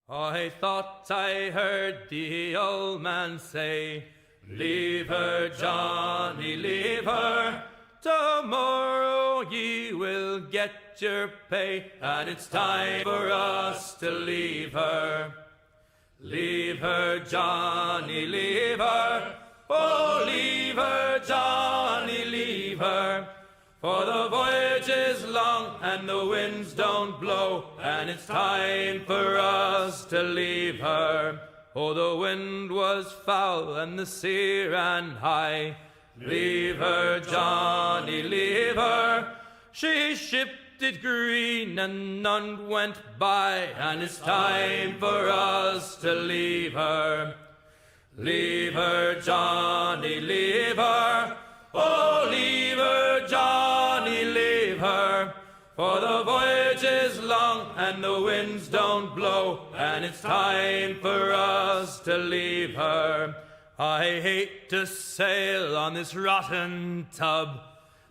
I thought I heard the old man say, leave her, Johnny, leave her. Tomorrow ye will get your pay, and it's time for us to leave her. Leave her, Johnny, leave her. Oh, leave her, Johnny, leave her. For the voyage is long and the winds don't blow, and it's time for us to leave her. Oh, the wind was foul and the sea ran high. Leave her, Johnny, leave her. She shipped it green and none went by, and it's time for us to leave her. Leave her, Johnny, leave her. Oh, leave her, Johnny, leave her. For the voyage is long and the winds don't blow, and it's time for us to leave her. I hate to sail on this rotten tub.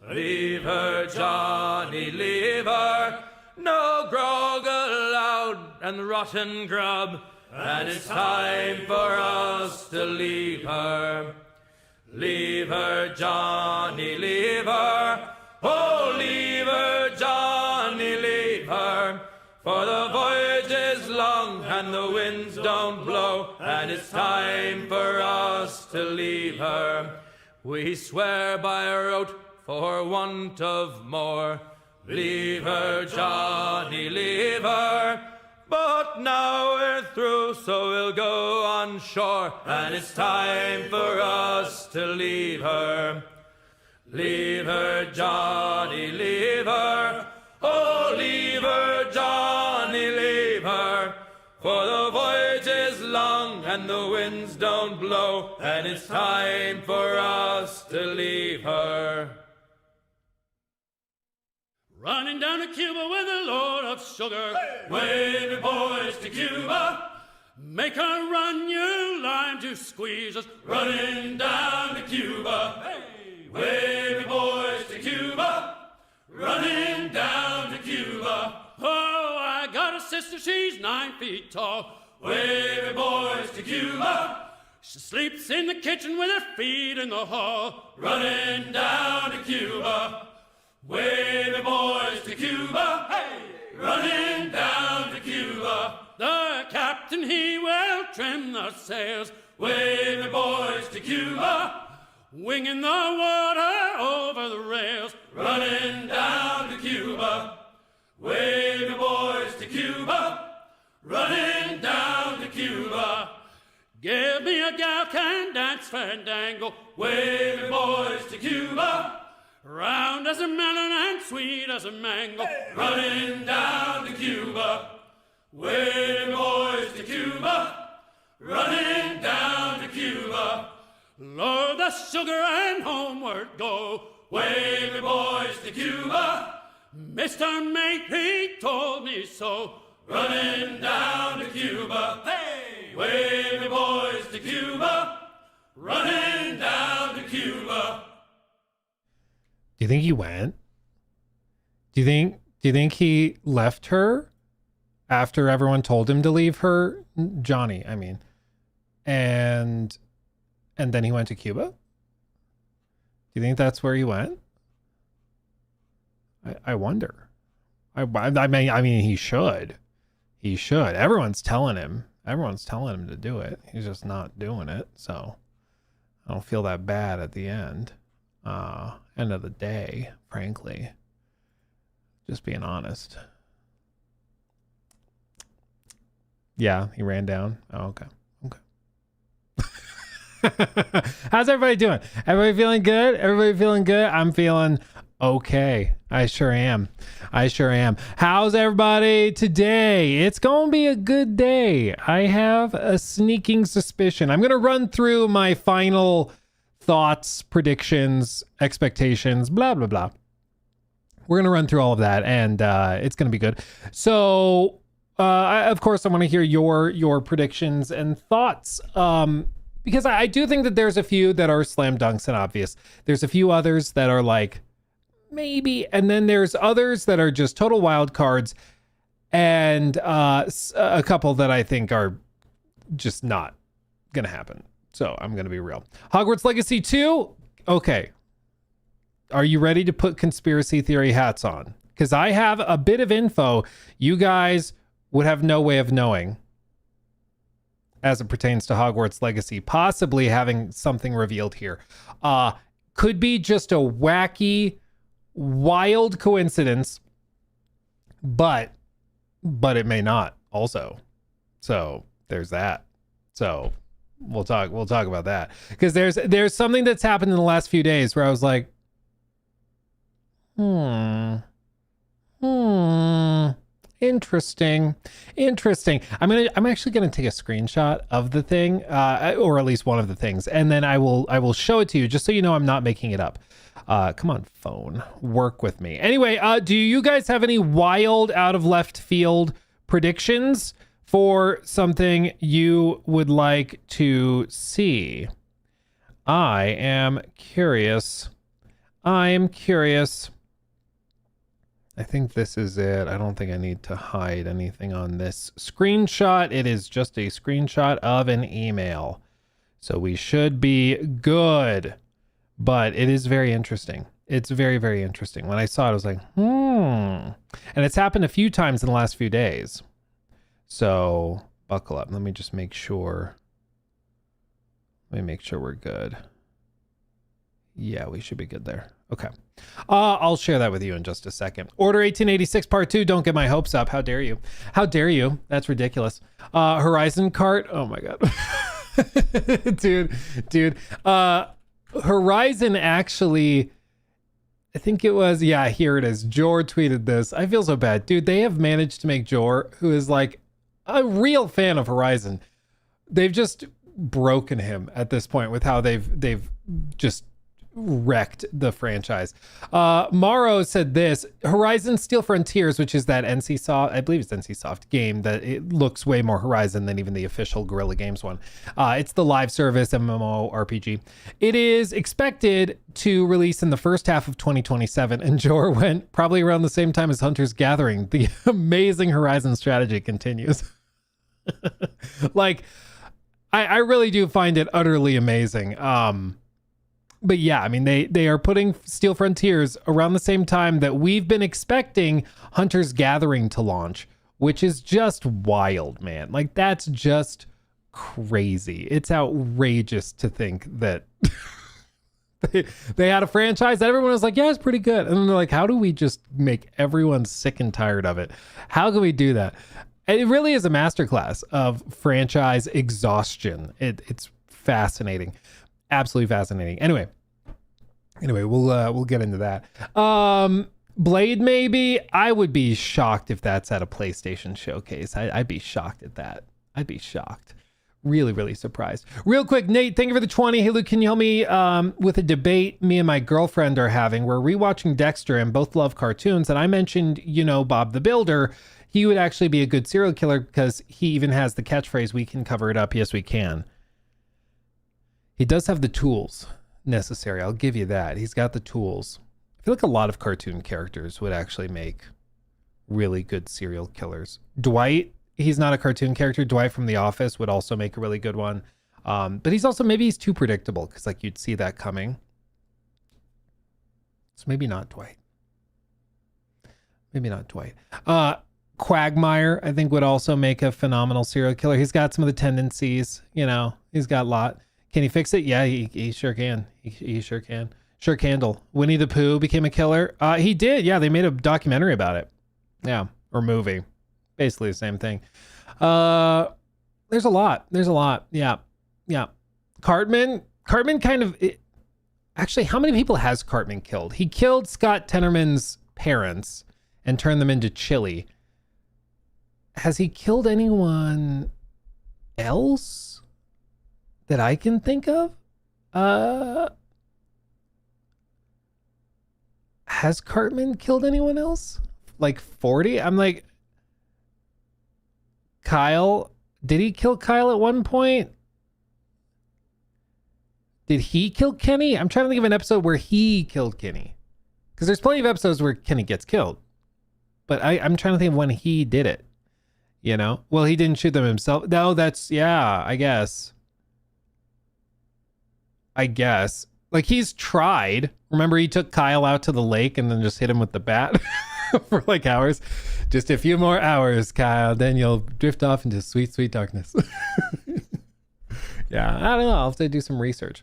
Leave her, Johnny, leave her. No grog allowed and rotten grub, and it's time for us to leave her. Leave her, Johnny, leave her. Oh, leave her, Johnny, leave her. For the voyage is long and the winds don't blow, and it's time for us to leave her. We swear by our oath for want of more. Leave her, Johnny, leave her. But now we're through, so we'll go on shore, and it's time for us to leave her. Leave her, Johnny, leave her. Oh, leave her, Johnny, leave her. For the voyage is long and the winds don't blow, and it's time for us to leave her. Running down to Cuba with a load of sugar. Hey! Wavy boys to Cuba. Make her run, you lime to squeeze us. Running down to Cuba. Hey! Wavy boys to Cuba. Running down to Cuba. Oh, I got a sister, she's 9 feet tall. Wavy boys to Cuba. She sleeps in the kitchen with her feet in the hall. Running down to Cuba. Wavy boys to Cuba, hey! Running down to Cuba. The captain, he will trim the sails. Wavy boys to Cuba. Winging the water over the rails. Running down to Cuba. Wavy boys to Cuba. Running down to Cuba. Give me a gal can dance fandango. Wavy boys to Cuba. Round as a melon and sweet as a mango. Hey! Running down to Cuba. Wavy boys to Cuba. Running down to Cuba. Load the sugar and homeward go. Wavy boys to Cuba. Mr. Mate, he told me so. Running down to Cuba. Hey! Wavy boys to Cuba. Running down to Cuba. Do you think he went? Do you think he left her after everyone told him to leave her? Johnny, I mean. And then he went to Cuba? Do you think that's where he went? I wonder. I mean he should. He should. Everyone's telling him to do it. He's just not doing it. So I don't feel that bad at the end. End of the day, frankly. Just being honest. Yeah, he ran down. Oh, okay. How's everybody doing? Everybody feeling good? Everybody feeling good? I'm feeling okay. I sure am. How's everybody today? It's gonna be a good day. I have a sneaking suspicion. I'm gonna run through my final thoughts, predictions, expectations, blah, blah, blah. We're going to run through all of that, and it's going to be good. So, of course, I want to hear your predictions and thoughts, because I do think that there's a few that are slam dunks and obvious. There's a few others that are like, maybe, and then there's others that are just total wild cards, and a couple that I think are just not gonna happen. So I'm gonna be real. Hogwarts Legacy 2. Okay. Are you ready to put conspiracy theory hats on? Because I have a bit of info you guys would have no way of knowing as it pertains to Hogwarts Legacy, possibly having something revealed here. Could be just a wacky, wild coincidence, but it may not also. So there's that. So we'll talk about that, because there's something that's happened in the last few days where I was like, interesting. I'm actually gonna take a screenshot of the thing, or at least one of the things, and then I will show it to you just so you know I'm not making it up. Come on, phone, work with me. Anyway, do you guys have any wild, out of left field predictions for something you would like to see? I am curious. I think this is it. I don't think I need to hide anything on this screenshot. It is just a screenshot of an email. So we should be good. But it is very interesting. It's very, very interesting. When I saw it, I was like, And it's happened a few times in the last few days. So buckle up. Let me just make sure. Let me make sure we're good. Yeah, we should be good there. Okay. I'll share that with you in just a second. Order 1886 Part 2. Don't get my hopes up. How dare you? How dare you? That's ridiculous. Horizon cart. Oh my God. Dude. Horizon actually, I think it was, yeah, here it is. Jor tweeted this. I feel so bad. Dude, they have managed to make Jor, who is like a real fan of Horizon, they've just broken him at this point with how they've just wrecked the franchise. Morrow said this: Horizon Steel Frontiers, which is that NCSoft, I believe it's NCSoft game, that it looks way more Horizon than even the official Guerrilla Games one. It's the live service MMO RPG. It is expected to release in the first half of 2027, and Jor went probably around the same time as Hunter's Gathering. The amazing Horizon strategy continues. Like, I really do find it utterly amazing. But yeah, I mean, they are putting Steel Frontiers around the same time that we've been expecting Hunter's Gathering to launch, which is just wild, man. Like, that's just crazy. It's outrageous to think that they had a franchise that everyone was like, yeah, it's pretty good. And then they're like, how do we just make everyone sick and tired of it? How can we do that? And it really is a masterclass of franchise exhaustion. It's fascinating. Absolutely fascinating. Anyway, we'll get into that. Blade, maybe. I would be shocked if that's at a PlayStation showcase. I'd be shocked at that. I'd be shocked. Really, really surprised. Real quick, Nate, thank you for the 20. Hey, Luke, can you help me with a debate me and my girlfriend are having? We're rewatching Dexter and both love cartoons. And I mentioned, Bob the Builder. He would actually be a good serial killer because he even has the catchphrase, "We can cover it up." Yes, we can. He does have the tools necessary. I'll give you that. He's got the tools. I feel like a lot of cartoon characters would actually make really good serial killers. Dwight, he's not a cartoon character. Dwight from The Office would also make a really good one. But he's also, maybe he's too predictable because like you'd see that coming. So maybe not Dwight. Maybe not Dwight. Quagmire, I think, would also make a phenomenal serial killer. He's got some of the tendencies, he's got a lot. Can he fix it? Yeah, he sure can. He sure can. Sure candle. Winnie the Pooh became a killer. He did. Yeah, they made a documentary about it. Yeah, or movie. Basically the same thing. There's a lot. Yeah. Cartman kind of... Actually, how many people has Cartman killed? He killed Scott Tenorman's parents and turned them into chili. Has he killed anyone else that I can think of? Has Cartman killed anyone else? Like 40? I'm like, Kyle, did he kill Kyle at one point? Did he kill Kenny? I'm trying to think of an episode where he killed Kenny. Because there's plenty of episodes where Kenny gets killed. But I'm trying to think of when he did it. you know? Well, he didn't shoot them himself. No, that's, yeah, I guess. Like, he's tried. Remember, he took Kyle out to the lake and then just hit him with the bat for like hours. Just a few more hours, Kyle. Then you'll drift off into sweet, sweet darkness. Yeah, I don't know. I'll have to do some research.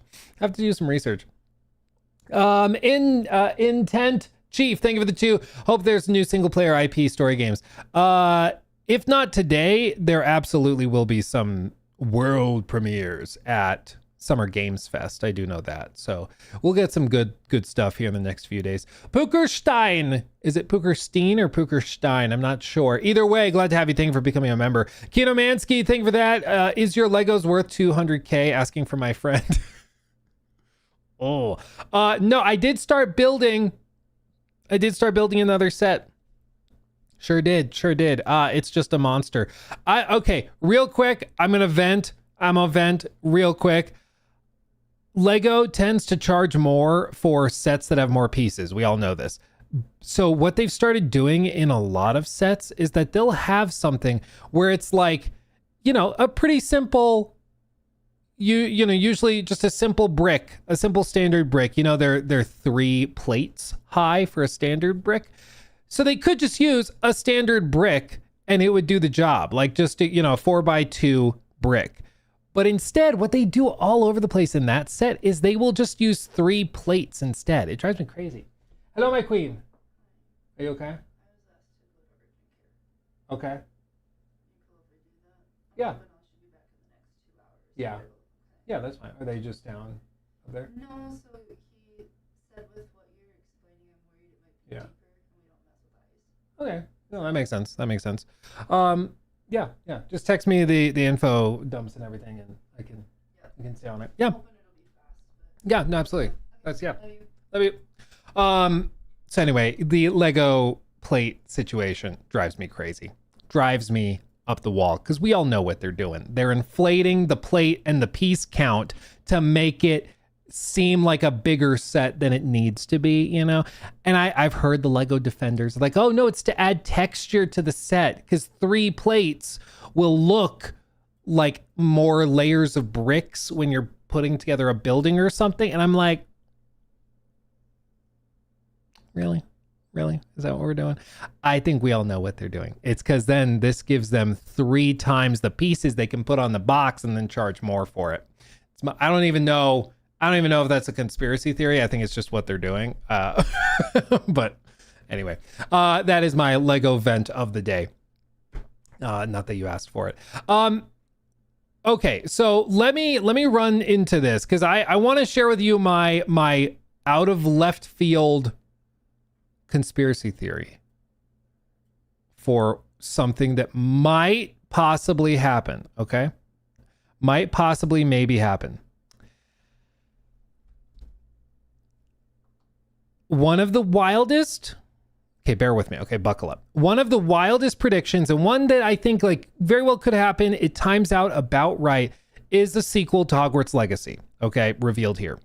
Intent Chief, thank you for the 2. Hope there's new single player IP story games. If not today, there absolutely will be some world premieres at Summer Games Fest. I do know that. So we'll get some good stuff here in the next few days. Pukerstein. Is it Pukerstein or Pukerstein? I'm not sure. Either way, glad to have you. Thank you for becoming a member. Kino Mansky, thank you for that. Is your Legos worth 200K? Asking for my friend. No, I did start building another set. Sure did. It's just a monster. Okay, real quick, I'm gonna vent real quick. Lego tends to charge more for sets that have more pieces. We all know this. So what they've started doing in a lot of sets is that they'll have something where it's like, you know, a pretty simple, you know, usually just a simple brick, a simple standard brick. You know, they're 3 plates high for a standard brick. So they could just use a standard brick and it would do the job, like just, you know, a 4x2 brick. But instead, what they do all over the place in that set is they will just use 3 plates instead. It drives me crazy. Hello, my queen. Are you okay? Okay. Yeah. Yeah. Yeah, that's fine. Are they just down up there? No, so he said with what you're explaining, I'm worried it might be Yeah. cheaper and we don't mess with ice. Okay. No, that makes sense. Yeah. Just text me the info dumps and everything, and I can stay on it. Yeah. I'm hoping it'll be fast, but Yeah. No, absolutely. That's love you. Love you. So anyway, the Lego plate situation drives me crazy. Drives me up the wall because we all know what they're doing. They're inflating the plate and the piece count to make it seem like a bigger set than it needs to be, you know? And I've heard the Lego defenders like, oh no, it's to add texture to the set because 3 plates will look like more layers of bricks when you're putting together a building or something. And I'm like, really? Is that what we're doing? I think we all know what they're doing. It's because then this gives them 3 times the pieces they can put on the box and then charge more for it. I don't even know if that's a conspiracy theory. I think it's just what they're doing. But anyway, that is my Lego vent of the day. Not that you asked for it. Okay, so let me run into this because I want to share with you my out of left field conspiracy theory for something that might possibly happen. Okay, might possibly maybe happen. One of the wildest, okay, bear with me. Okay, buckle up. One of the wildest predictions, and one that I think like very well could happen, it times out about right, is the sequel to Hogwarts Legacy. Okay, revealed here.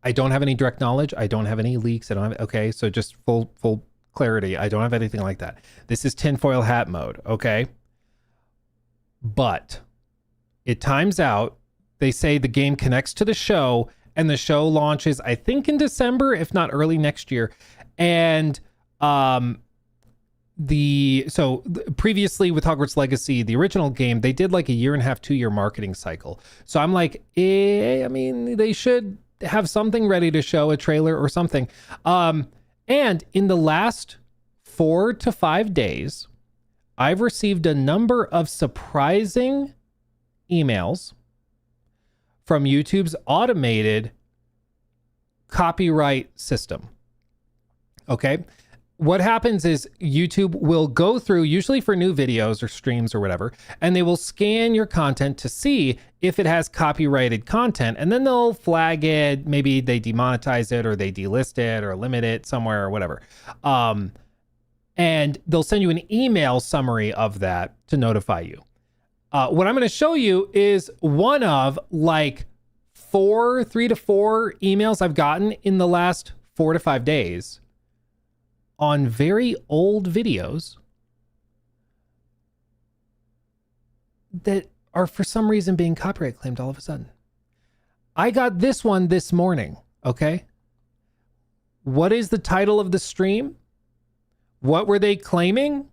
I don't have any direct knowledge. I don't have any leaks. Okay, so just full clarity. I don't have anything like that. This is tinfoil hat mode, okay? But it times out. They say the game connects to the show, and the show launches, I think, in December, if not early next year. And previously with Hogwarts Legacy, the original game, they did like a 1.5 to 2 year marketing cycle. So I'm like, I mean, they should have something ready to show, a trailer or something. And in the last 4 to 5 days, I've received a number of surprising emails from YouTube's automated copyright system. Okay. What happens is YouTube will go through, usually for new videos or streams or whatever, and they will scan your content to see if it has copyrighted content, and then they'll flag it. Maybe they demonetize it or they delist it or limit it somewhere or whatever. And they'll send you an email summary of that to notify you. What I'm going to show you is one of like 3 to 4 emails I've gotten in the last 4 to 5 days on very old videos that are for some reason being copyright claimed all of a sudden. I got this one this morning, okay? What is the title of the stream? What were they claiming?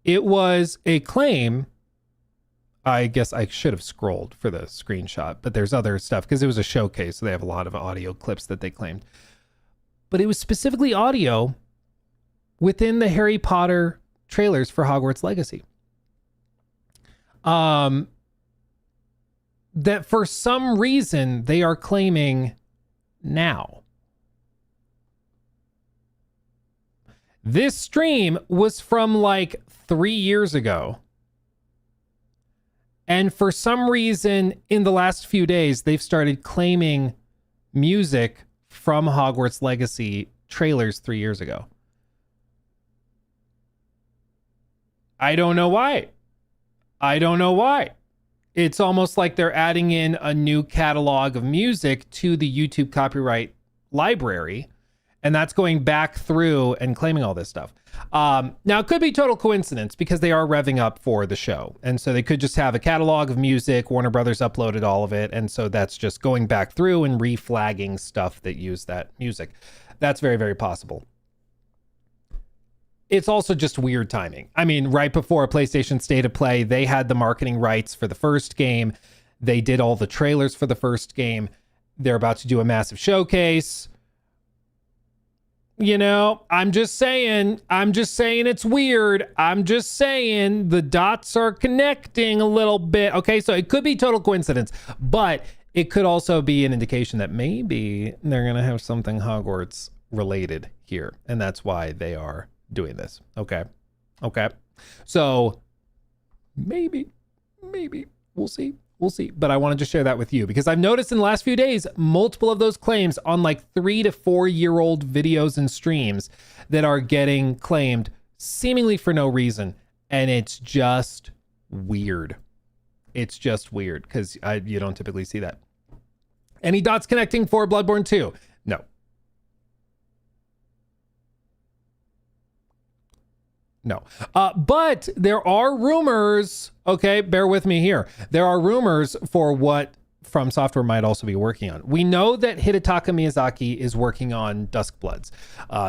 It was a claim. I guess I should have scrolled for the screenshot, but there's other stuff because it was a showcase. So they have a lot of audio clips that they claimed. But it was specifically audio within the Harry Potter trailers for Hogwarts Legacy. That for some reason they are claiming now. This stream was from like 3 years ago. And for some reason, in the last few days, they've started claiming music from Hogwarts Legacy trailers 3 years ago. I don't know why. It's almost like they're adding in a new catalog of music to the YouTube copyright library. And that's going back through and claiming all this stuff. Now, it could be total coincidence because they are revving up for the show. And so they could just have a catalog of music. Warner Brothers uploaded all of it. And so that's just going back through and reflagging stuff that use that music. That's very, very possible. It's also just weird timing. I mean, right before PlayStation State of Play, they had the marketing rights for the first game. They did all the trailers for the first game. They're about to do a massive showcase. You know, I'm just saying it's weird. I'm just saying the dots are connecting a little bit. Okay, so it could be total coincidence, but it could also be an indication that maybe they're going to have something Hogwarts related here. And that's why they are doing this. Okay. So maybe we'll see. But I wanted to share that with you because I've noticed in the last few days, multiple of those claims on like 3 to 4 year old videos and streams that are getting claimed seemingly for no reason. And it's just weird. It's just weird because you don't typically see that. Any dots connecting for Bloodborne 2? No. No. But there are rumors. Okay, bear with me here. There are rumors for what From Software might also be working on. We know that Hidetaka Miyazaki is working on Duskbloods,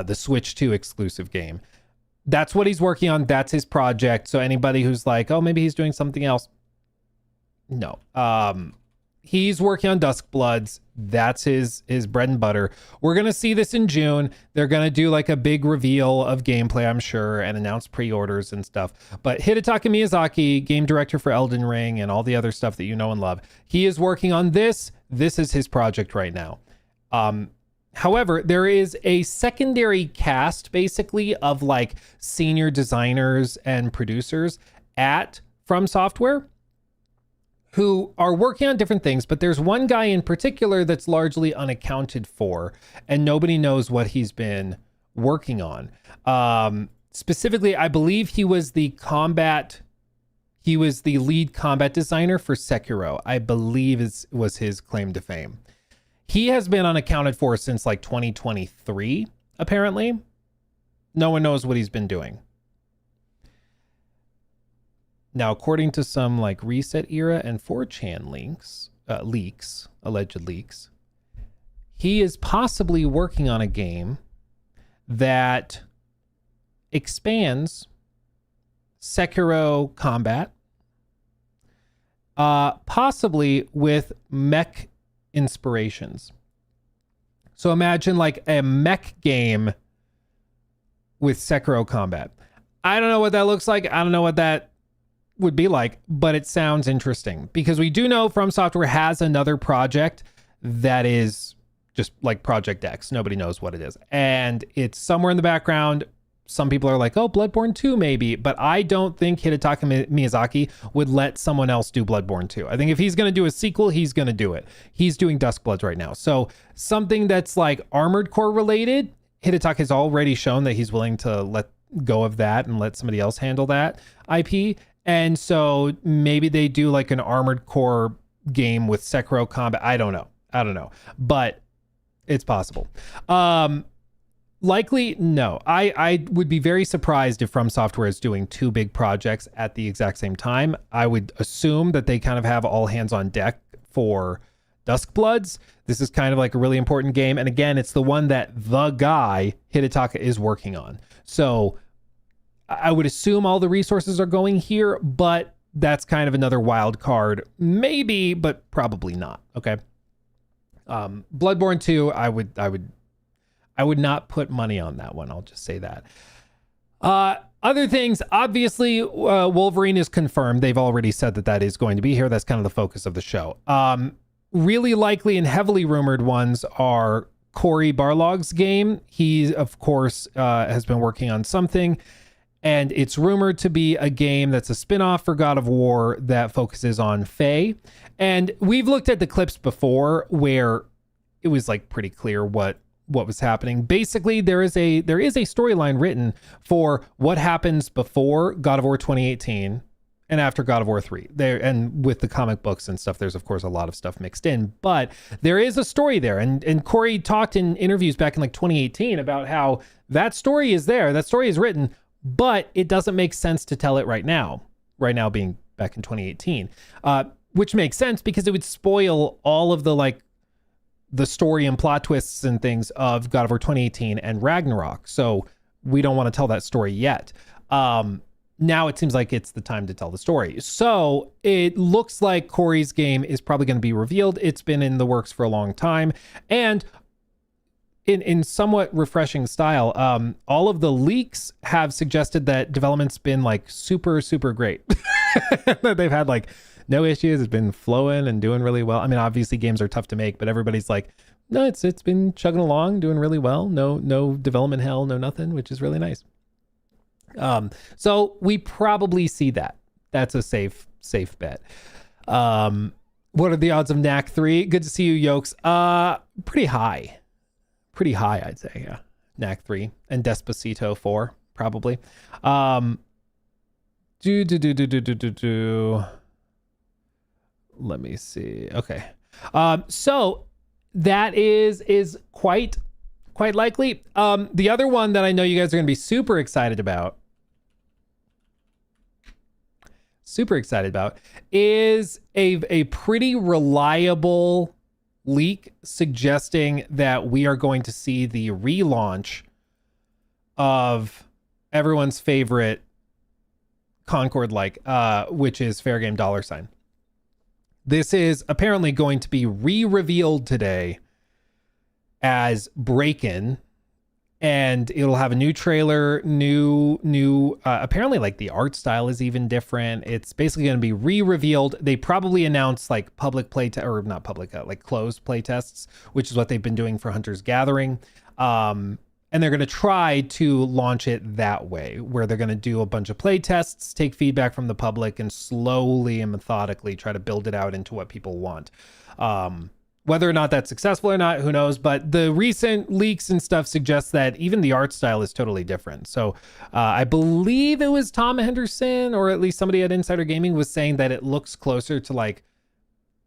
the Switch 2 exclusive game. That's what he's working on. That's his project. So anybody who's like, oh, maybe he's doing something else. No. He's working on Duskbloods. That's his bread and butter. We're going to see this in June. They're going to do like a big reveal of gameplay, I'm sure, and announce pre-orders and stuff. But Hidetaka Miyazaki, game director for Elden Ring and all the other stuff that you know and love, he is working on this. This is his project right now. However, there is a secondary cast, basically, of like senior designers and producers at From Software who are working on different things, but there's one guy in particular that's largely unaccounted for, and nobody knows what he's been working on. Specifically, I believe he was the lead combat designer for Sekiro, I believe was his claim to fame. He has been unaccounted for since like 2023, apparently. No one knows what he's been doing. Now, according to some like Reset Era and 4chan alleged leaks, he is possibly working on a game that expands Sekiro combat, possibly with mech inspirations. So imagine like a mech game with Sekiro combat. I don't know what that looks like. I don't know what that would be like, but it sounds interesting because we do know From Software has another project that is just like Project X. Nobody knows what it is. And it's somewhere in the background. Some people are like, oh, Bloodborne 2 maybe, but I don't think Hidetaka Miyazaki would let someone else do Bloodborne 2. I think if he's going to do a sequel, he's going to do it. He's doing Duskbloods right now. So something that's like Armored Core related, Hidetaka has already shown that he's willing to let go of that and let somebody else handle that IP. And so maybe they do like an Armored Core game with Sekiro combat. I don't know. But it's possible. Likely, no. I would be very surprised if From Software is doing two big projects at the exact same time. I would assume that they kind of have all hands on deck for Duskbloods. This is kind of like a really important game. And again, it's the one that the guy, Hidetaka, is working on. So I would assume all the resources are going here, but that's kind of another wild card. Maybe, but probably not. Okay. Bloodborne 2, I would not put money on that one. I'll just say that. Other things, obviously, Wolverine is confirmed. They've already said that is going to be here. That's kind of the focus of the show. Really likely and heavily rumored ones are Cory Barlog's game. He, of course, has been working on something, and it's rumored to be a game that's a spin-off for God of War that focuses on Faye. And we've looked at the clips before where it was like pretty clear what was happening. Basically, there is a storyline written for what happens before God of War 2018 and after God of War 3. There, and with the comic books and stuff, there's of course a lot of stuff mixed in, but there is a story there. And Cory talked in interviews back in like 2018 about how that story is there, that story is written, but it doesn't make sense to tell it right now being back in 2018, which makes sense because it would spoil all of the story and plot twists and things of God of War 2018 and Ragnarok. So we don't want to tell that story yet. Now it seems like it's the time to tell the story. So it looks like Cory's game is probably going to be revealed. It's been in the works for a long time. And in somewhat refreshing style, all of the leaks have suggested that development's been like super, super great. They've had like no issues. It's been flowing and doing really well. I mean, obviously games are tough to make, but everybody's like, no, it's been chugging along, doing really well. No development hell, no nothing, which is really nice. So we probably see that. That's a safe bet. What are the odds of Knack 3? Good to see you, Yokes. Pretty high, I'd say. Yeah. Knack 3 and Despacito 4, probably. Let me see. Okay. So that is quite likely. The other one that I know you guys are going to be super excited about is a pretty reliable leak suggesting that we are going to see the relaunch of everyone's favorite Concord which is Fair Game $. This is apparently going to be re-revealed today as Break-In, and it'll have a new trailer, apparently like the art style is even different. It's basically going to be re-revealed. They probably announced like public play or not public, like closed play tests, which is what they've been doing for Hunter's Gathering. And they're going to try to launch it that way, where they're going to do a bunch of play tests, take feedback from the public, and slowly and methodically try to build it out into what people want. Whether or not that's successful or not, who knows? But the recent leaks and stuff suggest that even the art style is totally different. So I believe it was Tom Henderson, or at least somebody at Insider Gaming, was saying that it looks closer to like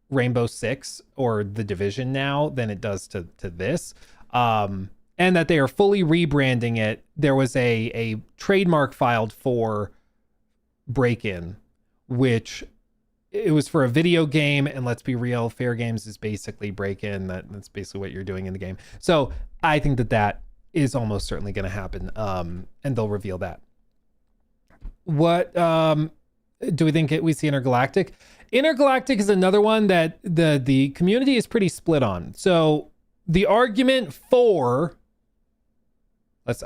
Rainbow Six or The Division now than it does to this. And that they are fully rebranding it. There was a trademark filed for Break-In, which it was for a video game, and let's be real, Fair Games is basically Break-In. That's basically what you're doing in the game. So I think that is almost certainly going to happen, and they'll reveal that. What do we think we see Intergalactic? Intergalactic is another one that the community is pretty split on. So the argument for...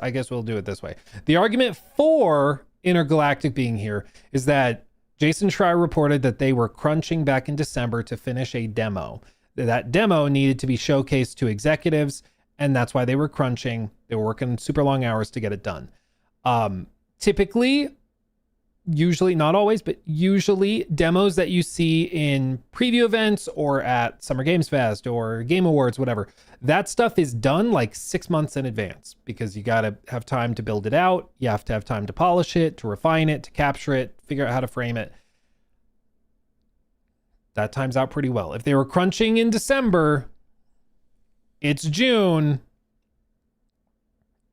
I guess we'll do it this way. The argument for Intergalactic being here is that Jason Schreier reported that they were crunching back in December to finish a demo. That demo needed to be showcased to executives, and that's why they were crunching. They were working super long hours to get it done. Typically, usually, not always, but usually demos that you see in preview events or at Summer Games Fest or Game Awards, whatever, that stuff is done like 6 months in advance because you got to have time to build it out. You have to have time to polish it, to refine it, to capture it, figure out how to frame it. That times out pretty well. If they were crunching in December, it's June.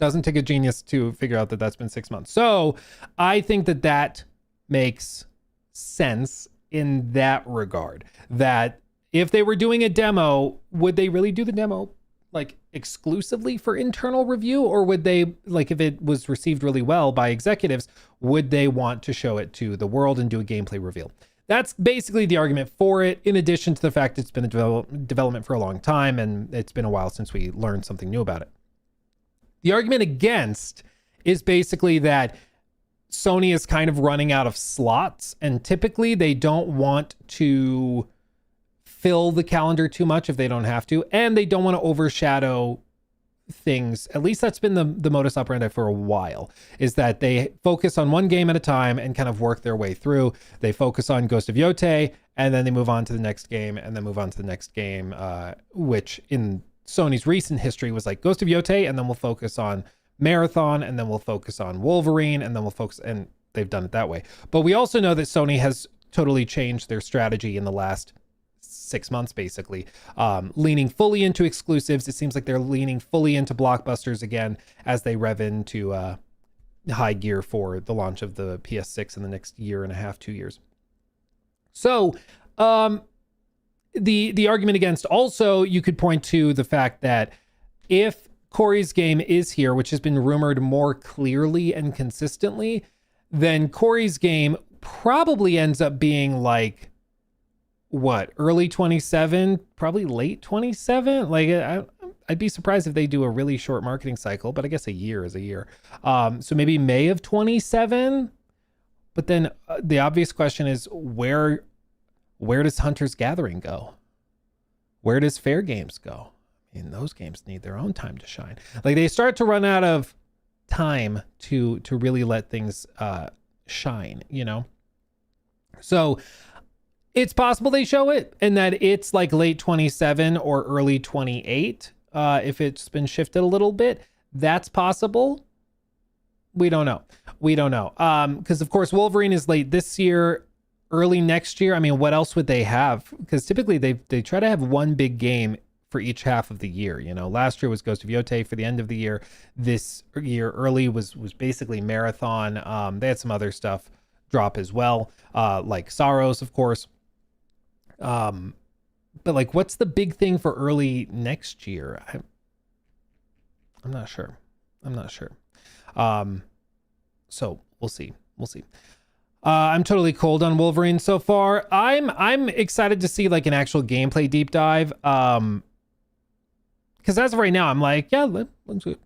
Doesn't take a genius to figure out that that's been 6 months. So I think that that makes sense in that regard, that if they were doing a demo, would they really do the demo like exclusively for internal review, or would they, like, if it was received really well by executives, would they want to show it to the world and do a gameplay reveal? That's basically the argument for it, in addition to the fact it's been in development for a long time and it's been a while since we learned something new about it. The argument against is basically that Sony is kind of running out of slots, and typically they don't want to fill the calendar too much if they don't have to, and they don't want to overshadow things. At least that's been the modus operandi for a while, is that they focus on one game at a time and kind of work their way through. They focus on Ghost of Yotei, and then they move on to the next game, and then move on to the next game, which in Sony's recent history was like Ghost of Yotei, and then we'll focus on Marathon, and then we'll focus on Wolverine, and then we'll focus, and they've done it that way. But we also know that Sony has totally changed their strategy in the last 6 months, basically, leaning fully into exclusives. It seems like they're leaning fully into blockbusters again as they rev into high gear for the launch of the PS6 in the next year and a half, 2 years. So the argument against, also, you could point to the fact that if Corey's game is here, which has been rumored more clearly and consistently, then Corey's game probably ends up being like, what, early 27, probably late 27. Like, I'd be surprised if they do a really short marketing cycle, but I guess a year is a year. So maybe May of 27. But then the obvious question is, where does Hunter's Gathering go? Where does Fair Games go? I mean, those games need their own time to shine. Like, they start to run out of time to really let things shine, you know? So it's possible they show it and that it's like late 27 or early 28. If it's been shifted a little bit, that's possible. We don't know. Because of course, Wolverine is late this year, early next year. I mean, what else would they have? Because typically they try to have one big game for each half of the year. You know, last year was Ghost of Yotei for the end of the year. This year early was basically Marathon. They had some other stuff drop as well, like Sorrows, of course. But like, what's the big thing for early next year? I'm not sure. So we'll see. I'm totally cold on Wolverine so far. I'm excited to see like an actual gameplay deep dive. Because as of right now, I'm like, yeah, looks good.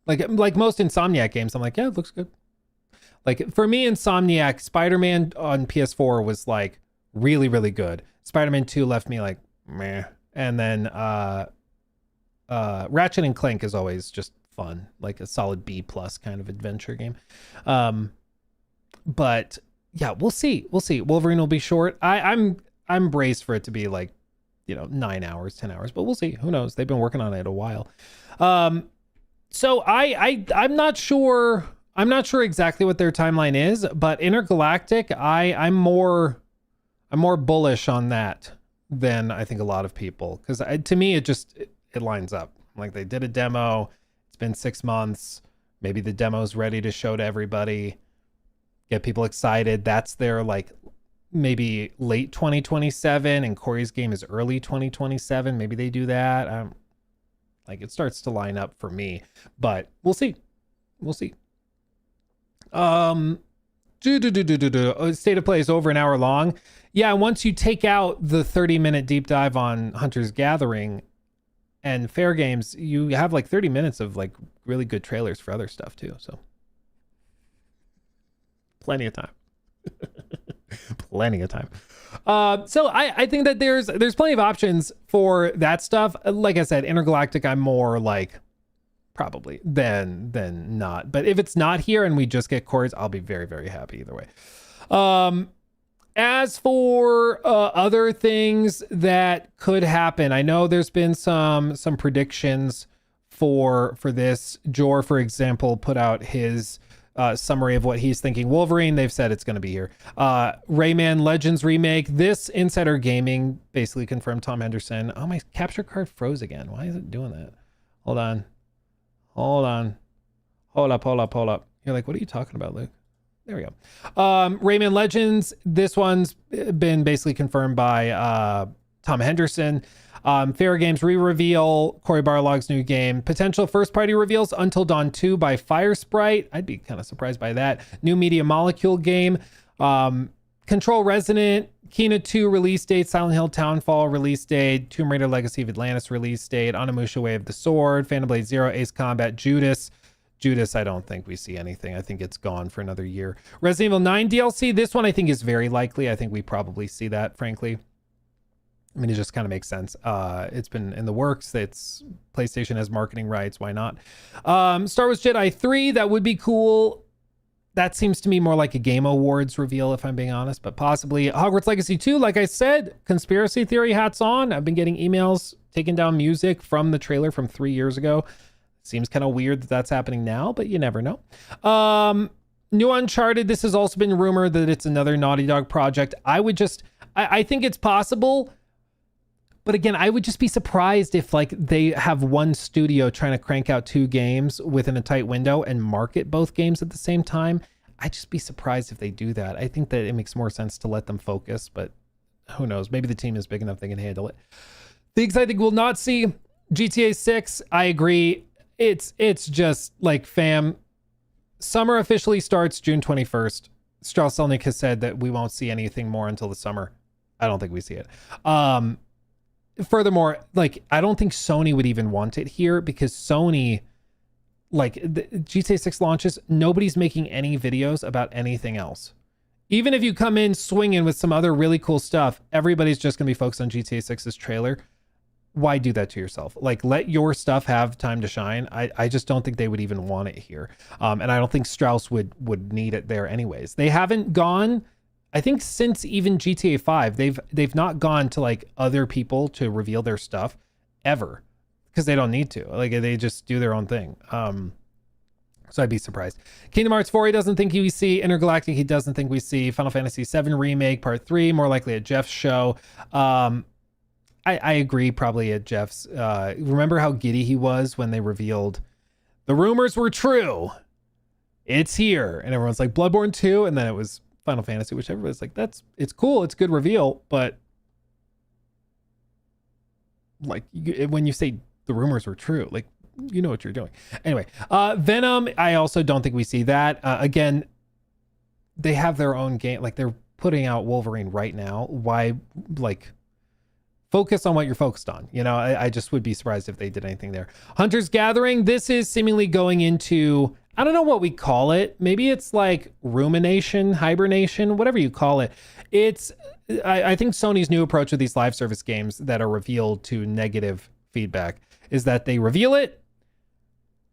Like most Insomniac games, I'm like, yeah, it looks good. Like for me, Insomniac, Spider-Man on PS4 was like really, really good. Spider-Man 2 left me like meh. And then Ratchet and Clank is always just fun, like a solid B+ kind of adventure game. But yeah, we'll see. Wolverine will be short. I'm braced for it to be like, 9 hours, 10 hours, but we'll see. Who knows? They've been working on it a while. So I'm not sure. I'm not sure exactly what their timeline is, but Intergalactic, I'm more bullish on that than I think a lot of people, because to me it lines up. Like, they did a demo. It's been 6 months. Maybe the demo's ready to show to everybody, get people excited. That's their like maybe late 2027, and Corey's game is early 2027. Maybe they do that. Like, it starts to line up for me, but we'll see. State of Play is over an hour long. Yeah, once you take out the 30-minute deep dive on Hunter's Gathering and Fair Games, you have like 30 minutes of like really good trailers for other stuff too. So plenty of time. So I think that there's plenty of options for that stuff. Like I said, Intergalactic, I'm more like probably than not. But if it's not here and we just get Corey's, I'll be very, very happy either way. As for other things that could happen, I know there's been some predictions for this. Jor, for example, put out his summary of what he's thinking. Wolverine, they've said it's going to be here. Rayman Legends remake. This Insider Gaming basically confirmed Tom Henderson. Oh, my capture card froze again. Why is it doing that? Hold on. Hold up. You're like, what are you talking about, Luke? There we go. Rayman Legends. This one's been basically confirmed by Tom Henderson. Fair Games re-reveal, Cory Barlog's new game. Potential first-party reveals, Until Dawn 2 by Firesprite. I'd be kind of surprised by that. New Media Molecule game. Control Resident, Kena 2 release date, Silent Hill Townfall release date, Tomb Raider Legacy of Atlantis release date, Onimusha Way of the Sword, Phantom Blade Zero, Ace Combat, Judas, I don't think we see anything. I think it's gone for another year. Resident Evil 9 DLC, this one I think is very likely. I think we probably see that, frankly. I mean, it just kind of makes sense. It's been in the works. It's PlayStation has marketing rights. Why not? Star Wars Jedi 3, that would be cool. That seems to me more like a Game Awards reveal, if I'm being honest, but possibly. Hogwarts Legacy 2, like I said, conspiracy theory hats on. I've been getting emails taking down music from the trailer from 3 years ago. Seems kind of weird that that's happening now, but you never know. New Uncharted, this has also been rumored that it's another Naughty Dog project. I think it's possible. But again, I would just be surprised if like they have one studio trying to crank out 2 games within a tight window and market both games at the same time. I'd just be surprised if they do that. I think that it makes more sense to let them focus, but who knows? Maybe the team is big enough they can handle it. Things I think we'll not see. GTA 6, I agree. It's just like, fam, summer officially starts June 21st. Strauss Zelnick has said that we won't see anything more until the summer. I don't think we see it. Furthermore, like, I don't think Sony would even want it here because Sony, like, the GTA 6 launches, nobody's making any videos about anything else. Even if you come in swinging with some other really cool stuff, everybody's just going to be focused on GTA 6's trailer. Why do that to yourself? Like, let your stuff have time to shine. I just don't think they would even want it here. And I don't think Strauss would need it there anyways. They haven't gone... I think since even GTA 5, they've not gone to like other people to reveal their stuff ever because they don't need to. Like, they just do their own thing. So I'd be surprised. Kingdom Hearts 4, he doesn't think we see. Intergalactic, he doesn't think we see. Final Fantasy 7 Remake Part 3, more likely at Jeff's show. I agree, probably at Jeff's. Remember how giddy he was when they revealed the rumors were true. It's here. And everyone's like, Bloodborne 2, and then it was Final Fantasy, which everybody's like, it's cool, it's good reveal, but like, when you say the rumors were true, like, you know what you're doing. Anyway, Venom, I also don't think we see that. Again, they have their own game, like they're putting out Wolverine right now. Why, like, focus on what you're focused on. You know, I just would be surprised if they did anything there. Hunter's Gathering, this is seemingly going into, I don't know what we call it. Maybe it's like rumination, hibernation, whatever you call it. It's, I think Sony's new approach with these live service games that are revealed to negative feedback is that they reveal it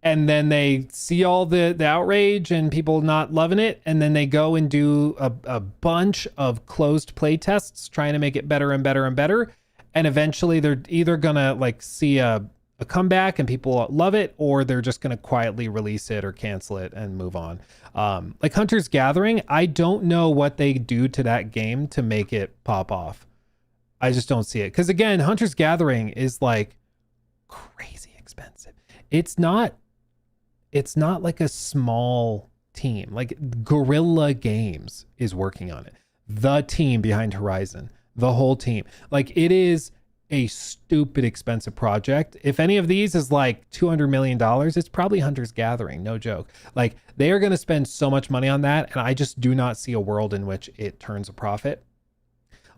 and then they see all the outrage and people not loving it. And then they go and do a bunch of closed play tests trying to make it better and better and better. And eventually they're either going to like see a comeback and people love it, or they're just going to quietly release it or cancel it and move on. Like Hunter's Gathering, I don't know what they do to that game to make it pop off. I just don't see it. Because again, Hunter's Gathering is like crazy expensive. It's not like a small team. Like Guerrilla Games is working on it. The team behind Horizon, the whole team. Like, it is a stupid expensive project. If any of these is like $200 million, it's probably Hunter's Gathering, no joke. Like, they are going to spend so much money on that, and I just do not see a world in which it turns a profit.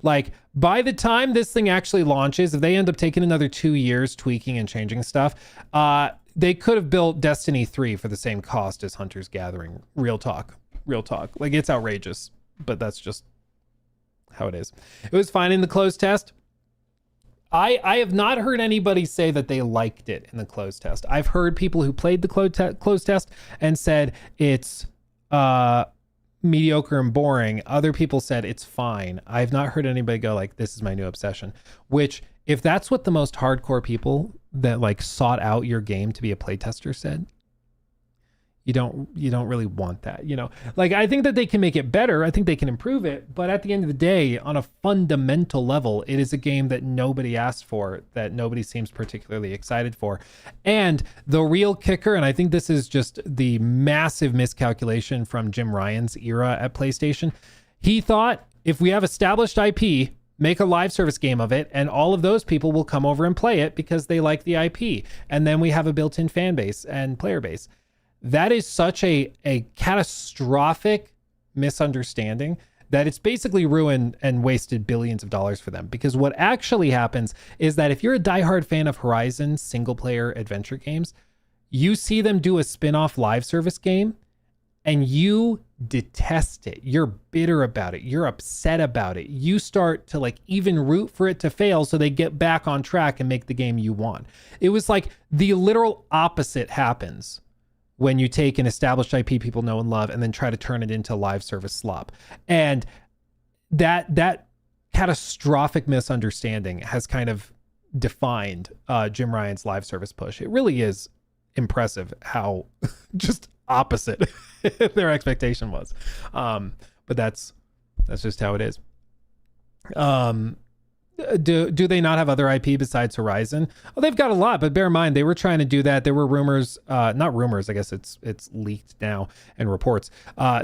Like, by the time this thing actually launches, if they end up taking another 2 years tweaking and changing stuff, they could have built Destiny 3 for the same cost as Hunter's Gathering. Real talk. Like, it's outrageous, but that's just how it is. It was fine in the closed test. I have not heard anybody say that they liked it in the closed test. I've heard people who played the closed test and said it's mediocre and boring. Other people said it's fine. I've not heard anybody go like, this is my new obsession. Which, if that's what the most hardcore people that like sought out your game to be a playtester said, you don't really want that, you know. Like, I think that they can make it better. I think they can improve it, but at the end of the day, on a fundamental level, it is a game that nobody asked for, that nobody seems particularly excited for. And the real kicker, and I think this is just the massive miscalculation from Jim Ryan's era at PlayStation, he thought, if we have established IP, make a live service game of it, and all of those people will come over and play it because they like the IP, and then we have a built-in fan base and player base. That is such a catastrophic misunderstanding that it's basically ruined and wasted billions of dollars for them. Because what actually happens is that if you're a diehard fan of Horizon single-player adventure games, you see them do a spin-off live service game, and you detest it. You're bitter about it. You're upset about it. You start to like even root for it to fail so they get back on track and make the game you want. It was like the literal opposite happens when you take an established IP people know and love and then try to turn it into live service slop. And that catastrophic misunderstanding has kind of defined Jim Ryan's live service push. It really is impressive how just opposite their expectation was. But that's just how it is. Do they not have other IP besides Horizon? Well, they've got a lot, but bear in mind, they were trying to do that. There were rumors, not rumors, I guess it's leaked now and reports.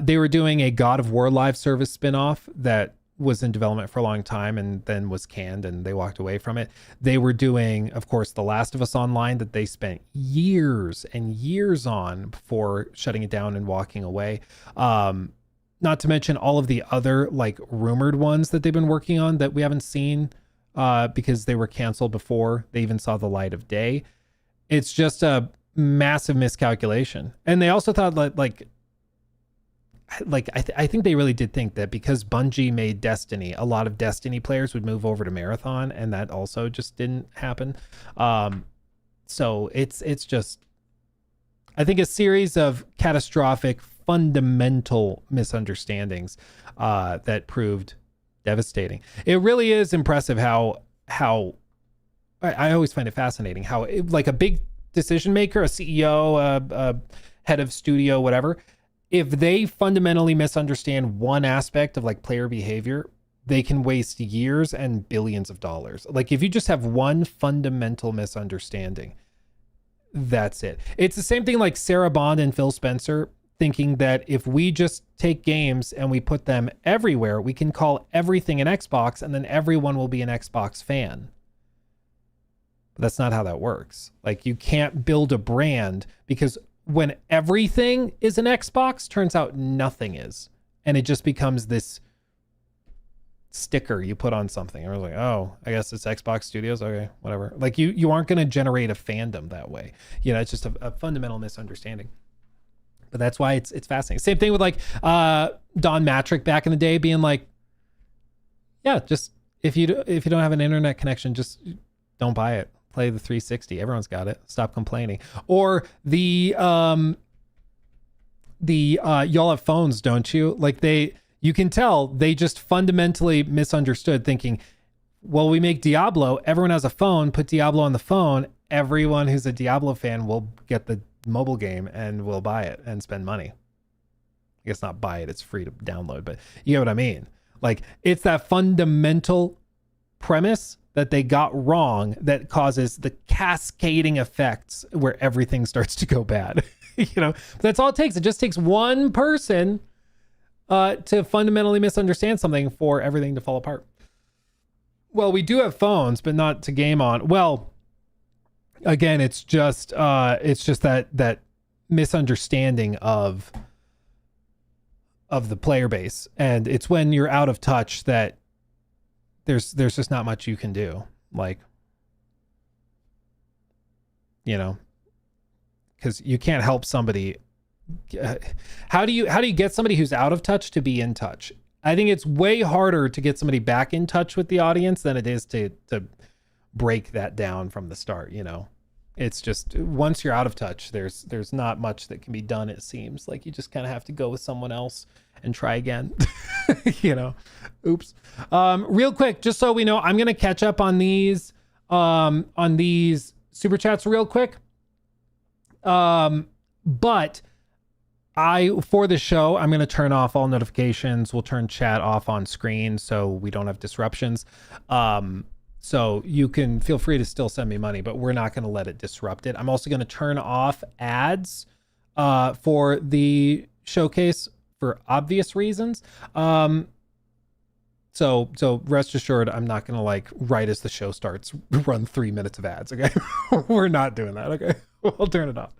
They were doing a God of War live service spinoff that was in development for a long time and then was canned and they walked away from it. They were doing, of course, The Last of Us Online that they spent years and years on before shutting it down and walking away. Not to mention all of the other like rumored ones that they've been working on that we haven't seen because they were canceled before they even saw the light of day. It's just a massive miscalculation. And they also thought I think they really did think that because Bungie made Destiny, a lot of Destiny players would move over to Marathon, and that also just didn't happen. So it's just, I think, a series of catastrophic fundamental misunderstandings that proved devastating. It really is impressive how I always find it fascinating how like a big decision maker, a CEO, a head of studio, whatever, if they fundamentally misunderstand one aspect of like player behavior, they can waste years and billions of dollars. Like if you just have one fundamental misunderstanding, that's it. It's the same thing like Sarah Bond and Phil Spencer thinking that if we just take games and we put them everywhere, we can call everything an Xbox and then everyone will be an Xbox fan. But that's not how that works. Like you can't build a brand because when everything is an Xbox, turns out nothing is. And it just becomes this sticker you put on something. And I was like, oh, I guess it's Xbox Studios. Okay, whatever. Like you aren't going to generate a fandom that way. You know, it's just a fundamental misunderstanding. But that's why it's fascinating. Same thing with like Don Matrick back in the day being like, yeah, just if you don't have an internet connection, just don't buy it. Play the 360. Everyone's got it. Stop complaining. Or the y'all have phones, don't you? Like you can tell they just fundamentally misunderstood, thinking, well, we make Diablo. Everyone has a phone. Put Diablo on the phone. Everyone who's a Diablo fan will get the mobile game and will buy it and spend money. I guess not buy it. It's free to download, but you know what I mean? Like it's that fundamental premise that they got wrong that causes the cascading effects where everything starts to go bad. You know, that's all it takes. It just takes one person to fundamentally misunderstand something for everything to fall apart. Well, we do have phones, but not to game on. Well, again, it's just that misunderstanding of the player base, and it's when you're out of touch that there's just not much you can do. Like, you know, because you can't help somebody. How do you get somebody who's out of touch to be in touch? I think it's way harder to get somebody back in touch with the audience than it is to break that down from the start. You know, it's just once you're out of touch, there's not much that can be done. It seems like you just kind of have to go with someone else and try again. You know, oops. Real quick, just so we know, I'm gonna catch up on these super chats real quick. But For the show, I'm going to turn off all notifications. We'll turn chat off on screen so we don't have disruptions. So you can feel free to still send me money, but we're not going to let it disrupt it. I'm also going to turn off ads for the showcase for obvious reasons. So rest assured, I'm not going to like right as the show starts run 3 minutes of ads. Okay. We're not doing that. Okay. We'll turn it off.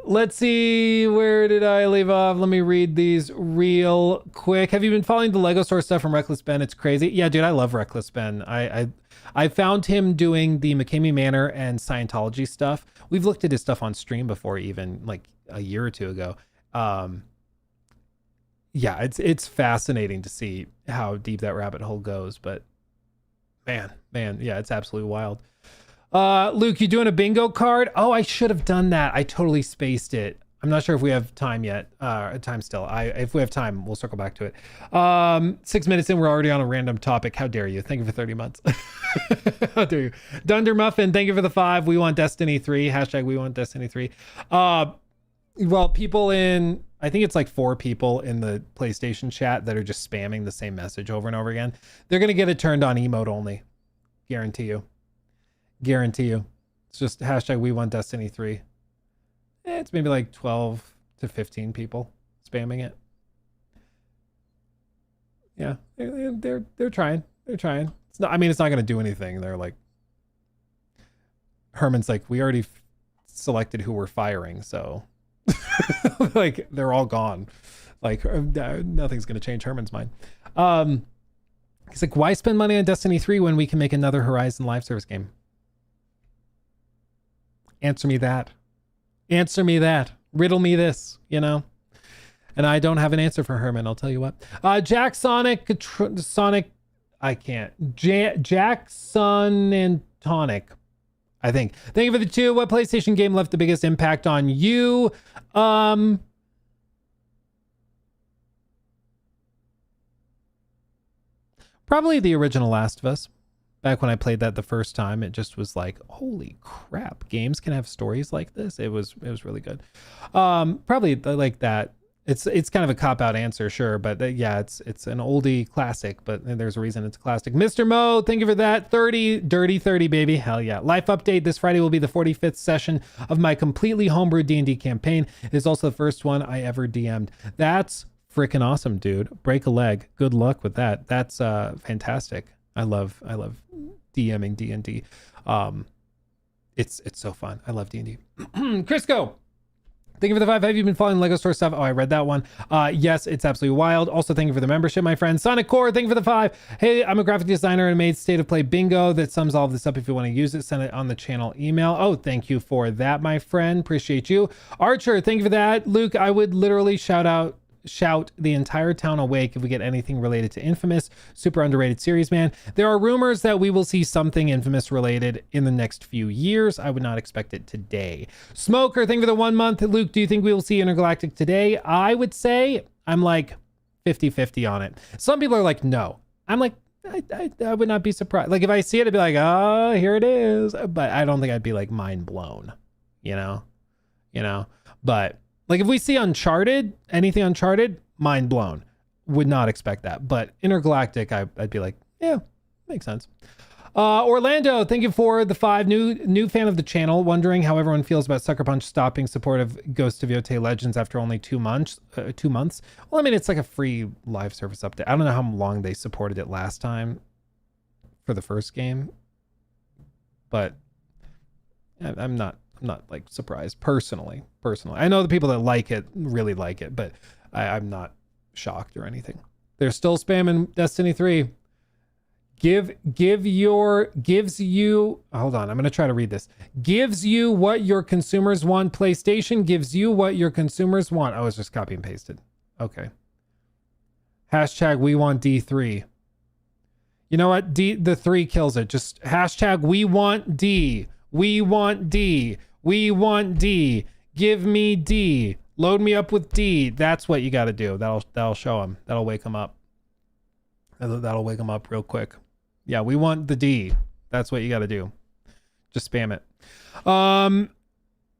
Let's see, where did I leave off? Let me read these real quick. Have you been following the Lego store stuff from Reckless Ben? It's crazy. Yeah, dude, I love Reckless Ben. I found him doing the McCamey Manor and Scientology stuff. We've looked at his stuff on stream before, even like a year or two ago. Yeah, it's fascinating to see how deep that rabbit hole goes, but man, yeah, it's absolutely wild. Luke, you doing a bingo card? Oh, I should have done that. I totally spaced it. I'm not sure if we have time yet. Time still. If we have time, we'll circle back to it. 6 minutes in, we're already on a random topic. How dare you? Thank you for 30 months. How dare you? Dunder Muffin, thank you for the 5. We want Destiny 3. Hashtag we want Destiny 3. Well, people in, I think it's like 4 people in the PlayStation chat that are just spamming the same message over and over again. They're going to get it turned on emote only. Guarantee you. It's just hashtag we want Destiny 3. It's maybe like 12 to 15 people spamming it. Yeah, they're trying. It's not, I mean, it's not going to do anything. They're like, Herman's like, we already selected who we're firing, so like they're all gone. Like nothing's going to change Herman's mind. He's like, why spend money on Destiny 3 when we can make another Horizon live service game? Answer me that. Riddle me this, you know? And I don't have an answer for Herman, I'll tell you what. Jack Sonic, I can't. Jackson and Tonic, I think. Thank you for the 2. What PlayStation game left the biggest impact on you? Probably the original Last of Us. Back when I played that the first time, it just was like, holy crap, games can have stories like this. It was really good. Probably like that. It's kind of a cop-out answer, sure, but yeah, it's an oldie classic, but there's a reason it's a classic. Mr. Mo, thank you for that. 30, dirty 30, baby. Hell yeah. Life update. This Friday will be the 45th session of my completely homebrewed D&D campaign. It is also the first one I ever DM'd. That's freaking awesome, dude. Break a leg. Good luck with that. That's fantastic. I love DMing D&D. It's so fun. I love D&D. Crisco, thank you for the 5. Have you been following Lego store stuff? Oh, I read that one. Yes, it's absolutely wild. Also, thank you for the membership, my friend. Sonic Core, thank you for the 5. Hey, I'm a graphic designer and made State of Play bingo that sums all of this up. If you want to use it, send it on the channel email. Oh, thank you for that, my friend. Appreciate you. Archer, thank you for that. Luke, I would literally shout the entire town awake if we get anything related to Infamous. Super underrated series, man. There are rumors that we will see something Infamous related in the next few years. I would not expect it today. Smoker, thank you for the 1 month. Luke, do you think we will see Intergalactic today? I would say I'm like 50-50 on it. Some people are like, no. I'm like, I would not be surprised. Like if I see it, I'd be like, oh, here it is. But I don't think I'd be like mind blown, you know? But like if we see Uncharted, anything Uncharted, mind blown. Would not expect that. But Intergalactic, I'd be like, yeah, makes sense. Orlando, thank you for the 5. New fan of the channel. Wondering how everyone feels about Sucker Punch stopping support of Ghost of Yotei Legends after only 2 months. 2 months. Well, I mean, it's like a free live service update. I don't know how long they supported it last time for the first game, but I'm not like surprised personally. I know the people that like it really like it, but I'm not shocked or anything. They're still spamming Destiny 3. Gives you, hold on, I'm going to try to read this. Gives you what your consumers want. PlayStation gives you what your consumers want. Oh, it's just copy and pasted. Okay. Hashtag we want D3. You know what? The 3 kills it. Just hashtag we want D. We want D. We want D. Give me D. Load me up with D. That's what you got to do. That'll show them. That'll wake them up. That'll wake them up real quick. Yeah, we want the D. That's what you got to do. Just spam it.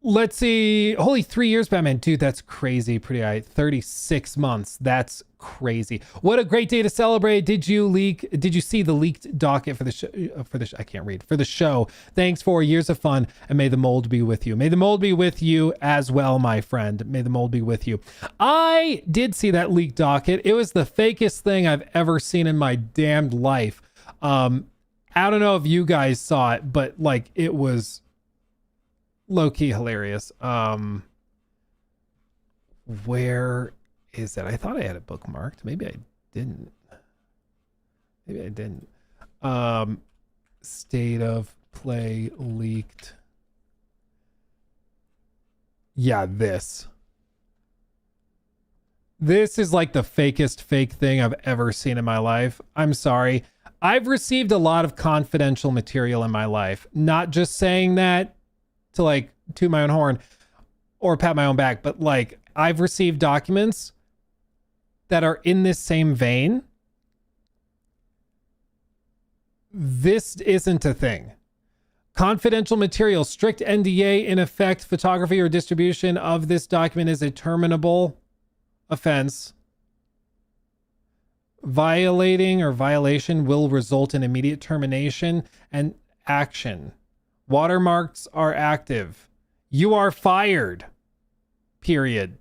Let's see. Holy 3 years, Batman. Dude, that's crazy. Pretty high. 36 months. That's crazy. What a great day to celebrate. Did you see the leaked docket for the show? I can't read. For the show. Thanks for years of fun, and may the mold be with you. May the mold be with you as well, my friend. May the mold be with you. I did see that leaked docket. It was the fakest thing I've ever seen in my damned life. I don't know if you guys saw it, but like it was low-key hilarious. Where is it? I thought I had it bookmarked. Maybe I didn't. State of play leaked. Yeah, this is like the fakest fake thing I've ever seen in my life. I'm sorry. I've received a lot of confidential material in my life. Not just saying that to like toot my own horn or pat my own back, but like I've received documents that are in this same vein. This isn't a thing. Confidential material, strict NDA in effect, photography or distribution of this document is a terminable offense. Violating or violation will result in immediate termination and action. Watermarks are active. You are fired. Period.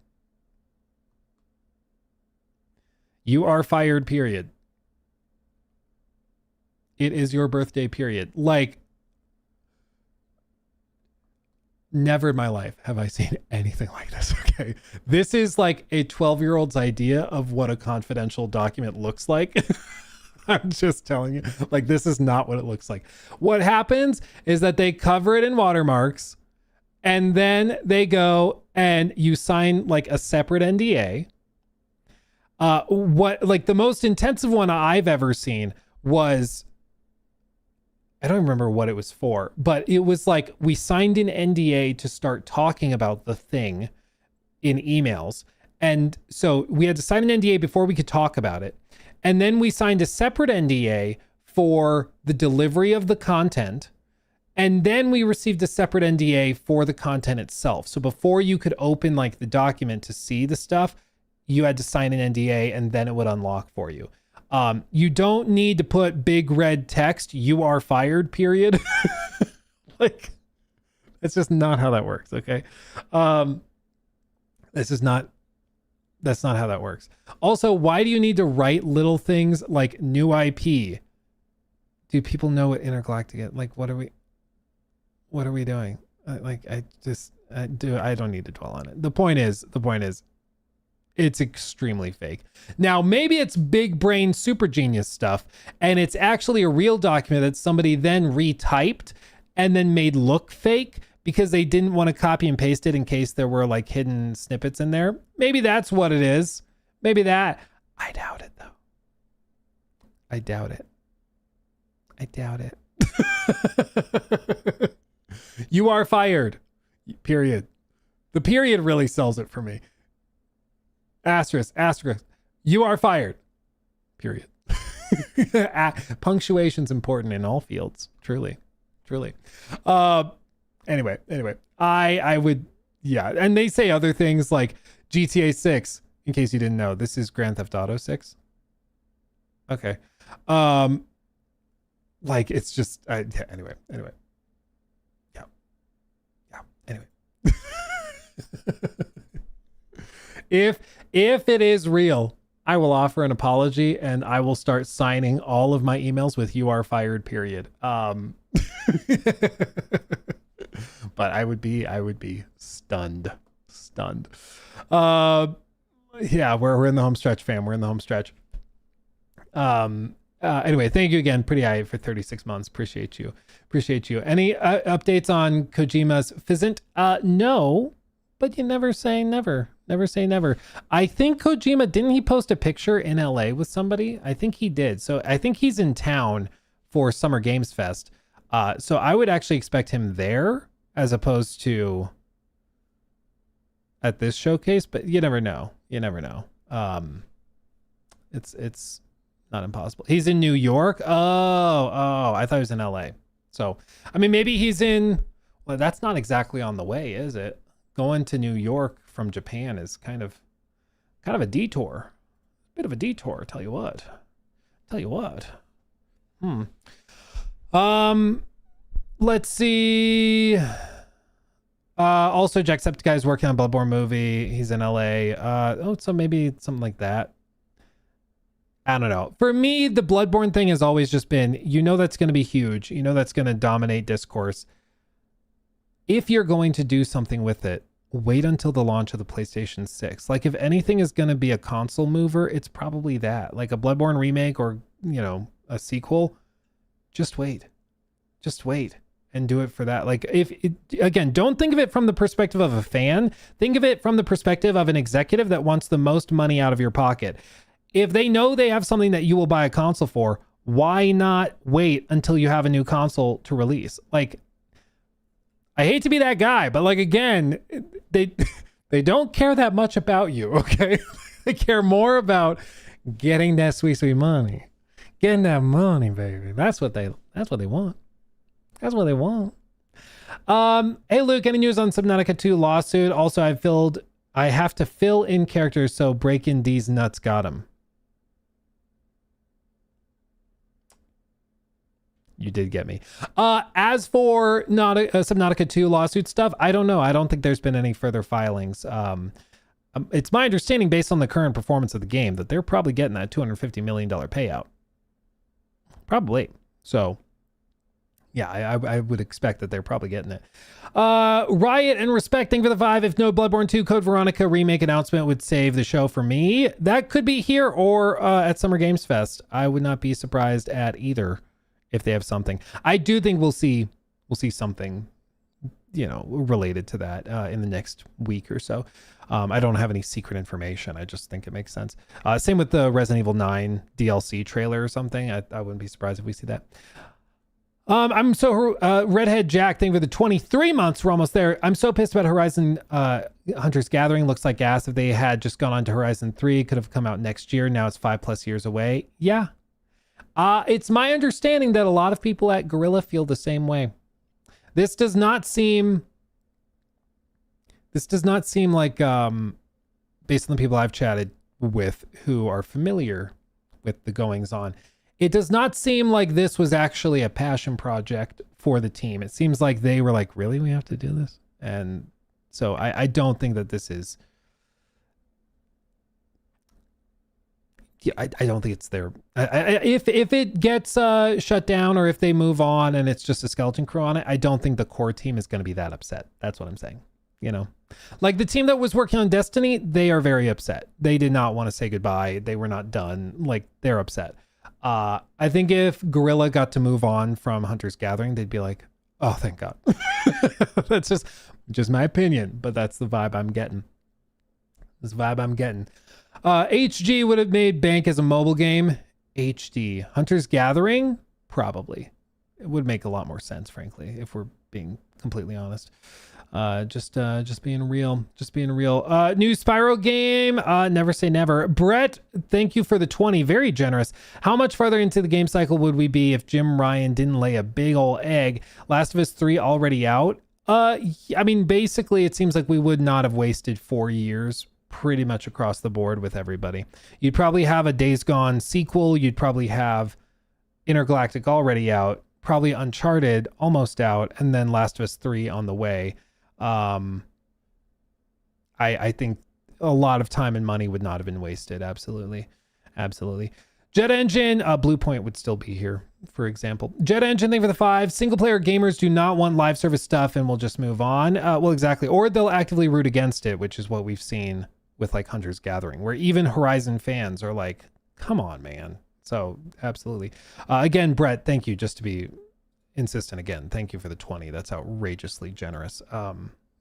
You are fired, period. It is your birthday, period. Like, never in my life have I seen anything like this, okay? This is like a 12-year-old's idea of what a confidential document looks like. I'm just telling you, like, this is not what it looks like. What happens is that they cover it in watermarks, and then they go and you sign like a separate NDA. What like the most intensive one I've ever seen was, I don't remember what it was for, but it was like we signed an NDA to start talking about the thing in emails. And so we had to sign an NDA before we could talk about it. And then we signed a separate NDA for the delivery of the content. And then we received a separate NDA for the content itself. So before you could open like the document to see the stuff, you had to sign an NDA and then it would unlock for you. You don't need to put big red text, "You are fired," period. Like, that's just not how that works, okay? That's not how that works. Also, why do you need to write little things like new IP? Do people know what intergalactic is? Like, what are we doing? I don't need to dwell on it. The point is, it's extremely fake. Now, maybe it's big brain super genius stuff, and it's actually a real document that somebody then retyped and then made look fake because they didn't want to copy and paste it in case there were like hidden snippets in there. Maybe that's what it is. Maybe that. I doubt it, though. I doubt it. You are fired. Period. The period really sells it for me. Asterisk. You are fired. Period. Punctuation's important in all fields. Truly. Anyway, I would, yeah. And they say other things like GTA 6, in case you didn't know, this is Grand Theft Auto 6. Okay. Like, it's just, anyway. Yeah. Anyway. If it is real, I will offer an apology and I will start signing all of my emails with "You are fired," period. But I would be stunned. Yeah, we're in the home stretch, fam. We're in the home stretch. Anyway, thank you again, Pretty Eye, for 36 months. Appreciate you. Any updates on Kojima's Fizzant? No, but you never say never. Never say never. I think Kojima, didn't he post a picture in LA with somebody? I think he did. So I think he's in town for Summer Games Fest. So I would actually expect him there as opposed to at this showcase, but you never know. It's not impossible. He's in New York. Oh, I thought he was in LA. So, I mean, maybe he's in Well, that's not exactly on the way, is it? Going to New York from Japan is kind of a detour. Bit of a detour, tell you what. Let's see. Also, Jacksepticeye is working on a Bloodborne movie. He's in LA. So maybe something like that. I don't know. For me, the Bloodborne thing has always just been, that's going to be huge. That's going to dominate discourse. If you're going to do something with it, wait until the launch of the PlayStation 6. Like, if anything is going to be a console mover, it's probably that. Like a Bloodborne remake or, a sequel. Just wait and do it for that. Like, again, don't think of it from the perspective of a fan. Think of it from the perspective of an executive that wants the most money out of your pocket. If they know they have something that you will buy a console for, why not wait until you have a new console to release? Like, I hate to be that guy, but like, again, they don't care that much about you, okay? They care more about getting that sweet money. Getting that money, baby. That's what they want. That's what they want. Hey Luke, any news on Subnautica 2 lawsuit? Also, I have to fill in characters, so Breakin' D's nuts got him. You did get me. As for Subnautica 2 lawsuit stuff, I don't know. I don't think there's been any further filings. It's my understanding, based on the current performance of the game, that they're probably getting that $250 million payout. Probably. So, yeah, I would expect that they're probably getting it. Riot and Respect, thank you for the 5. If no Bloodborne 2 Code Veronica remake announcement would save the show for me, that could be here or at Summer Games Fest. I would not be surprised at either if they have something. I do think we'll see something, related to that in the next week or so. I don't have any secret information. I just think it makes sense. Same with the Resident Evil 9 DLC trailer or something. I wouldn't be surprised if we see that. I'm so Redhead Jack, thank you for the 23 months. We're almost there. I'm so pissed about Horizon Hunter's Gathering. Looks like gas. If they had just gone on to Horizon 3, it could have come out next year. Now it's 5+ years away. Yeah. It's my understanding that a lot of people at Guerrilla feel the same way. This does not seem like, based on the people I've chatted with who are familiar with the goings on, it does not seem like this was actually a passion project for the team. It seems like they were like, really, we have to do this? And so I don't think that this is, I don't think it's their, if it gets shut down or if they move on and it's just a skeleton crew on it, I don't think the core team is going to be that upset. That's what I'm saying. Like the team that was working on Destiny, they are very upset. They did not want to say goodbye. They were not done. Like, they're upset. I think if Guerrilla got to move on from Hunter's Gathering, they'd be like, oh, thank God. That's just my opinion, but that's the vibe I'm getting. HG would have made bank as a mobile game. HD. Hunter's Gathering? Probably. It would make a lot more sense, frankly, if we're being completely honest. Just being real. New Spyro game. Never say never. Brett, thank you for the 20. Very generous. How much farther into the game cycle would we be if Jim Ryan didn't lay a big ol' egg? Last of Us 3 already out? I mean, basically, it seems like we would not have wasted 4 years pretty much across the board with everybody. You'd probably have a Days Gone sequel. You'd probably have Intergalactic already out. Probably Uncharted almost out. And then Last of Us 3 on the way. I think a lot of time and money would not have been wasted. Absolutely. Jet Engine, Blue Point would still be here, for example. Jet Engine, thank you for the 5. Single player gamers do not want live service stuff and will just move on. Well, exactly. Or they'll actively root against it, which is what we've seen with like Hunter's Gathering, where even Horizon fans are like, come on, man. So absolutely. Again, Brett, thank you. Just to be insistent again, thank you for the 20. That's outrageously generous.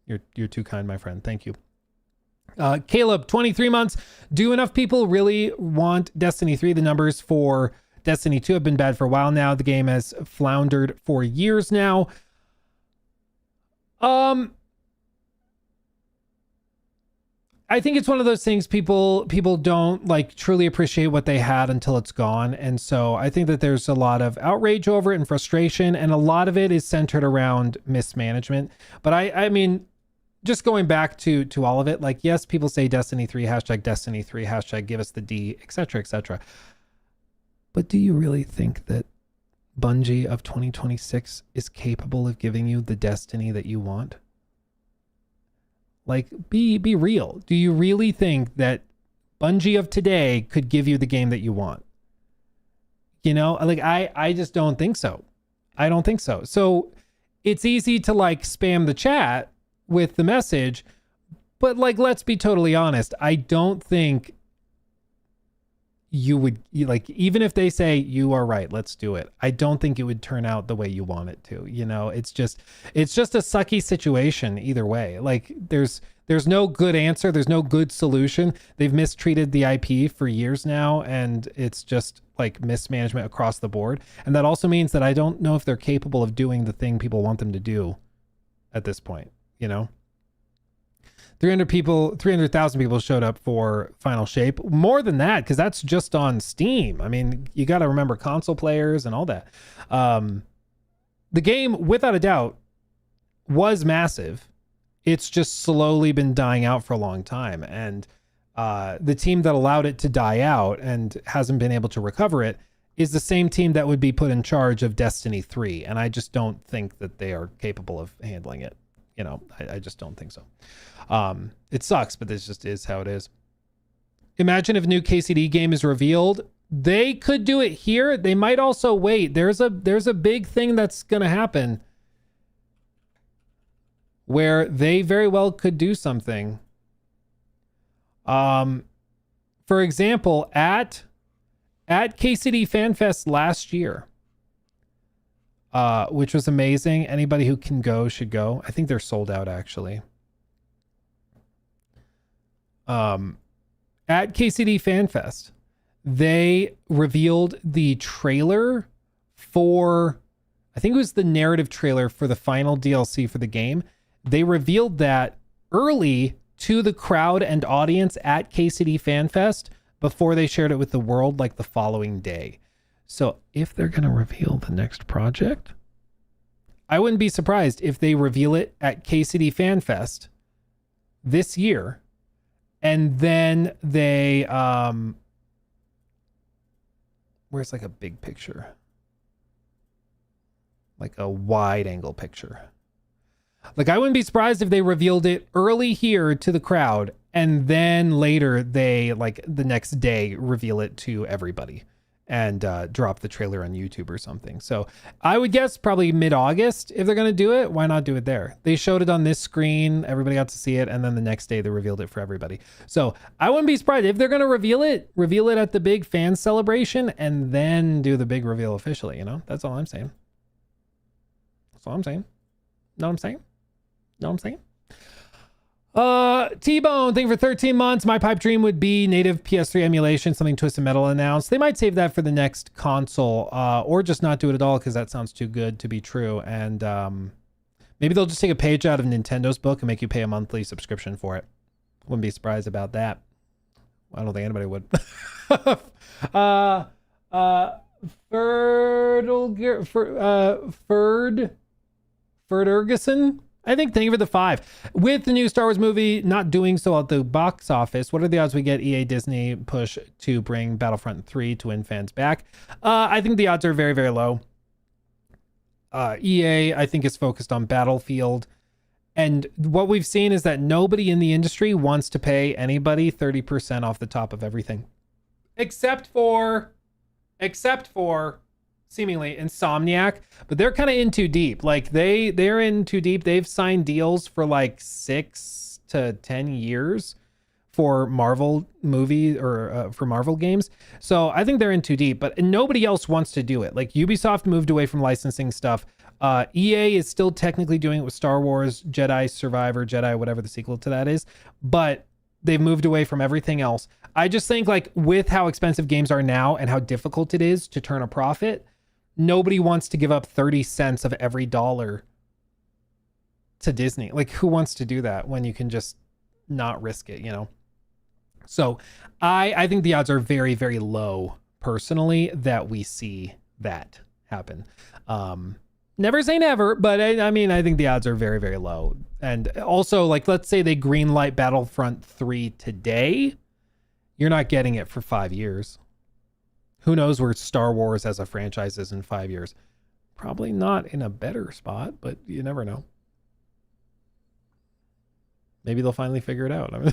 You're too kind, my friend. Thank you. Caleb, 23 months. Do enough people really want Destiny 3? The numbers for Destiny 2 have been bad for a while now. The game has floundered for years now. I think it's one of those things people don't like truly appreciate what they had until it's gone. And so I think that there's a lot of outrage over it and frustration, and a lot of it is centered around mismanagement. But I mean, just going back to all of it, like, yes, people say Destiny 3, hashtag Destiny 3, hashtag give us the D, etc., etc. But do you really think that Bungie of 2026 is capable of giving you the Destiny that you want? Like, be real. Do you really think that Bungie of today could give you the game that you want? You know, like, I just don't think so. I don't think so. So it's easy to like spam the chat with the message, but like, let's be totally honest. I don't think you would, like, even if they say you are right, let's do it, I don't think it would turn out the way you want it to. You know, it's just a sucky situation either way. Like, there's no good answer, there's no good solution. They've mistreated the IP for years now, and it's just like mismanagement across the board. And that also means that I don't know if they're capable of doing the thing people want them to do at this point. You know, 300,000 people showed up for Final Shape. More than that, because that's just on Steam. I mean, you got to remember console players and all that. The game, without a doubt, was massive. It's just slowly been dying out for a long time. And the team that allowed it to die out and hasn't been able to recover it is the same team that would be put in charge of Destiny 3. And I just don't think that they are capable of handling it. You know, I just don't think so. It sucks, but this just is how it is. Imagine if a new KCD game is revealed. They could do it here. They might also wait. There's a big thing that's going to happen where they very well could do something. For example, at KCD FanFest last year, which was amazing. Anybody who can go should go. I think they're sold out, actually. At KCD FanFest, they revealed the trailer for, I think it was the narrative trailer for the final DLC for the game. They revealed that early to the crowd and audience at KCD FanFest before they shared it with the world like the following day. So if they're going to reveal the next project, I wouldn't be surprised if they reveal it at KCD FanFest this year. And then they, where's like a big picture? Like a wide angle picture. Like, I wouldn't be surprised if they revealed it early here to the crowd, and then later they, like, the next day reveal it to everybody and drop the trailer on YouTube or something. So I would guess probably mid-August if they're going to do it. Why not do it there? They showed it on this screen. Everybody got to see it. And then the next day they revealed it for everybody. So I wouldn't be surprised if they're going to reveal it at the big fan celebration and then do the big reveal officially. You know, that's all I'm saying. That's all I'm saying. Know what I'm saying? Know what I'm saying? T-Bone, thank you for 13 months. My pipe dream would be native PS3 emulation, something Twisted Metal announced. They might save that for the next console, or just not do it at all because that sounds too good to be true. And maybe they'll just take a page out of Nintendo's book and make you pay a monthly subscription for it. Wouldn't be surprised about that. I don't think anybody would. Fergerson, I think, thank you for the 5. With the new Star Wars movie not doing so at the box office, what are the odds we get EA Disney push to bring Battlefront 3 to win fans back? I think the odds are very, very low. EA, I think, is focused on Battlefield. And what we've seen is that nobody in the industry wants to pay anybody 30% off the top of everything. Except for seemingly Insomniac, but they're kind of in too deep. Like they're in too deep. They've signed deals for like 6 to 10 years for Marvel movie or for Marvel games. So I think they're in too deep, but nobody else wants to do it. Like Ubisoft moved away from licensing stuff. EA is still technically doing it with Star Wars, Jedi Survivor, Jedi, whatever the sequel to that is, but they've moved away from everything else. I just think, like, with how expensive games are now and how difficult it is to turn a profit, nobody wants to give up 30 cents of every dollar to Disney. Like, who wants to do that when you can just not risk it, you know? So I think the odds are very, very low, personally, that we see that happen. Never say never, but I mean, I think the odds are very, very low. And also, like, let's say they greenlight Battlefront 3 today. You're not getting it for 5 years. Who knows where Star Wars as a franchise is in 5 years? Probably not in a better spot, but you never know. Maybe they'll finally figure it out. I mean,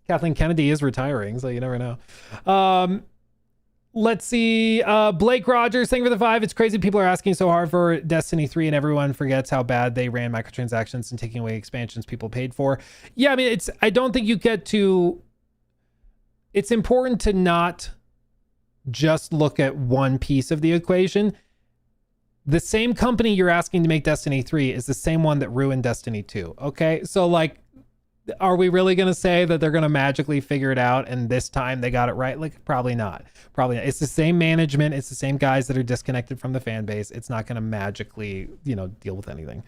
Kathleen Kennedy is retiring, so you never know. Let's see. Blake Rogers, thank you for the 5. It's crazy people are asking so hard for Destiny 3 and everyone forgets how bad they ran microtransactions and taking away expansions people paid for. Yeah, I mean, I don't think you get to... It's important to not just look at one piece of the equation. The same company you're asking to make Destiny 3 is the same one that ruined Destiny 2. Okay? So, like, are we really going to say that they're going to magically figure it out and this time they got it right? Like, probably not. Probably not. It's the same management. It's the same guys that are disconnected from the fan base. It's not going to magically, deal with anything.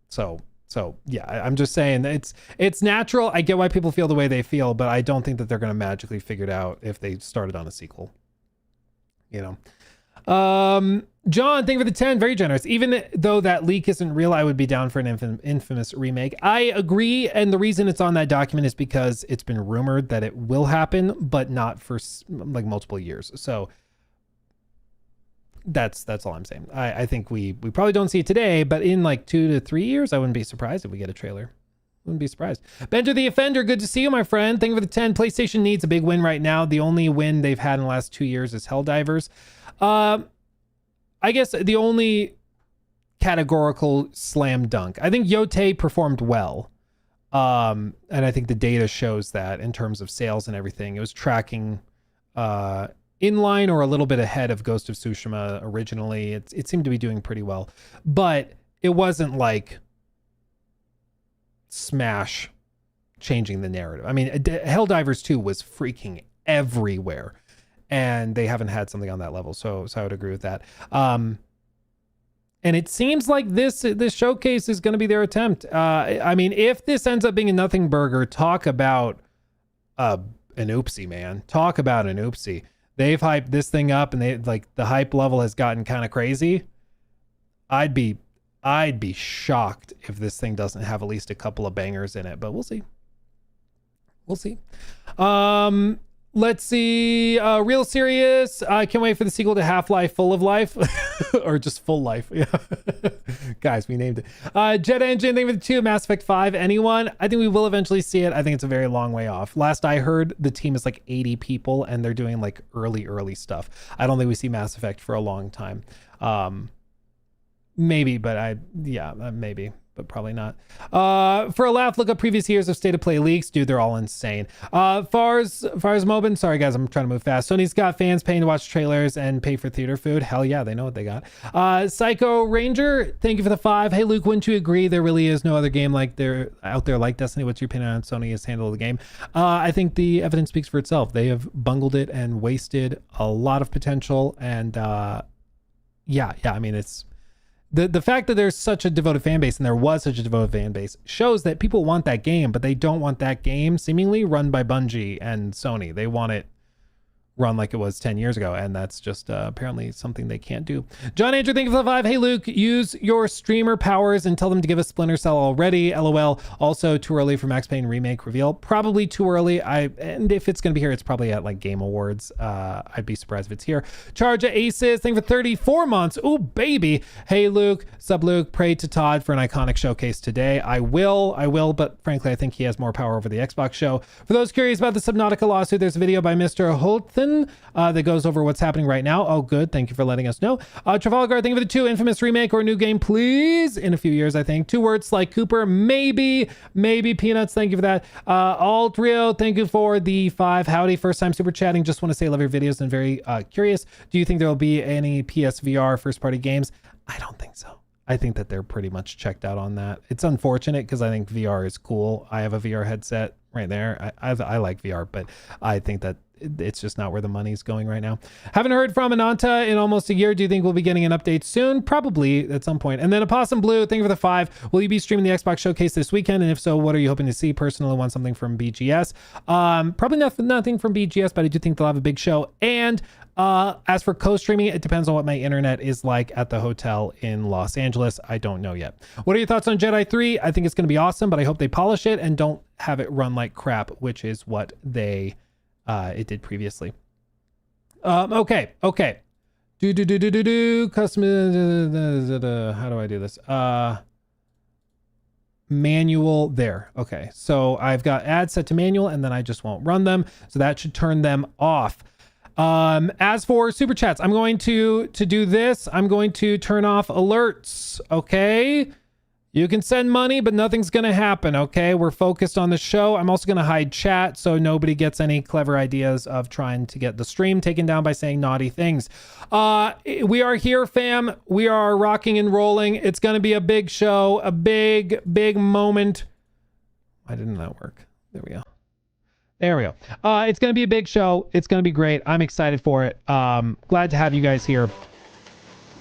So yeah, I'm just saying it's natural. I get why people feel the way they feel, but I don't think that they're going to magically figure it out if they started on a sequel. John, thank you for the 10. Very generous. Even though that leak isn't real, I would be down for an Infamous remake. I agree. And the reason it's on that document is because it's been rumored that it will happen, but not for like multiple years. So that's all I'm saying. I think we probably don't see it today, but in like 2 to 3 years, I wouldn't be surprised if we get a trailer. Wouldn't be surprised. Benja the Offender, good to see you, my friend. Thank you for the 10. PlayStation needs a big win right now. The only win they've had in the last 2 years is Helldivers. I guess the only categorical slam dunk. I think Yote performed well. And I think the data shows that in terms of sales and everything. It was tracking in line or a little bit ahead of Ghost of Tsushima originally. It seemed to be doing pretty well. But it wasn't like Smash changing the narrative. I mean, Helldivers 2 was freaking everywhere. And they haven't had something on that level. So I would agree with that. And it seems like this showcase is going to be their attempt. I mean, if this ends up being a nothing burger, talk about an oopsie, man. Talk about an oopsie. They've hyped this thing up and the hype level has gotten kind of crazy. I'd be shocked if this thing doesn't have at least a couple of bangers in it, but we'll see. We'll see. Let's see. Real serious. I can't wait for the sequel to Half-Life Full of Life. Or just Full Life. Yeah. Guys, we named it. Jet Engine, thank you for the 2. Mass Effect 5. Anyone? I think we will eventually see it. I think it's a very long way off. Last I heard, the team is like 80 people and they're doing like early stuff. I don't think we see Mass Effect for a long time. Maybe, but maybe. But probably not. For a laugh, look up previous years of state of play leaks. Dude, they're all insane. Fars Mobin, sorry guys, I'm trying to move fast. Sony's got fans paying to watch trailers and pay for theater food. Hell yeah, they know what they got. Psycho Ranger, thank you for the 5. Hey Luke, wouldn't you agree there really is no other game like out there like Destiny? What's your opinion on Sony's handle of the game? I think the evidence speaks for itself. They have bungled it and wasted a lot of potential. And yeah, I mean, it's the fact that there's such a devoted fan base and there was such a devoted fan base shows that people want that game, but they don't want that game seemingly run by Bungie and Sony. They want it run like it was 10 years ago, and that's just apparently something they can't do. John Andrew, thank you for the 5. Hey Luke, use your streamer powers and tell them to give us Splinter Cell already. LOL. Also too early for Max Payne remake reveal. Probably too early. And if it's gonna be here, it's probably at like Game Awards. I'd be surprised if it's here. Charge Aces, thank you for 34 months. Ooh baby. Hey Luke, sub Luke, pray to Todd for an iconic showcase today. I will, but frankly I think he has more power over the Xbox show. For those curious about the Subnautica lawsuit, there's a video by Mr. Holton that goes over what's happening right now. Oh, good. Thank you for letting us know. Trafalgar, thank you for the 2. Infamous remake or new game, please. In a few years, I think. 2 words like Cooper. Maybe. Peanuts. Thank you for that. Alt Rio, thank you for the 5. Howdy. First time super chatting. Just want to say I love your videos and very curious. Do you think there will be any PSVR first party games? I don't think so. I think that they're pretty much checked out on that. It's unfortunate because I think VR is cool. I have a VR headset right there. I like VR, but I think that it's just not where the money's going right now. Haven't heard from Ananta in almost a year. Do you think we'll be getting an update soon? Probably at some point. And then Opossum Blue, thank you for the 5. Will you be streaming the Xbox Showcase this weekend? And if so, what are you hoping to see? Personally, want something from BGS. Probably nothing from BGS, but I do think they'll have a big show. And as for co-streaming, it depends on what my internet is like at the hotel in Los Angeles. I don't know yet. What are your thoughts on Jedi 3? I think it's going to be awesome, but I hope they polish it and don't have it run like crap, which is what it did previously. Okay. Custom. How do I do this? Manual there. Okay, so I've got ads set to manual, and then I just won't run them, so that should turn them off. As for super chats, I'm going to do this. I'm going to turn off alerts. Okay, you can send money, but nothing's gonna happen. Okay, we're focused on the show. I'm also gonna hide chat so nobody gets any clever ideas of trying to get the stream taken down by saying naughty things. We are here, fam. We are rocking and rolling. It's gonna be a big show, a big moment. Why didn't that work? There we go. It's going to be a big show. It's going to be great. I'm excited for it. Glad to have you guys here.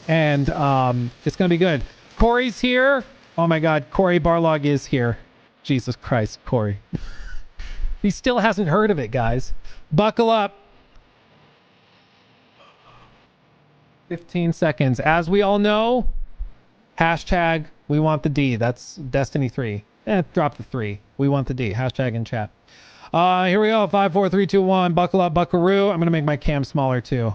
And it's going to be good. Corey's here. Oh my God. Corey Barlog is here. Jesus Christ, Corey. He still hasn't heard of it, guys. Buckle up. 15 seconds. As we all know, hashtag we want the D. That's Destiny 3. Drop the 3. We want the D. Hashtag in chat. Here we go. 5, 4, 3, 2, 1. Buckle up, buckaroo. I'm going to make my cam smaller too.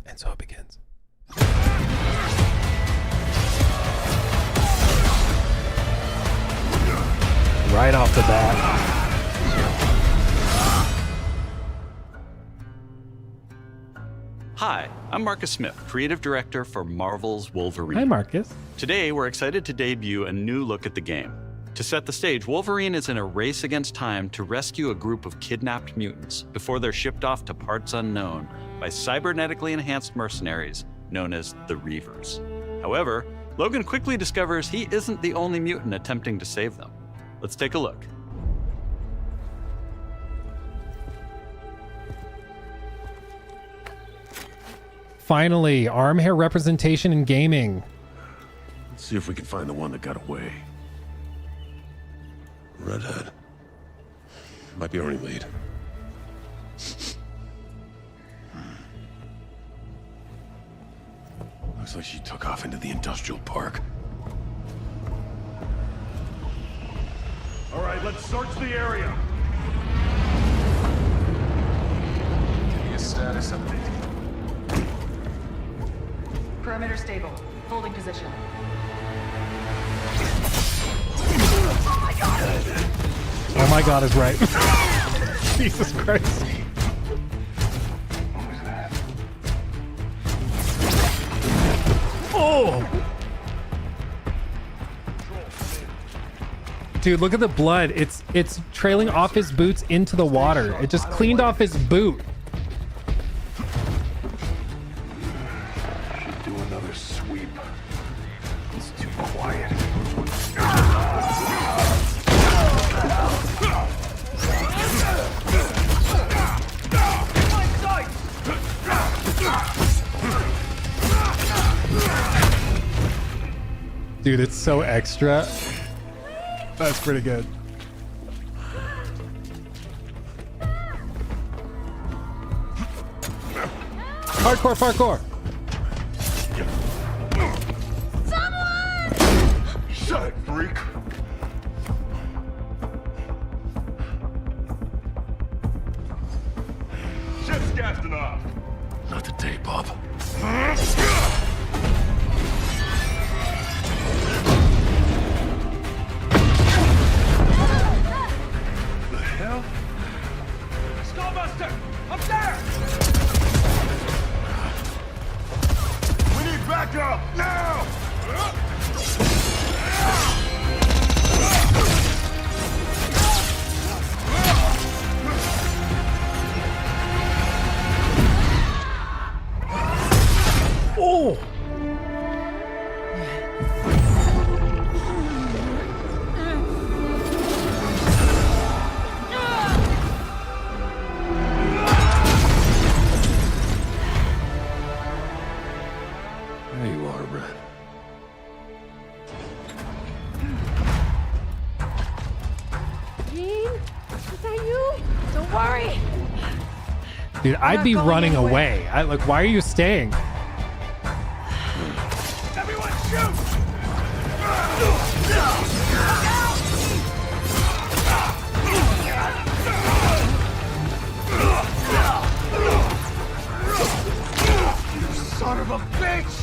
And so it begins. Right off the bat. Hi, I'm Marcus Smith, Creative Director for Marvel's Wolverine. Hi, Marcus. Today, we're excited to debut a new look at the game. To set the stage, Wolverine is in a race against time to rescue a group of kidnapped mutants before they're shipped off to parts unknown by cybernetically enhanced mercenaries known as the Reavers. However, Logan quickly discovers he isn't the only mutant attempting to save them. Let's take a look. Finally, arm hair representation in gaming. Let's see if we can find the one that got away. Redhead. Might be our only lead. Looks like she took off into the industrial park. All right, let's search the area. Give me a status update. Perimeter stable. Holding position. Oh my God is right. Jesus Christ. Oh! Dude, look at the blood. It's trailing off his boots into the water. It just cleaned off his boot. Do another sweep. It's too quiet. Dude, it's so extra. That's pretty good. Parkour. Shut it, freak! Shit's gassing off! Not today, Bob. The hell? Skullbuster! Up there! We need backup! Now! Dude, I'd be running away. Like, why are you staying? Everyone shoot! You son of a bitch!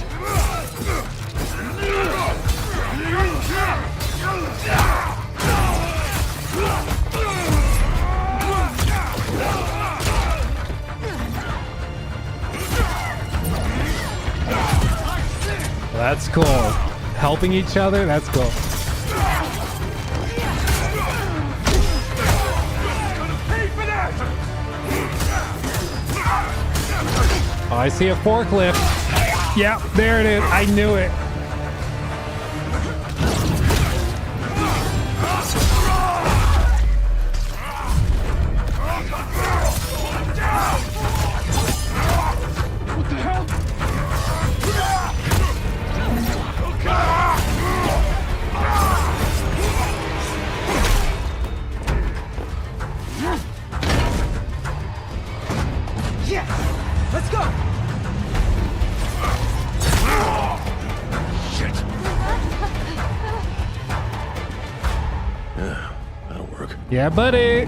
That's cool. Helping each other, that's cool. Oh, I see a forklift. Yep, there it is. I knew it. What the hell? Let's go! Shit! Yeah, that'll work. Yeah, buddy.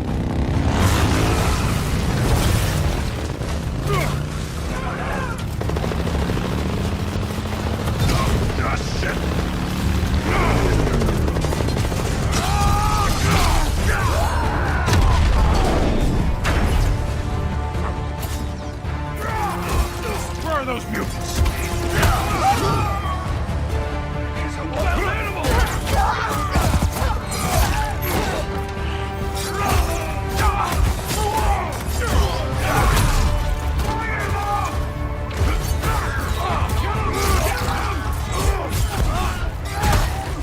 Where are those mutants? He's a wild animal!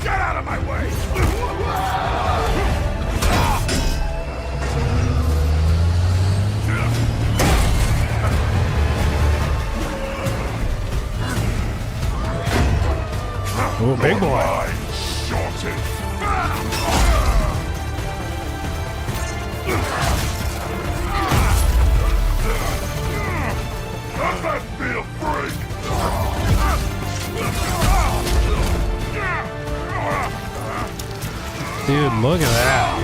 Get out of my way! Oh, big boy. Dude, look at that.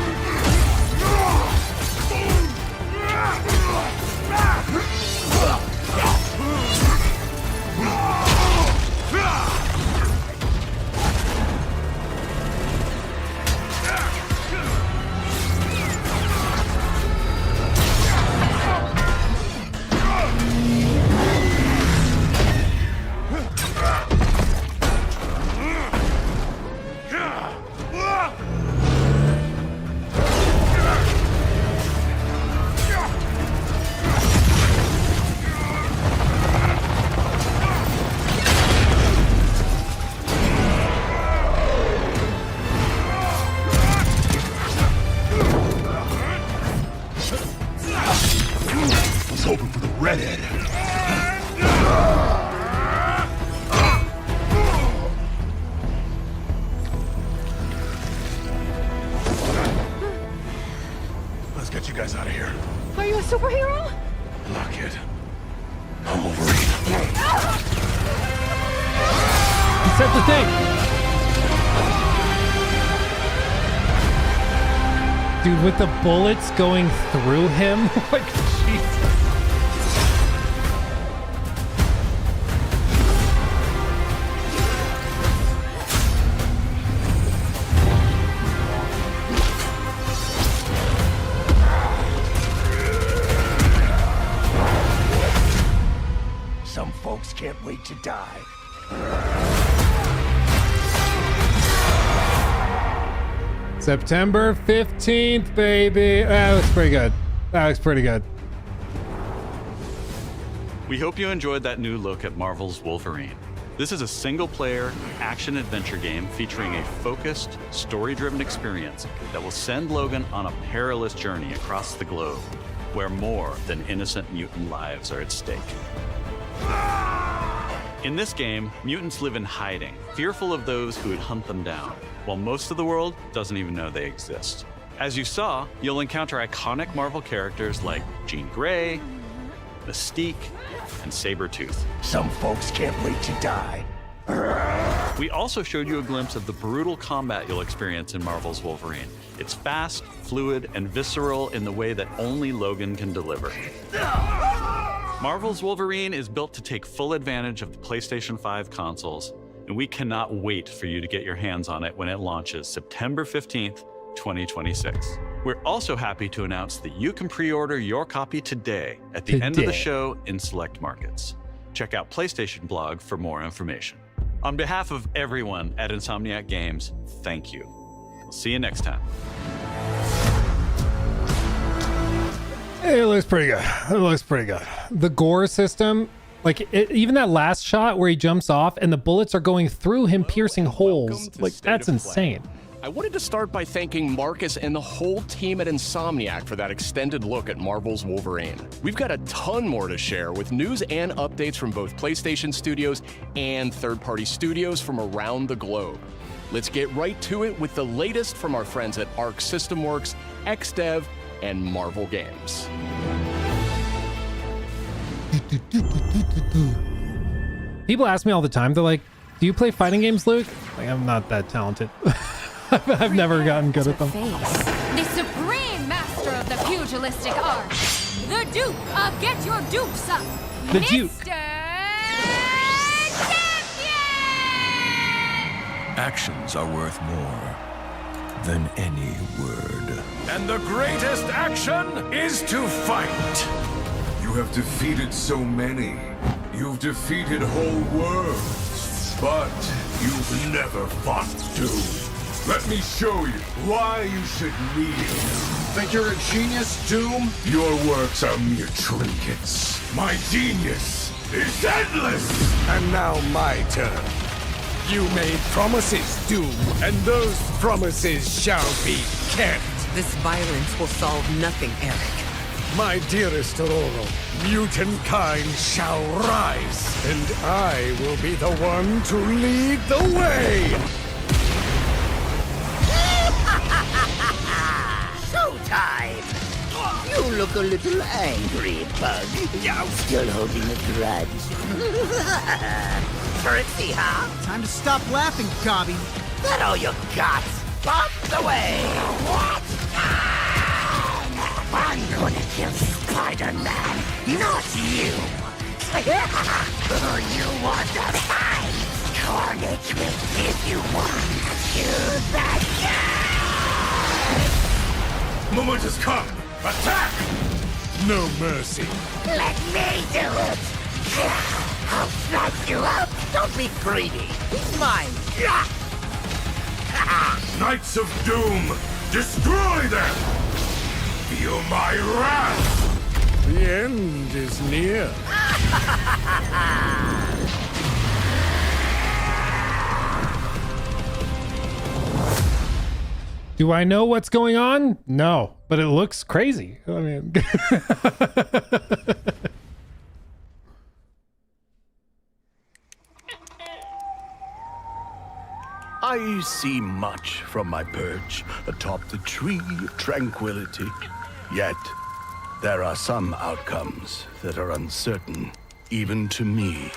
Hoping for the redhead. Let's get you guys out of here. Are you a superhero? Look it. I'm Wolverine. He set the thing. Dude, with the bullets going through him, like, Jesus. Some folks can't wait to die. September 15th, baby. That looks pretty good. That looks pretty good. We hope you enjoyed that new look at Marvel's Wolverine. This is a single-player, action-adventure game featuring a focused, story-driven experience that will send Logan on a perilous journey across the globe, where more than innocent mutant lives are at stake. In this game, mutants live in hiding, fearful of those who would hunt them down, while most of the world doesn't even know they exist. As you saw, you'll encounter iconic Marvel characters like Jean Grey, Mystique, and Sabretooth. Some folks can't wait to die. We also showed you a glimpse of the brutal combat you'll experience in Marvel's Wolverine. It's fast, fluid, and visceral in the way that only Logan can deliver. Marvel's Wolverine is built to take full advantage of the PlayStation 5 consoles, and we cannot wait for you to get your hands on it when it launches September 15th, 2026. We're also happy to announce that you can pre-order your copy today at the end of the show in select markets. Check out PlayStation Blog for more information. On behalf of everyone at Insomniac Games, thank you. We'll see you next time. It looks pretty good. It looks pretty good. The gore system, even that last shot where he jumps off and the bullets are going through him, piercing holes. That's insane. I wanted to start by thanking Marcus and the whole team at Insomniac for that extended look at Marvel's Wolverine. We've got a ton more to share with news and updates from both PlayStation studios and third-party studios from around the globe. Let's get right to it with the latest from our friends at Arc System Works, XDev, and Marvel Games. People ask me all the time, they're like, do you play fighting games, Luke? I'm not that talented. I've never gotten good at them. The supreme master of the pugilistic art. The Duke of Get Your Dukes Up. The Duke. Mr. Champion! Actions are worth more than any word. And the greatest action is to fight. You have defeated so many. You've defeated whole worlds. But you've never fought Doom. Let me show you why you should kneel. Think you're a genius, Doom? Your works are mere trinkets. My genius is endless! And now my turn. You made promises, Doom, and those promises shall be kept. This violence will solve nothing, Eric. My dearest Aurora, mutant kind shall rise, and I will be the one to lead the way! Showtime! You look a little angry, Bug. Still holding a grudge. Currency, huh? Time to stop laughing, Gobby. That all you got? Bump away! What? I'm gonna kill Spider-Man, not you! You want to fight? Carnage will give you one to the Moment has come! Attack! No mercy. Let me do it! I'll slice you up! Don't be greedy! He's mine! Knights of Doom! Destroy them! Feel my wrath! The end is near. Do I know what's going on? No, but it looks crazy. I mean, I see much from my perch atop the tree of tranquility. Yet, there are some outcomes that are uncertain, even to me.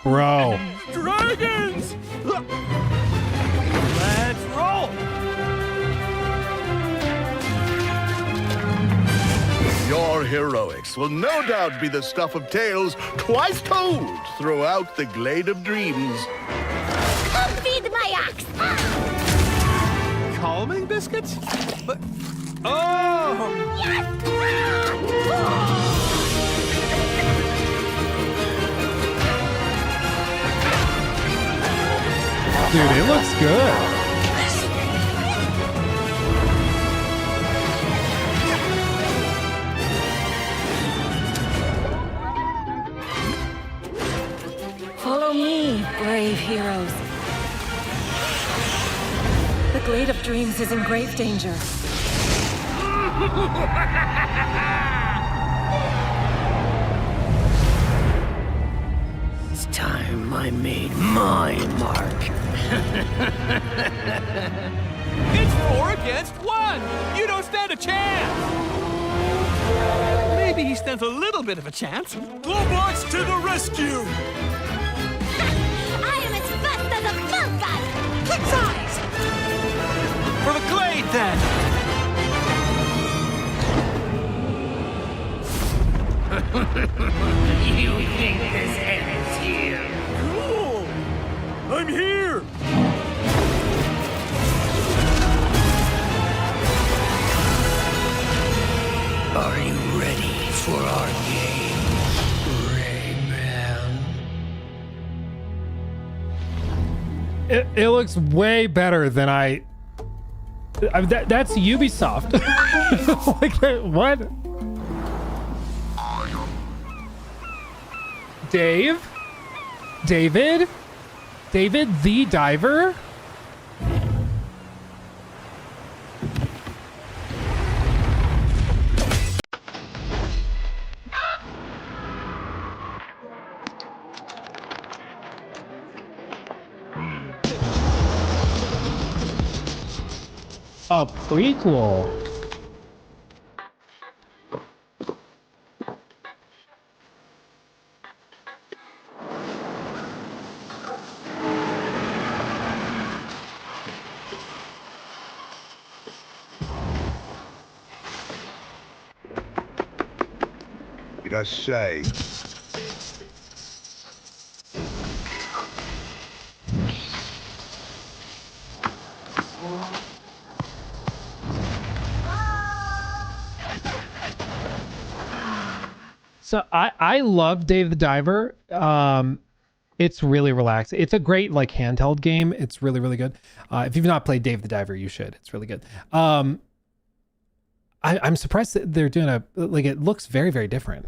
bro. Dragons! Let's roll! Your heroics will no doubt be the stuff of tales twice told throughout the Glade of Dreams. Come feed my ox! Calming biscuits? But... Oh! Dude, it looks good. Follow me, brave heroes. The Glade of Dreams is in grave danger. It's time I made my mark. It's 4 against 1! You don't stand a chance! Maybe he stands a little bit of a chance. Globots to the rescue! I am as fast as a falcon! Quick size! For the glade, then! You think this ends here? Cool! I'm here! Are you ready for our game, Rayman? It looks way better than that's Ubisoft. Like, what? David the Diver? A prequel. Say. So I love Dave the Diver. It's really relaxed. It's a great like handheld game. It's really, really good. If you've not played Dave the Diver, you should. It's really good. I'm surprised that they're doing it looks very, very different.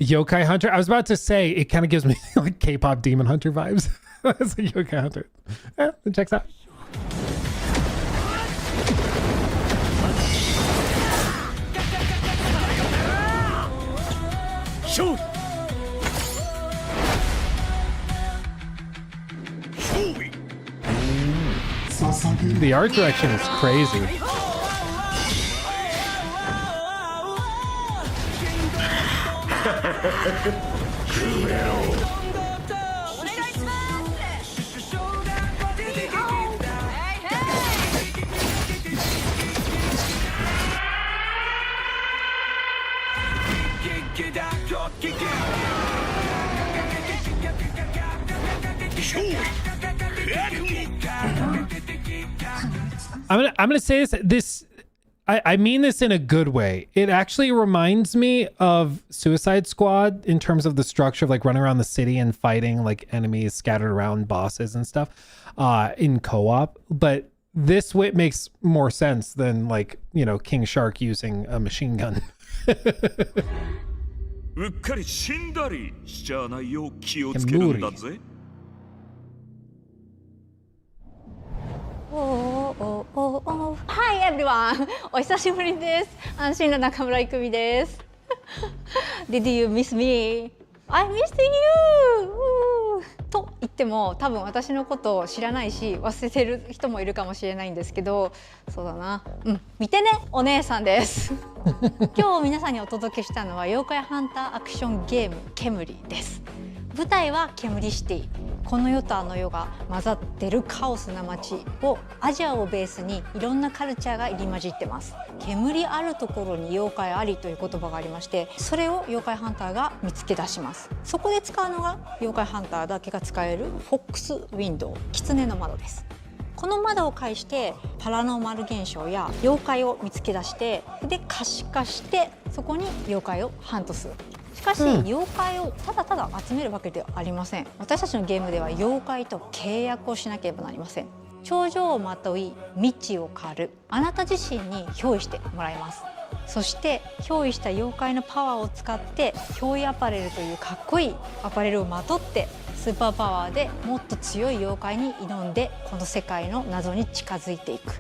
Yokai Hunter. I was about to say it kind of gives me like K-pop Demon Hunter vibes. It's a Yokai Hunter. Yeah, it checks out. Shoot! The art direction is crazy. I'm gonna say this. I mean this in a good way. It actually reminds me of Suicide Squad in terms of the structure of like running around the city and fighting like enemies scattered around bosses and stuff in co-op. But this way makes more sense than like, you know, King Shark using a machine gun. Hi everyone! お久しぶりです。安心の中村いくみです。Did you miss me? I missed you! と言っても多分私のことを知らないし忘れてる人もいるかもしれないんですけど、そうだな。見てね、お姉さんです。今日皆さんにお届けしたのは妖怪ハンターアクションゲーム煙です。舞台は煙シティ。この世とあの世が混ざってるカオスな街をアジアをベースにいろんなカルチャーが入り混じってます。煙あるところに妖怪ありという言葉がありまして、それを妖怪ハンターが見つけ出します。そこで使うのが妖怪ハンターだけが使えるフォックスウィンドウ、狐の窓です。この窓を介してパラノーマル現象や妖怪を見つけ出して、で可視化してそこに妖怪をハントする。しかし、妖怪をただただ集めるわけではありません。私たちのゲームでは妖怪と契約をしなければなりません。頂上をまとい未知を狩る、あなた自身に憑依してもらいます。そして憑依した妖怪のパワーを使って憑依アパレルというかっこいいアパレルをまとってスーパーパワーでもっと強い妖怪に挑んでこの世界の謎に近づいていく。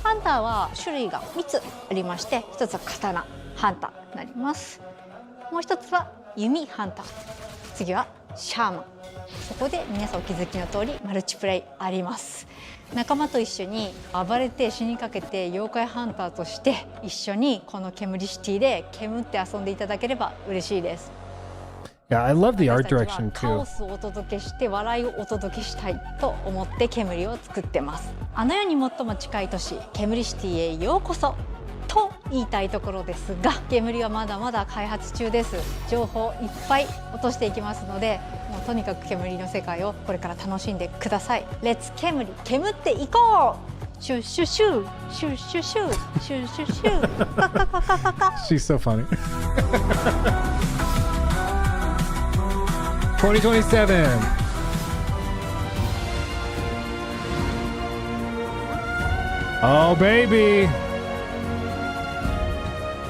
ハンターは種類が3つありまして、1つは刀ハンターになります。もう1つは弓ハンター、次はシャーマン。そこで皆さんお気づきの通りマルチプレイあります。仲間と一緒に暴れて死にかけて妖怪ハンターとして一緒にこの煙シティで煙って遊んでいただければ嬉しいです。Yeah, I love the art 私たちは direction カ too. オスをお届けして笑いをお届けしたいと思って煙を作ってます。あの世に最も近い都市煙シティへようこそと言いたいところですが、煙はまだまだ開発中です。情報いっぱい落としていきますので、もうとにかく煙の世界をこれから楽しんでください。レッツ煙、煙っていこう。シュッシュシュシュッシュシュシュッシュシュカカカカカカ。 She's so funny. 2027. Oh baby.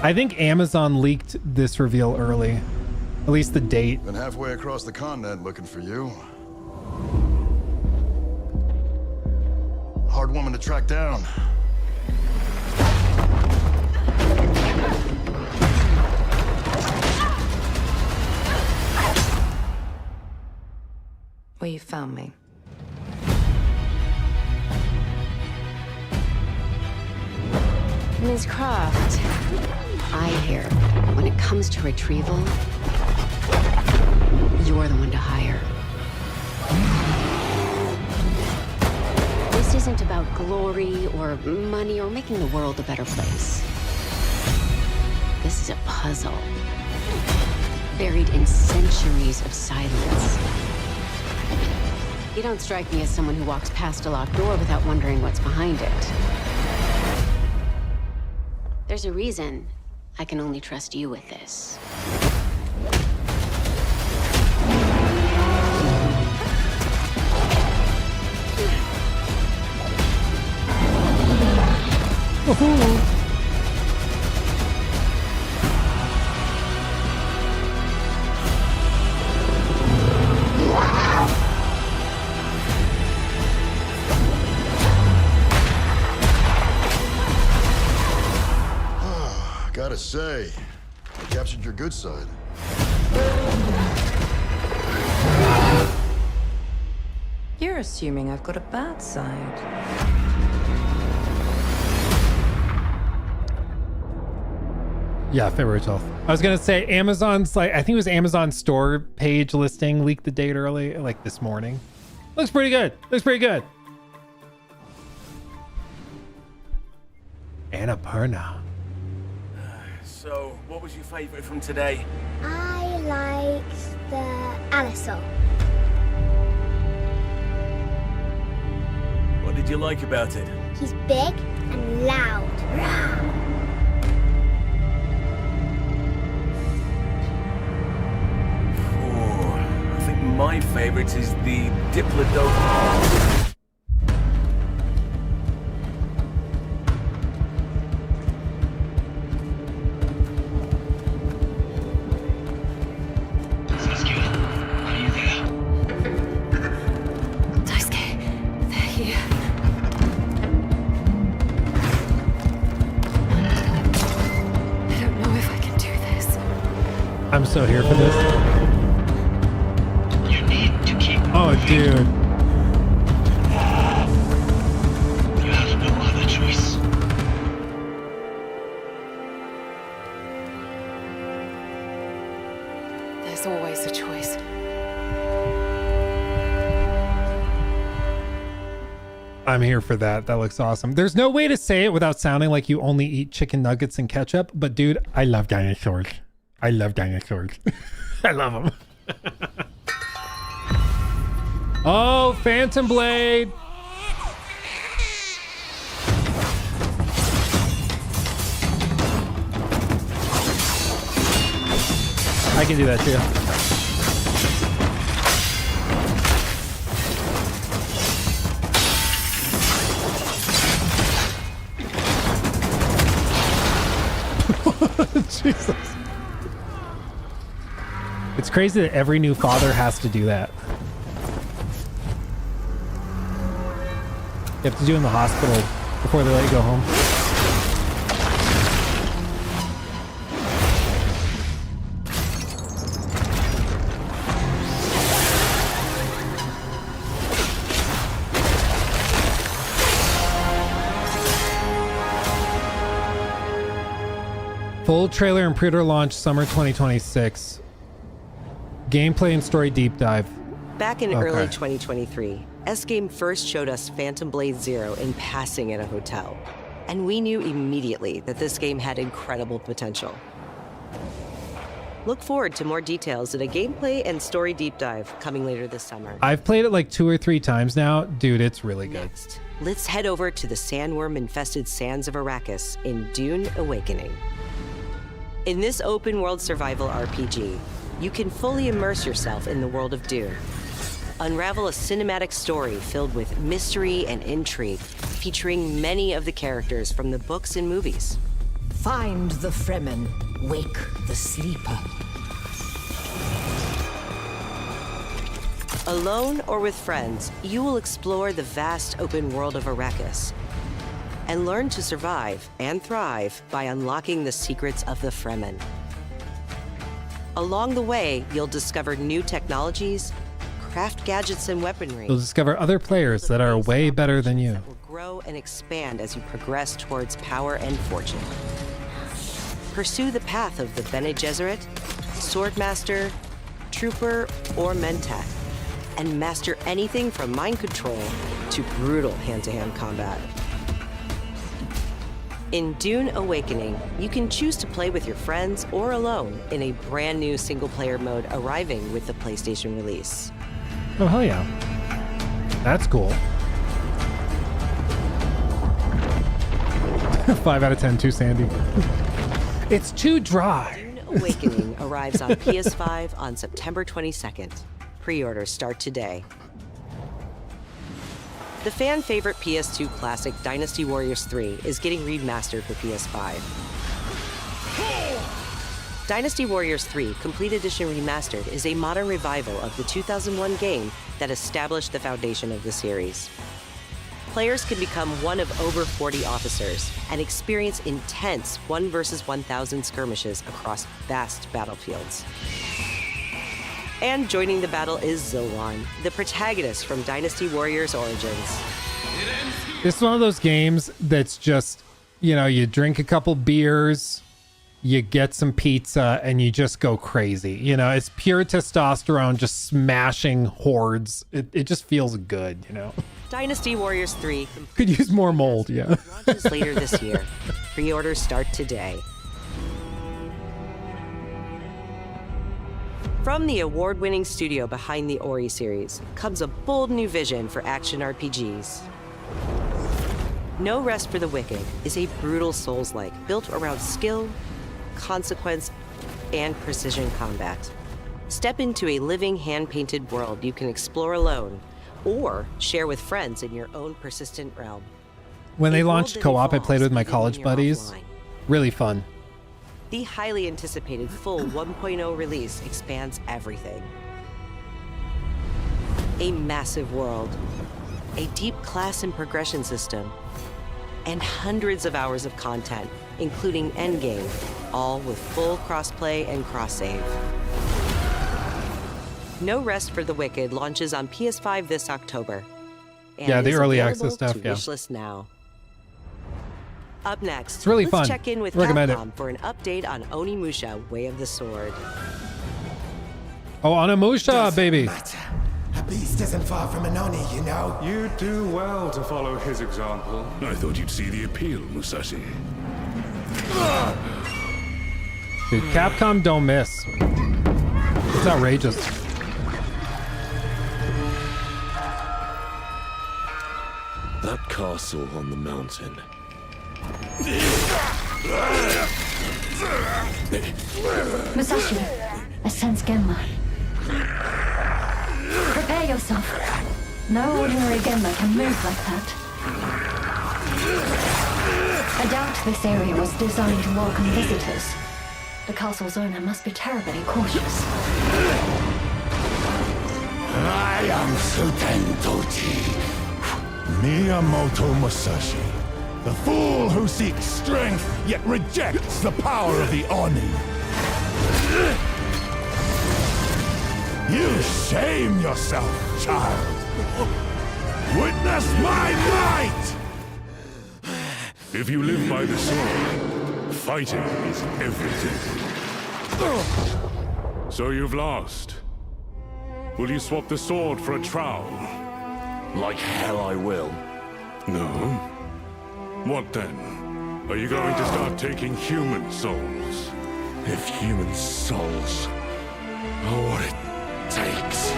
I think Amazon leaked this reveal early. At least the date. Been halfway across the continent looking for you. Hard woman to track down. Well, you found me. Ms. Croft, I hear when it comes to retrieval, you're the one to hire. This isn't about glory or money or making the world a better place. This is a puzzle, buried in centuries of silence. You don't strike me as someone who walks past a locked door without wondering what's behind it. There's a reason I can only trust you with this. Gotta say, I captured your good side. You're assuming I've got a bad side. Yeah, February 12th. I was gonna say Amazon's I think it was Amazon's store page listing leaked the date early, like this morning. Looks pretty good. Looks pretty good. Annapurna. So, what was your favorite from today? I liked the Alisol. What did you like about it? He's big and loud. I think my favorite is the Diplodocus. I'm so here for this. You need to keep Oh, dude. You have no other choice. There's always a choice. I'm here for that. That looks awesome. There's no way to say it without sounding like you only eat chicken nuggets and ketchup, but dude, I love dinosaurs. I love dinosaurs. I love them. Oh, Phantom Blade. I I can do that too. Jesus. It's crazy that every new father has to do that. You have to do it in the hospital before they let you go home. Full trailer and pre-order launch summer 2026. Gameplay and story deep dive. Back in early 2023, S-Game first showed us Phantom Blade Zero in passing in a hotel. And we knew immediately that this game had incredible potential. Look forward to more details in a gameplay and story deep dive coming later this summer. I've played it like 2 or 3 times now. Dude, it's really good. Next, let's head over to the sandworm-infested sands of Arrakis in Dune Awakening. In this open-world survival RPG, you can fully immerse yourself in the world of Dune. Unravel a cinematic story filled with mystery and intrigue, featuring many of the characters from the books and movies. Find the Fremen, wake the sleeper. Alone or with friends, you will explore the vast open world of Arrakis and learn to survive and thrive by unlocking the secrets of the Fremen. Along the way, you'll discover new technologies, craft gadgets and weaponry. You'll discover other players that are way better than you. That will grow and expand as you progress towards power and fortune. Pursue the path of the Bene Gesserit, Swordmaster, Trooper, or Mentat, and master anything from mind control to brutal hand-to-hand combat. In Dune Awakening, you can choose to play with your friends or alone in a brand new single-player mode arriving with the PlayStation release. Oh, hell yeah. That's cool. 5 out of 10, too sandy. It's too dry. Dune Awakening arrives on PS5 on September 22nd. Pre-orders start today. The fan-favorite PS2 classic Dynasty Warriors 3 is getting remastered for PS5. Dynasty Warriors 3 Complete Edition Remastered is a modern revival of the 2001 game that established the foundation of the series. Players can become one of over 40 officers and experience intense 1 versus 1,000 skirmishes across vast battlefields. And joining the battle is Zilwan, the protagonist from Dynasty Warriors Origins. This is one of those games that's just, you know, you drink a couple beers, you get some pizza, and you just go crazy. You know, it's pure testosterone just smashing hordes. It just feels good, you know? Dynasty Warriors 3 could use more mold, yeah. launches later this year. Pre-orders start today. From the award-winning studio behind the Ori series comes a bold new vision for action RPGs. No Rest for the Wicked is a brutal Souls-like built around skill, consequence, and precision combat. Step into a living hand-painted world you can explore alone or share with friends in your own persistent realm. When they launched co-op, I played with my college buddies. Offline. Really fun. The highly anticipated full 1.0 release expands everything. A massive world, a deep class and progression system, and hundreds of hours of content, including endgame, all with full crossplay and cross-save. No Rest for the Wicked launches on PS5 this October. And yeah, the is early available access stuff, to yeah. Wishlist now. Up next, It's really let's fun. check in with Recommend it. Capcom for an update on Onimusha: Way of the Sword. Oh, Onimusha, baby. A beast isn't far from an Oni, you know. You do well to follow his example. I thought you'd see the appeal, Musashi. Dude, Capcom don't miss. It's outrageous. That castle on the mountain. Musashi, I sense Genma. Prepare yourself. No ordinary Genma can move like that. I doubt this area was designed to welcome visitors. The castle's owner must be terribly cautious. I am Suten Tochi, Miyamoto Musashi, the fool who seeks strength yet rejects the power of the Oni. You shame yourself, child. Witness my might! If you live by the sword, fighting is everything. So you've lost. Will you swap the sword for a trowel? Like hell I will. No? What then? Are you going to start taking human souls? If human souls are what it takes.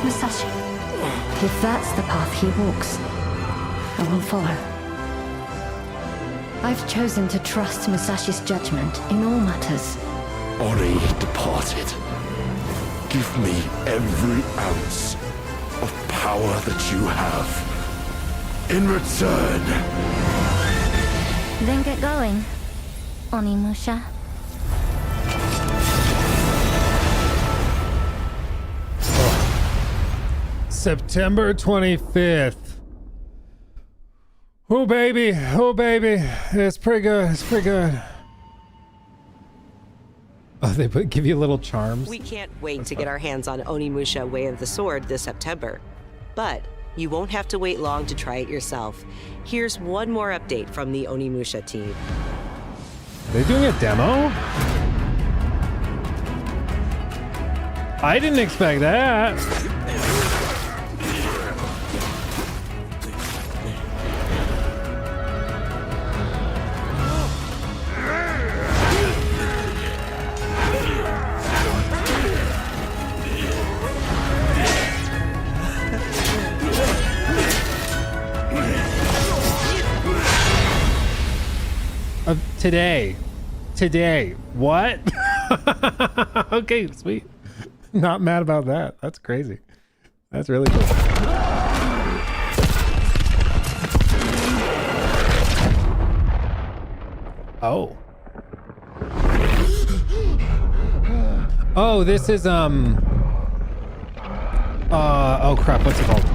Musashi, if that's the path he walks, I will follow. I've chosen to trust Musashi's judgment in all matters. Ori departed. Give me every ounce of power that you have. In return. Then get going, Onimusha. September 25th. Oh baby, it's pretty good. It's pretty good. Oh, they give you little charms. We can't wait to get our hands on Onimusha Way of the Sword this September. But you won't have to wait long to try it yourself. Here's one more update from the Onimusha team. Are they doing a demo? I didn't expect that. Today. What? Okay, sweet. Not mad about that. That's crazy. That's really cool. Oh. Oh, this is oh crap, what's it called?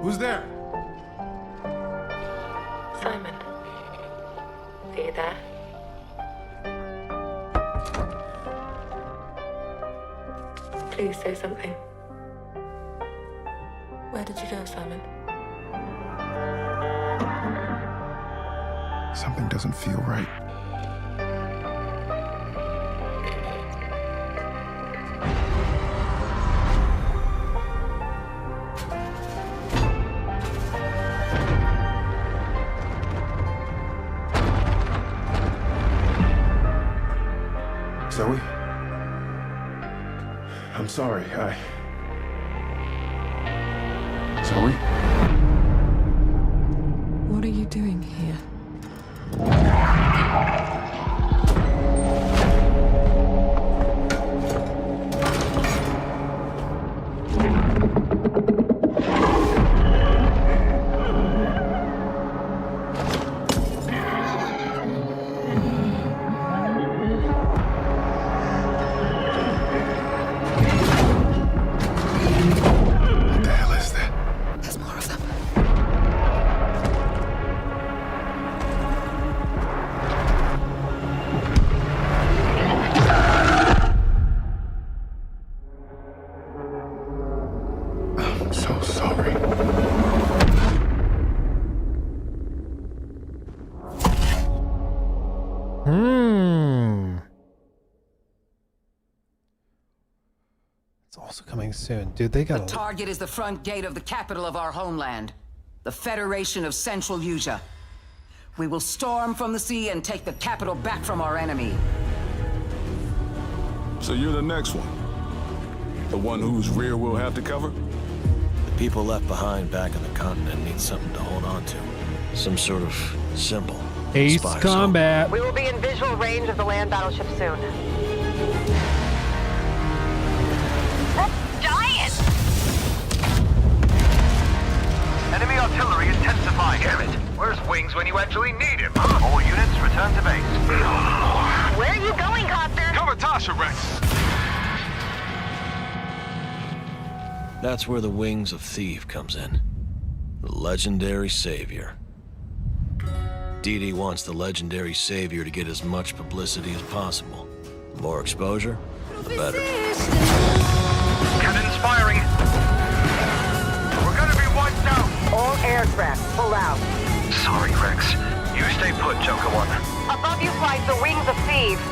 Who's there? Simon. Are you there? Please say something. Where did you go, Simon? Something doesn't feel right. Zoe? I'm sorry, Zoe? What are you doing here? Soon. Dude, they got the target is the front gate of the capital of our homeland, the Federation of Central Asia. We will storm from the sea and take the capital back from our enemy. So you're the next one? The one whose rear we'll have to cover? The people left behind back on the continent need something to hold on to. Some sort of symbol. Ace Spy combat. We will be in visual range of the land battleship soon. That's giant! Enemy artillery intensifying. Damn it! Where's Wings when you actually need him? All units return to base. Where are you going, Copter? Cover Tasha, Rex! That's where the Wings of Thief comes in. The legendary savior. Dee Dee wants the legendary savior to get as much publicity as possible. The more exposure, the better. Cannons firing! We're gonna be wiped out! All aircraft, pull out. Sorry, Rex. You stay put, Joker One. Above you flies the Wings of Thieves.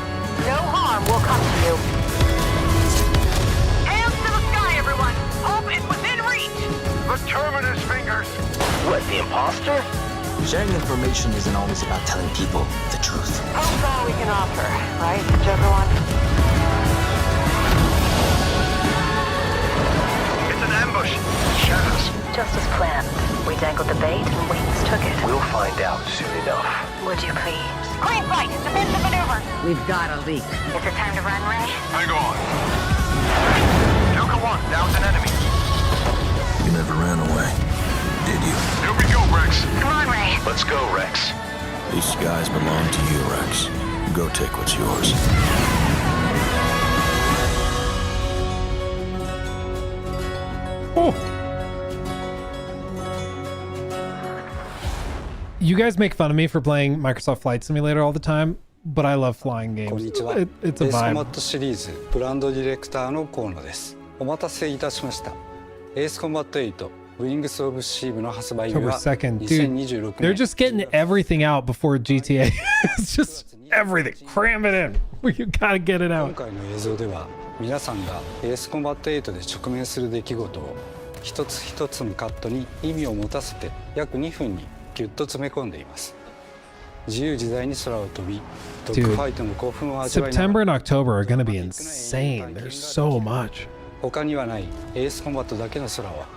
No harm will come to you. Hands to the sky, everyone! Hope is within reach! The Terminus fingers! What, the imposter? Sharing information isn't always about telling people the truth. Hope's all we can offer, right, Joker One? It's an ambush! Shadows. Just as planned. We dangled the bait and Wings took it. We'll find out soon enough. Would you please? Green flight, defensive maneuver. We've got a leak. Is it time to run, Ray? Hang on. Joker One, down's an enemy. You never ran away, did you? Here we go, Rex. Come on, Ray. Let's go, Rex. These skies belong to you, Rex. Go take what's yours. Oh. You guys make fun of me for playing Microsoft Flight Simulator all the time, but I love flying games. It's a エースコンバ vibe. ットシリーズブランドディレクターの河野です。お待たせいたしました。エースコンバット8 Wings of Steel の発売日 October は 2nd. 2026 Dude, they're 年 just getting everything out before GTA. It's just everything. Cram it in. You gotta get it 今 out. 回の映像では皆さんがエースコンバット8で直面する出来事を一つ一つのカットに意味を持たせて約2分にギュッと詰め込んでいます。自由自在に空を飛び、ドッグファイトの興奮を味わいなが September ら and October are gonna be insane. There's so much. 他にはないエースコンバットだけの空は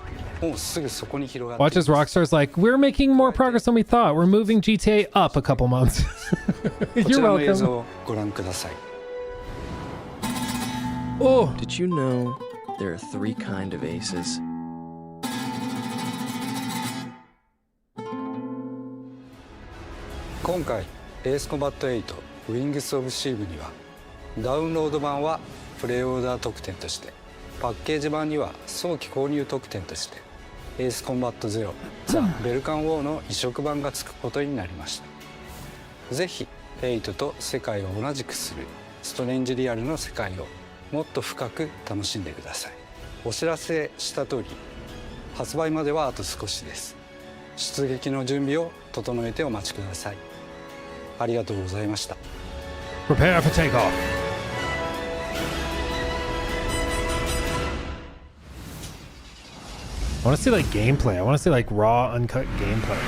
もうすぐそこに広がってい Watch ま as す。 Rockstar's like, we're making more progress than we thought. We're moving GTA up a couple months. こち You're らの映像 welcome. をご覧ください。 Oh, Did you know there are 3 kinds of aces? 今回エースコンバット8 Wings of Steel にはダウンロード版はプレイオーダー特典としてパッケージ版には早期購入特典としてエースコンバット0ザ・ベルカンウォーの移植版がつくことになりました。ぜひ8と世界を同じくするストレンジリアルの世界をもっと深く楽しんでください。お知らせした通り発売まではあと少しです。出撃の準備を整えてお待ちください。ありがとうございました。 prepare for takeoff. I want to see like gameplay. I want to see like raw, uncut gameplay.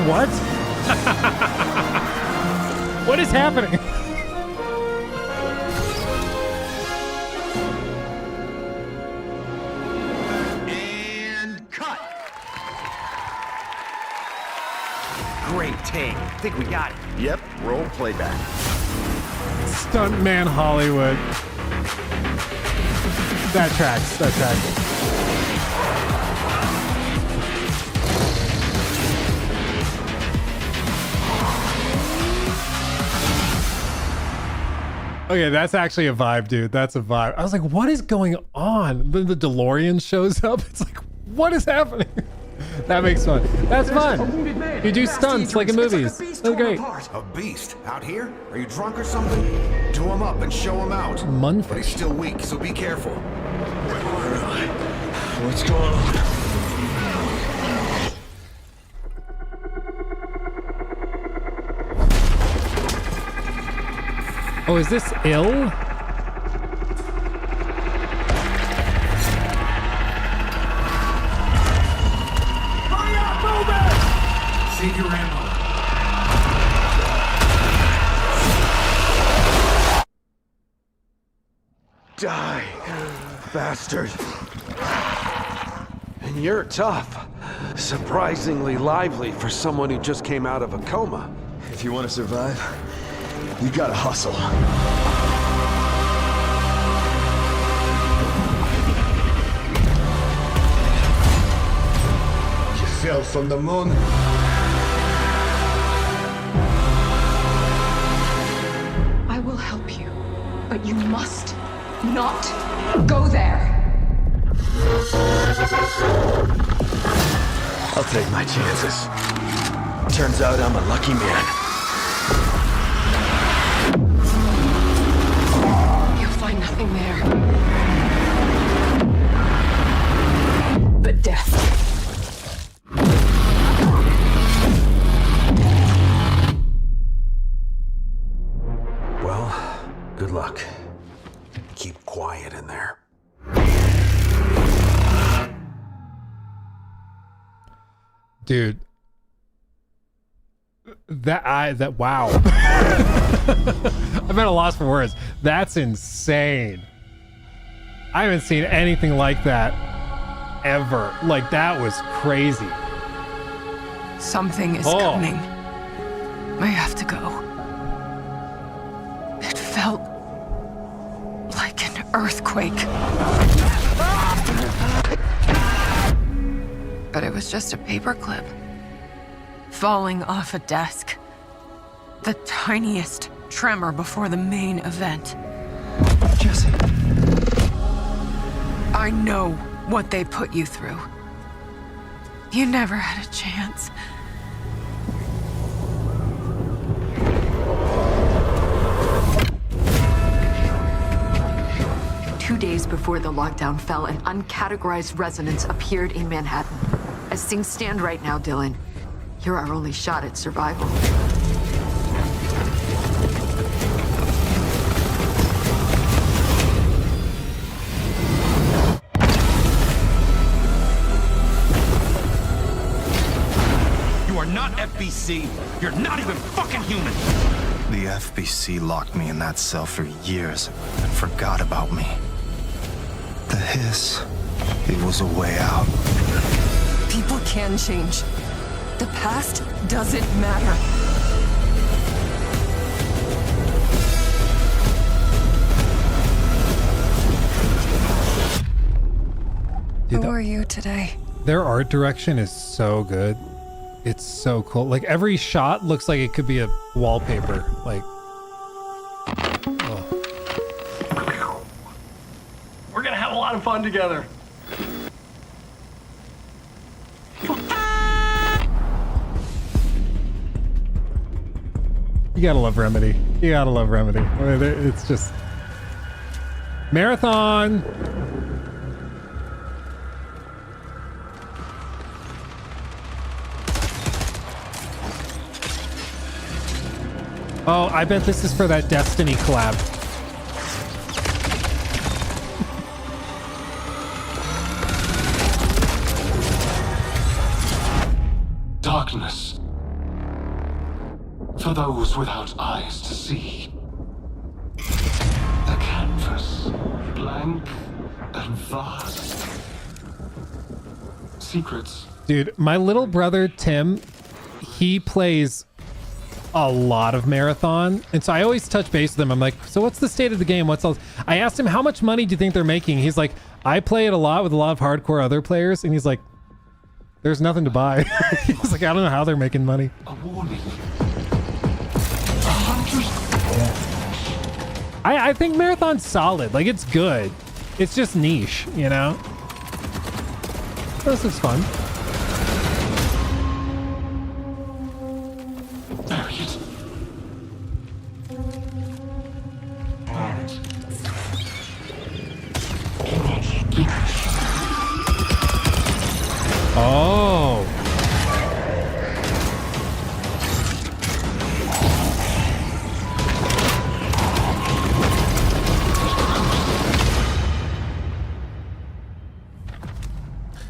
What? What is happening? And cut! Great take. Think we got it. Yep, roll playback. Stuntman Hollywood. That tracks. That tracks. Okay, that's actually a vibe, dude. That's a vibe. I was like, what is going on? Then the DeLorean shows up. It's like, what is happening? That makes fun. That's fun. You do stunts like in movies. That's great. A beast out here? Are you drunk or something? Do him up and show him out. Munfish. But he's still weak, so be careful. What's going on? Oh, is this ill? Save your ammo. Die, bastard. And you're tough. Surprisingly lively for someone who just came out of a coma. If you want to survive, you gotta hustle. You fell from the moon. I will help you, but you must not go there. I'll take my chances. Turns out I'm a lucky man. You'll find nothing there but death. Well, good luck. Keep quiet in there. Dude. Wow. I'm at a loss for words. That's insane. I haven't seen anything like that ever. Like, that was crazy. Something is coming. I have to go. It felt like an earthquake. But it was just a paperclip falling off a desk. The tiniest tremor before the main event. Jesse. I know what they put you through. You never had a chance. Two days before the lockdown fell, an uncategorized resonance appeared in Manhattan. As things stand right now, Dylan, you're our only shot at survival. You are not FBC. You're not even fucking human. The FBC locked me in that cell for years and forgot about me. The hiss, it was a way out. People can change. The past doesn't matter. Dude, Who are you today? Their art direction is so good. It's so cool. Like, every shot looks like it could be a wallpaper. Like, oh. We're gonna have a lot of fun together. You gotta love Remedy. You gotta love Remedy. It's just marathon. Oh, I bet this is for that Destiny collab. Darkness. For those without eyes to see. The canvas, blank and vast. Secrets. Dude, my little brother Tim, he plays a lot of Marathon, and so I always touch base with him. I'm like, so what's the state of the game? What's else? I asked him, how much money do you think they're making? He's like, I play it a lot with a lot of hardcore other players, and he's like, there's nothing to buy. He's like, I don't know how they're making money. A warning. I think Marathon's solid. Like, it's good. It's just niche, you know? This is fun. There he is. Oh.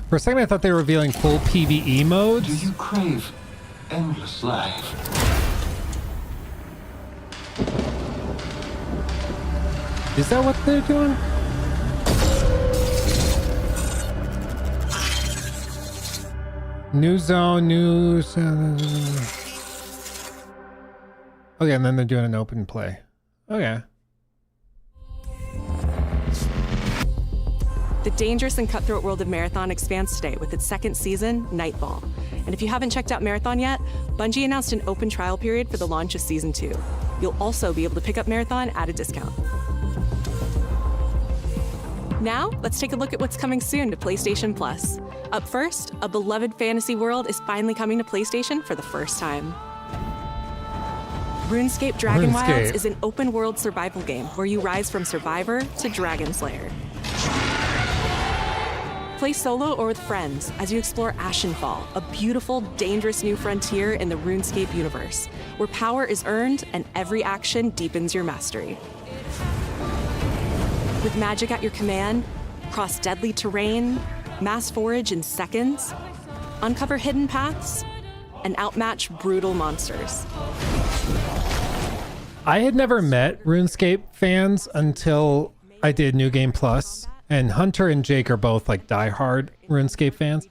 For a second, I thought they were revealing full PvE modes. Do you crave endless life? Is that what they're doing? New zone, new zone. Okay, and then they're doing an open play. Okay. The dangerous and cutthroat world of Marathon expands today with its second season, Nightfall. And if you haven't checked out Marathon yet, Bungie announced an open trial period for the launch of Season 2. You'll also be able to pick up Marathon at a discount. Now, let's take a look at what's coming soon to PlayStation Plus. Up first, a beloved fantasy world is finally coming to PlayStation for the first time. RuneScape Dragon Wilds is an open-world survival game where you rise from survivor to dragon slayer. Play solo or with friends as you explore Ashenfall, a beautiful, dangerous new frontier in the RuneScape universe, where power is earned and every action deepens your mastery. With magic at your command, cross deadly terrain, mass forage in seconds, uncover hidden paths, and outmatch brutal monsters. I had never met RuneScape fans until I did New Game Plus. And Hunter and Jake are both like diehard RuneScape fans.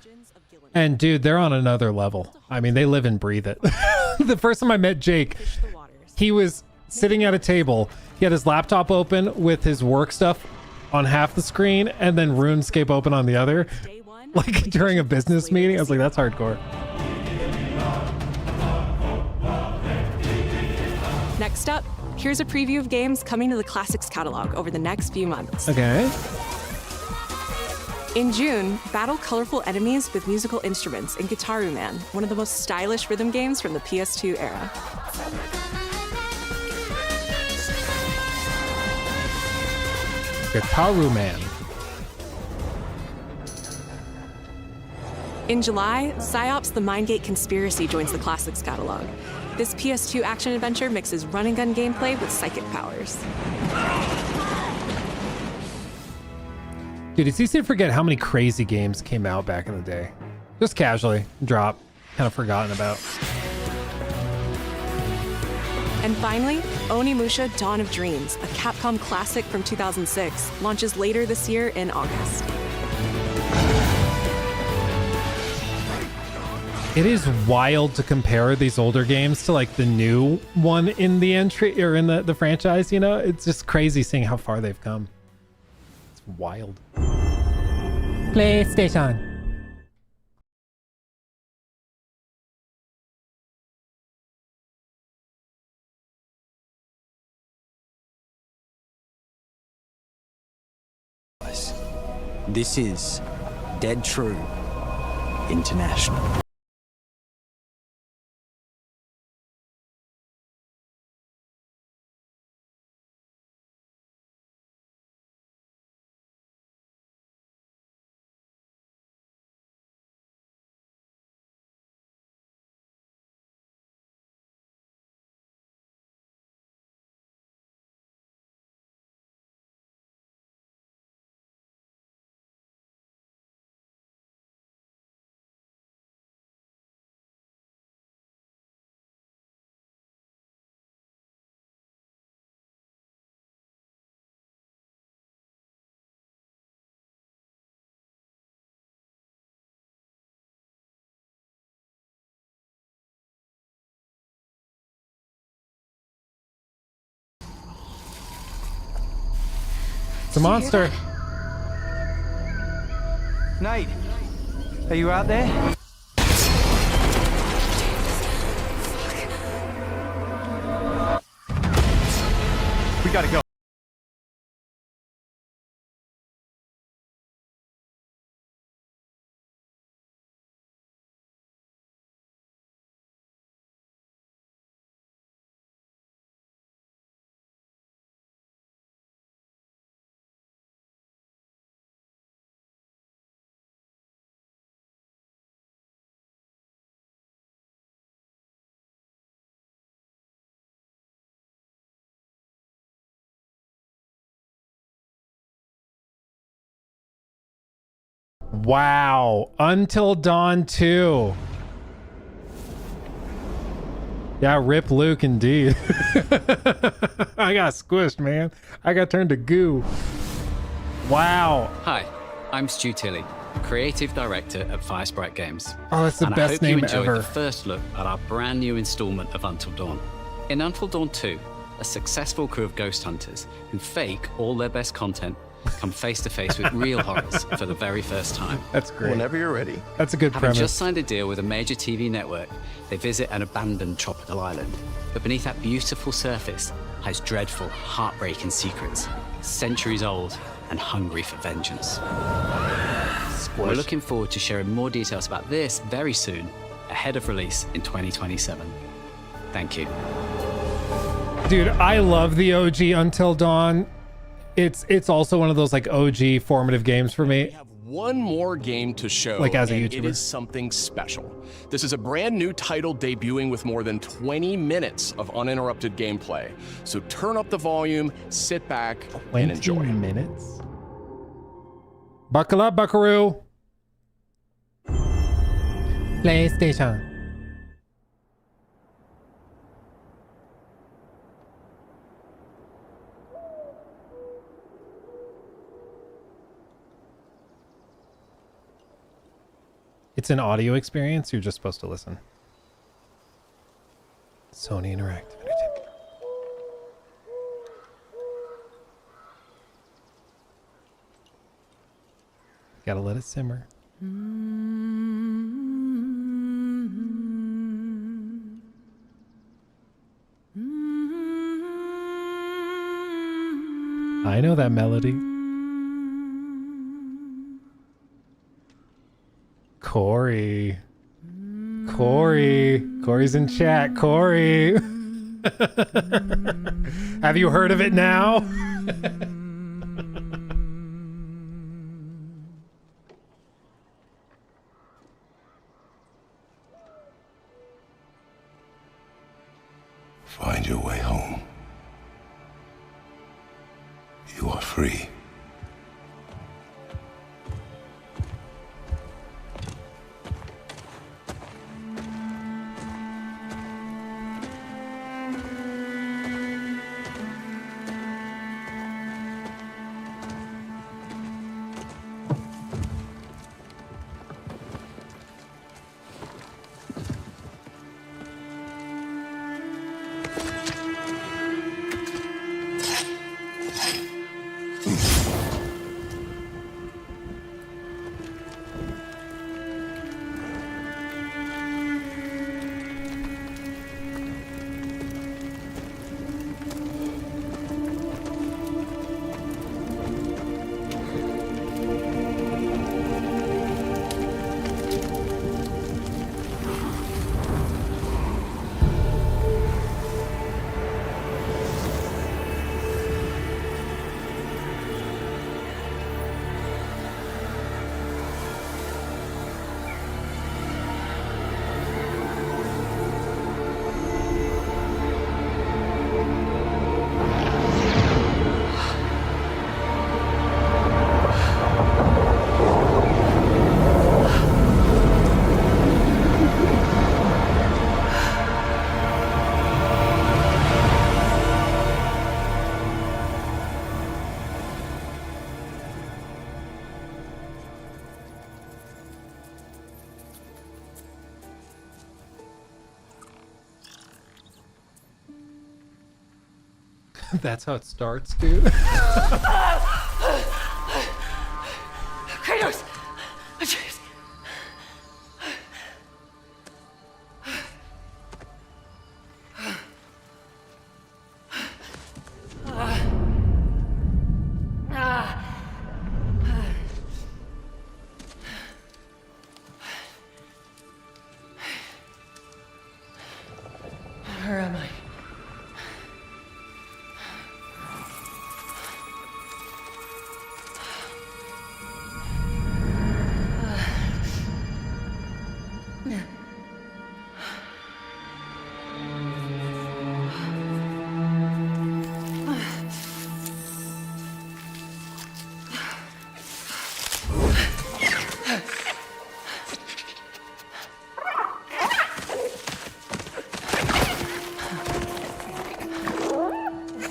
And dude, they're on another level. I mean, they live and breathe it. The first time I met Jake, he was sitting at a table. He had his laptop open with his work stuff on half the screen and then RuneScape open on the other. Like during a business meeting. I was like, that's hardcore. Next up, here's a preview of games coming to the Classics catalog over the next few months. Okay. In June, battle colorful enemies with musical instruments in Guitaru Man, one of the most stylish rhythm games from the PS2 era. Guitaru Man. In July, PsyOps The Mindgate Conspiracy joins the Classics catalog. This PS2 action-adventure mixes run-and-gun gameplay with psychic powers. Dude, it's easy to forget how many crazy games came out back in the day. Just casually, drop, kind of forgotten about. And finally, Onimusha Dawn of Dreams, a Capcom classic from 2006, launches later this year in August. It is wild to compare these older games to like the new one in the entry or in the franchise, you know? It's just crazy seeing how far they've come. It's wild. PlayStation. This is Dead True International. It's a monster. Nate, are you out there? We gotta go. Wow. Until Dawn 2. Yeah, rip Luke indeed. I got squished, man. I got turned to goo. Wow. Hi, I'm Stu Tilley, Creative Director at Firesprite Games. Oh, that's the and best name I hope you enjoyed ever. the first look at our brand new installment of Until Dawn. In Until Dawn 2, a successful crew of ghost hunters who fake all their best content come face to face with real horrors for the very first time. That's great. Whenever you're ready. That's a good Having premise. just signed a deal with a major TV network, they visit an abandoned tropical island. But beneath that beautiful surface hides dreadful, heartbreaking secrets, centuries old and hungry for vengeance. We're looking forward to sharing more details about this very soon, ahead of release in 2027. Thank you. Dude, I love the OG Until Dawn. It's also one of those like OG formative games for me. One more game to show, Like as a and YouTuber. it is something special. This is a brand new title debuting with more than 20 minutes of uninterrupted gameplay. So turn up the volume, sit back, and enjoy. 20 minutes? Buckle up, buckaroo. PlayStation. It's an audio experience. You're just supposed to listen. Sony Interactive Entertainment. Gotta let it simmer. I know that melody. Corey. Corey's in chat. Corey. Have you heard of it now? Find your way home. You are free. That's how it starts, dude.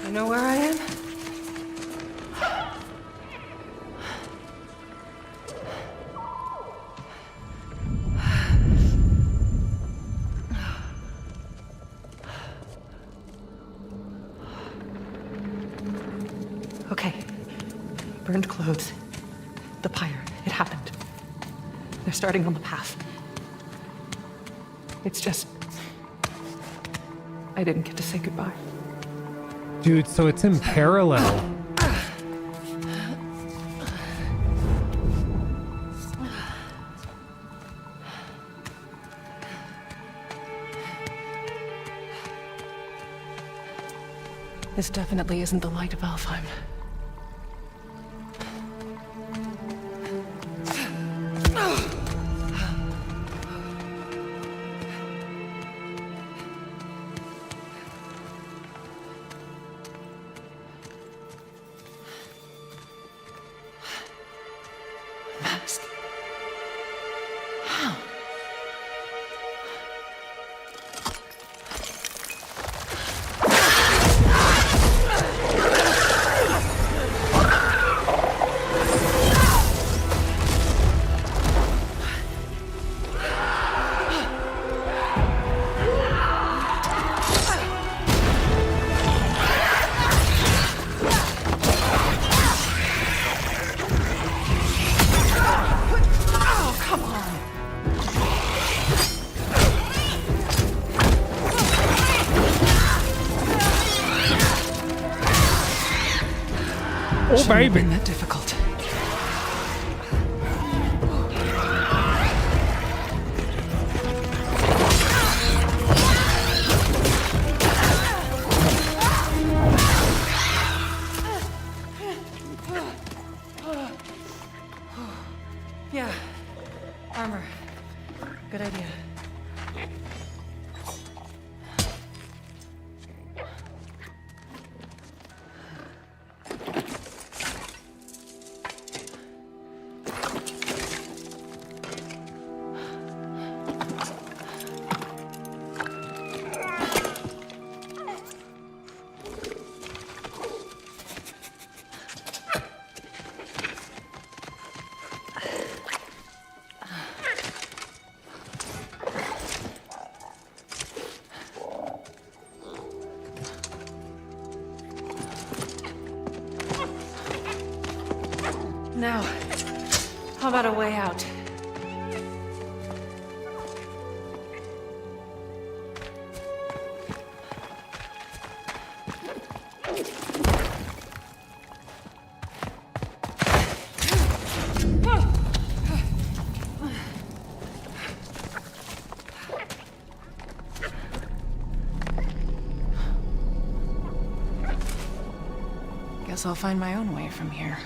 You know where I am? Okay. Burned clothes. The pyre. It happened. They're starting on the path. It's just... I didn't get to say goodbye. Dude, so it's in parallel. This definitely isn't the light of Alfheim. Mask. How? Oh, baby. That difficult. Yeah. Armor. Good idea. Now, how about a way out? Guess I'll find my own way from here.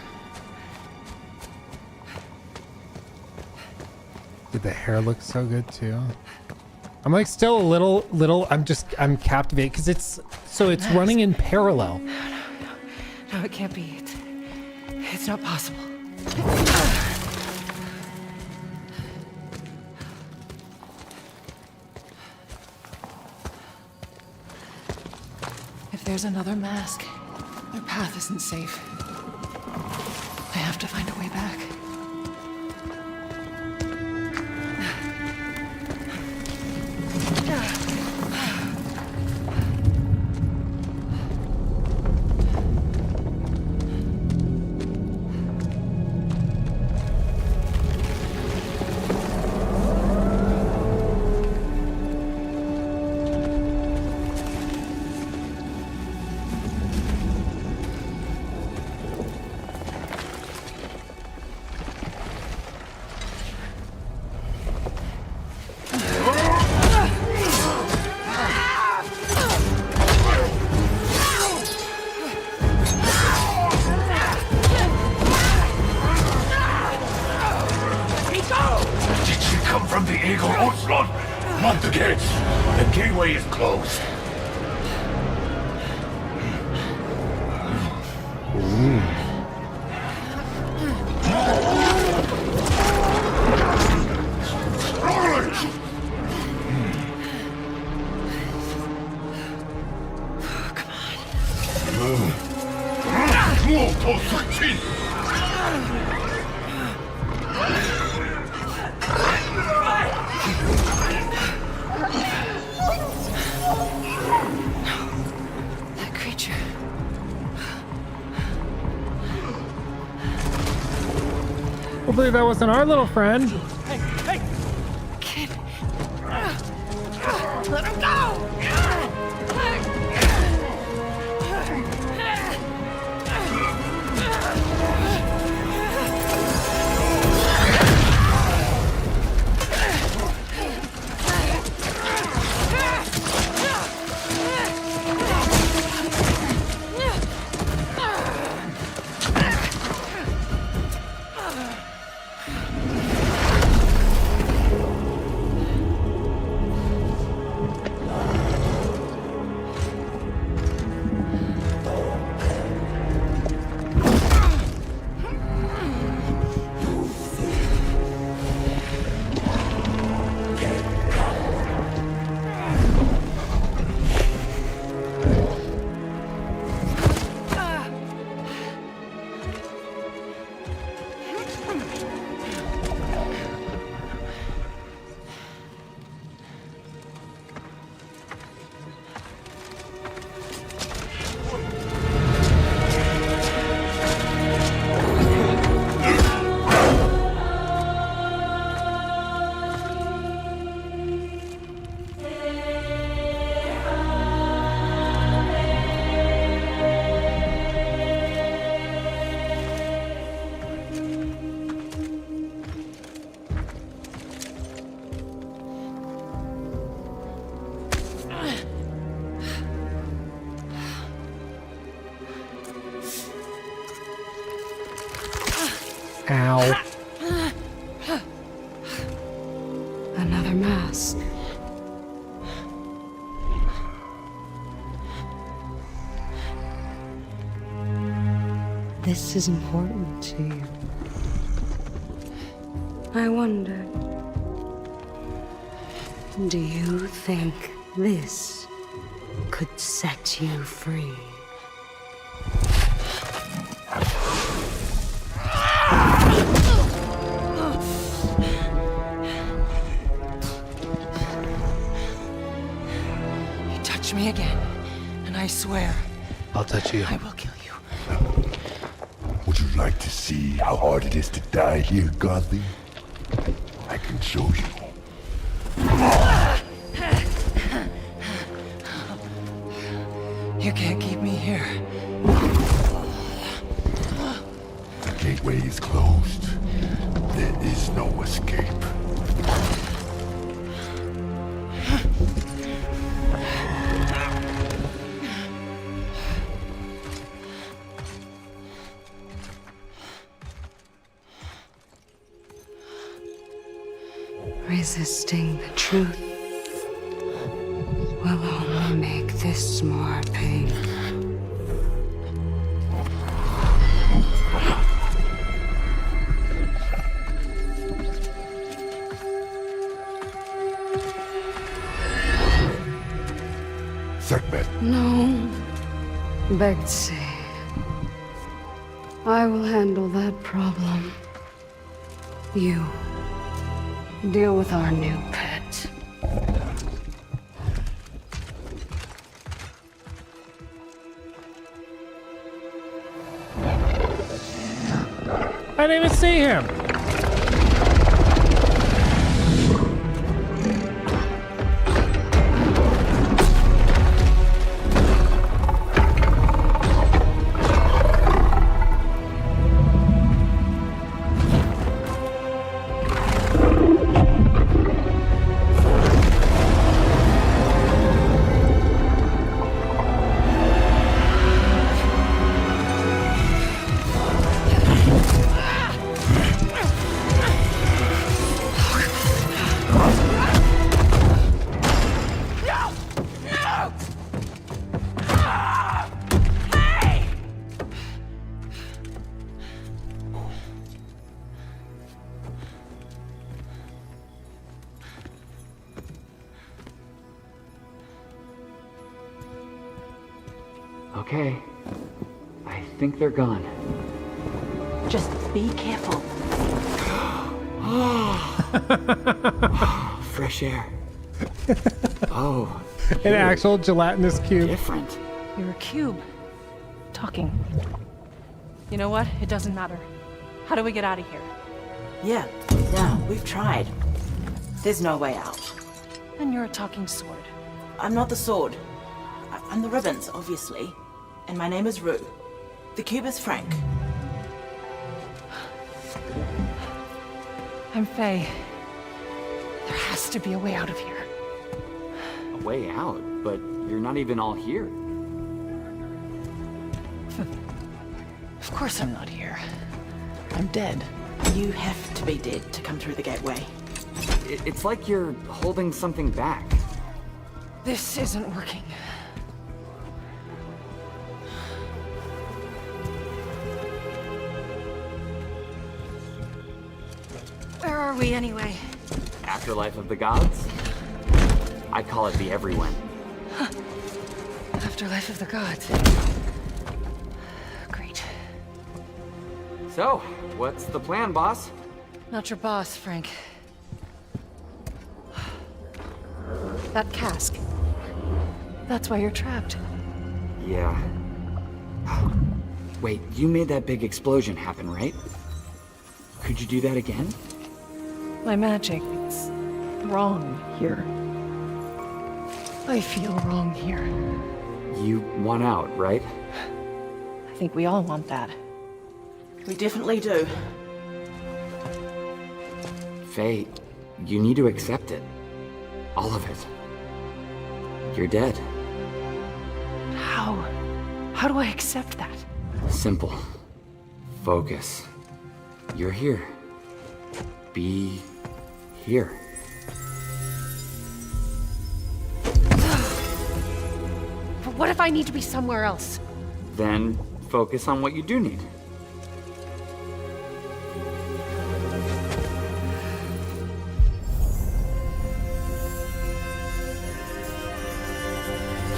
Dude, the hair looks so good too. I'm like still a little, I'm captivated because it's running in parallel. No, it can't be. It's not possible. If there's another mask, their path isn't safe. I have to find a way back. come from the Eagle Onslaught. Mount the gates. The gateway is closed. That creature. Hopefully that wasn't our little friend. Hey, hey! Kid. Let him go! Ow. Another mask. This is important to you. I wonder, do you think this could set you free? You touch me again, and I swear I'll touch you. I will kill you. Would you like to see how hard it is to die here, Godly? I can show you. You can't keep me here. The gateway is closed. There is no escape. Resisting the truth will only make this more painful. Segment. No, Betsy. I will handle that problem. You deal with our new pet. I didn't even see him. Okay. I think they're gone. Just be careful. Fresh air. Oh. An actual gelatinous cube. Different. You're a cube. Talking. You know what? It doesn't matter. How do we get out of here? Yeah, we've tried. There's no way out. And you're a talking sword. I'm not the sword. I'm the ribbons, obviously. And my name is Rue. The cube is Frank. I'm Faye. There has to be a way out of here. A way out? But you're not even all here. Of course I'm not here. I'm dead. You have to be dead to come through the gateway. It's like you're holding something back. This isn't working. Where are we anyway? Afterlife of the gods? I call it the everyone. Afterlife of the gods. Great. So, what's the plan, boss? Not your boss, Frank. That cask. That's why you're trapped. Yeah. Wait, you made that big explosion happen, right? Could you do that again? My magic, it's wrong here. I feel wrong here. You want out, right? I think we all want that. We definitely do. Faye, you need to accept it. All of it. You're dead. How? How do I accept that? Simple. Focus. You're here. Be here. But what if I need to be somewhere else? Then focus on what you do need.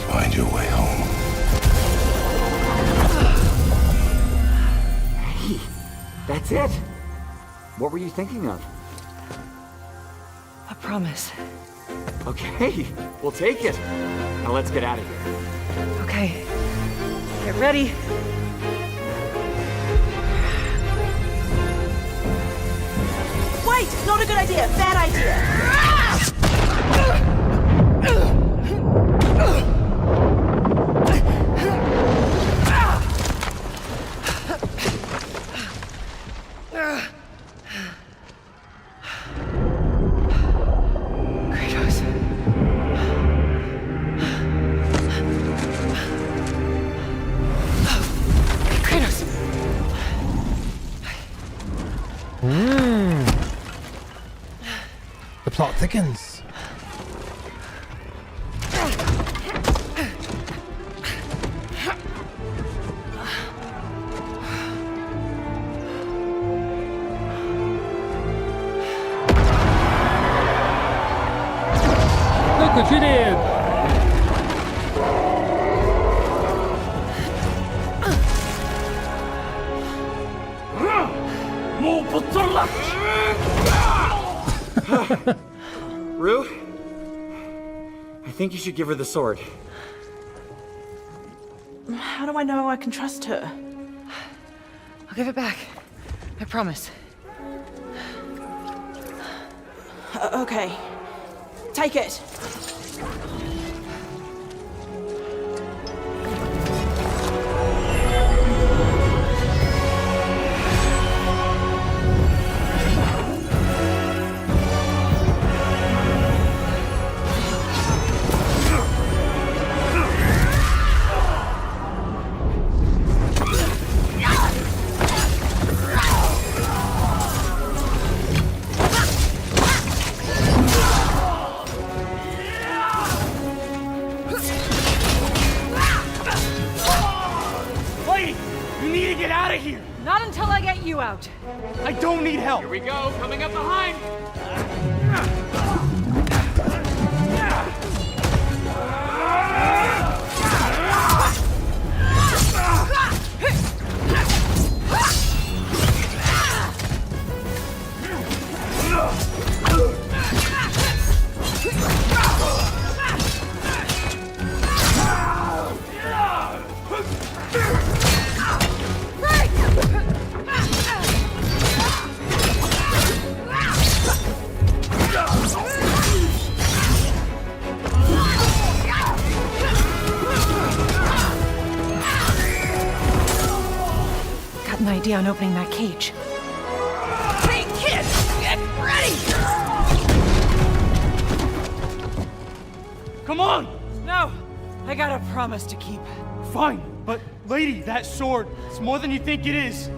Find your way home. Hey, that's it. What were you thinking of? A promise. Okay, we'll take it. Now let's get out of here. Okay. Get ready. Wait! Not a good idea! Bad idea! The plot thickens. Look what you did! Rue? I think you should give her the sword. How do I know I can trust her? I'll give it back. I promise. Okay. Take it. Not until I get you out. I don't need help. Here we go, coming up behind. idea on opening that cage. Hey, kids! Get ready! Come on! No! I got a promise to keep. Fine, but lady, that sword, it's more than you think it is.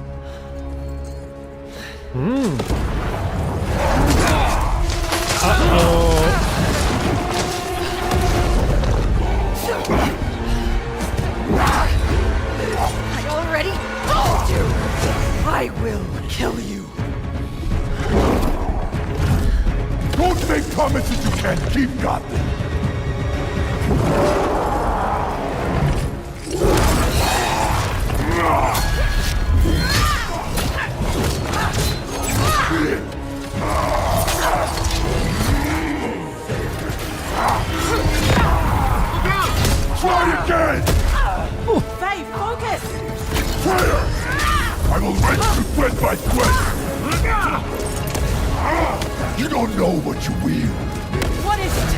I already told you! I will kill you. Don't make promises you can't keep, Gotham. Try again! Faye, focus! Fire! I will wrench you thread by thread! You don't know what you wield. What is it?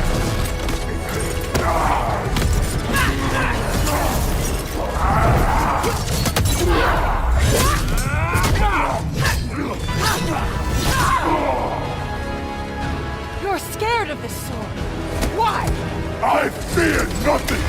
You're scared of this sword. Why? I fear nothing!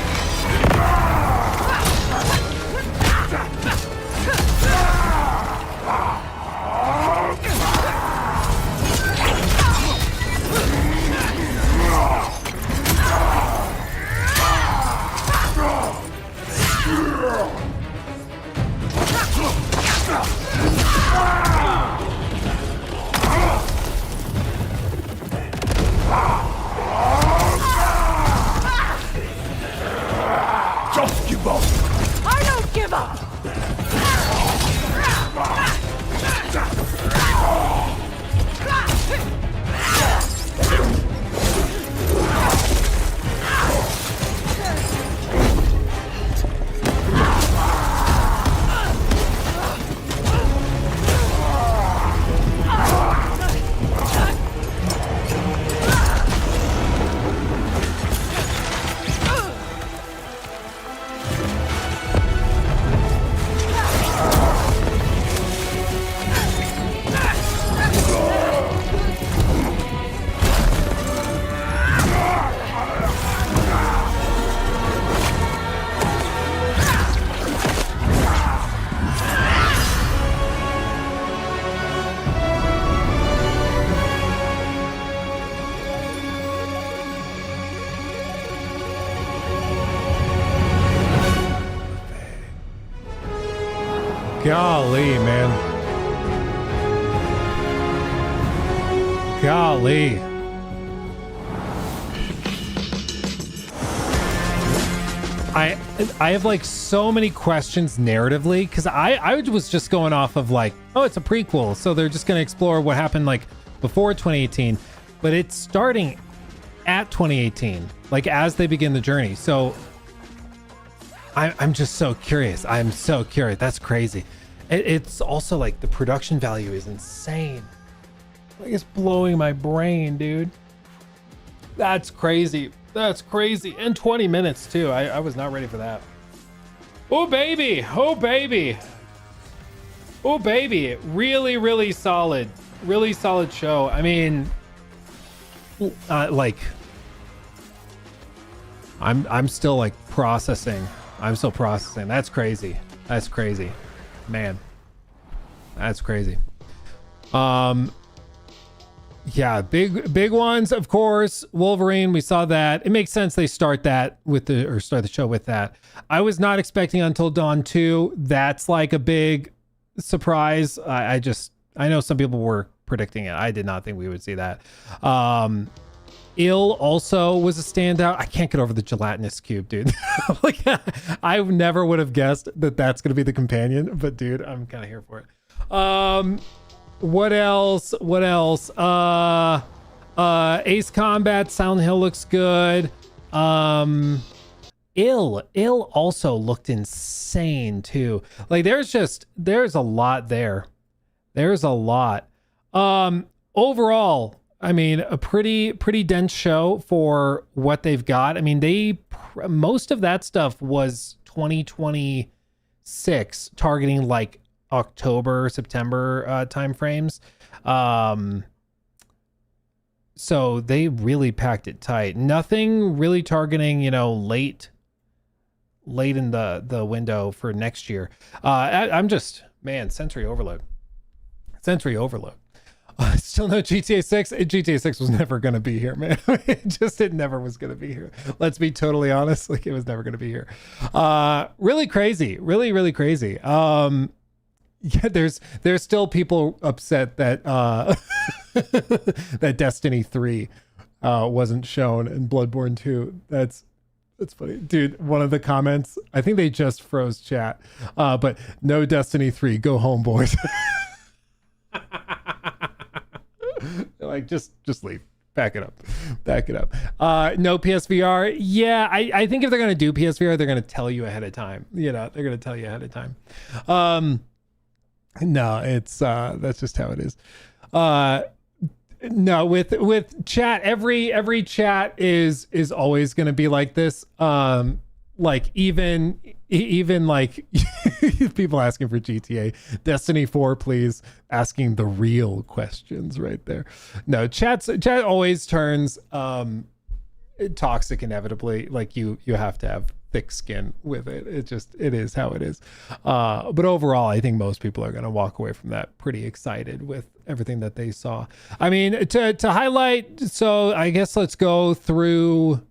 Just give up! I don't give up! Golly, man. Golly. I have like so many questions narratively because I was just going off of like, oh, it's a prequel, so they're just going to explore what happened like before 2018, but it's starting at 2018, like as they begin the journey. So I'm just so curious. I'm so curious. That's crazy. It's also like the production value is insane. Like it's blowing my brain, dude. That's crazy. That's crazy. And 20 minutes too. I was not ready for that. Oh baby. Oh baby. Oh baby. Really, really solid. Really solid show. I mean, like I'm still like processing. I'm still processing. That's crazy. That's crazy. Man. That's crazy. Yeah, big ones, of course. Wolverine, we saw that. It makes sense they start that with start the show with that. I was not expecting Until Dawn 2. That's like a big surprise. I know some people were predicting it. I did not think we would see that. Ill also was a standout. I can't get over the gelatinous cube, dude. Like, I never would have guessed that that's going to be the companion, but dude, I'm kind of here for it. What else? Ace Combat, Silent Hill looks good. Ill also looked insane too. Like there's a lot there. There's a lot. Overall, I mean, a pretty dense show for what they've got. I mean, most of that stuff was 2026 targeting like October, September time frames. So they really packed it tight. Nothing really targeting, late in the window for next year. I'm just, man, sensory overload. Still no GTA 6. GTA 6 was never going to be here, man. It never was going to be here. Let's be totally honest. Like, it was never going to be here. Really crazy. Really, really crazy. Yeah, there's still people upset that that Destiny 3 wasn't shown in Bloodborne 2. That's funny, dude. One of the comments, I think they just froze chat, but no Destiny 3, go home, boys. Like, just leave. Back it up. No PSVR. Yeah, I think if they're gonna do PSVR, they're gonna tell you ahead of time. They're gonna tell you ahead of time. No, it's that's just how it is. No, with chat, every chat is always gonna be like this. Like even like people asking for GTA, Destiny 4, please, asking the real questions right there. No, chat always turns toxic inevitably. Like you have to have thick skin with it. It is how it is. But overall, I think most people are going to walk away from that pretty excited with everything that they saw. I mean, to highlight, so I guess let's go through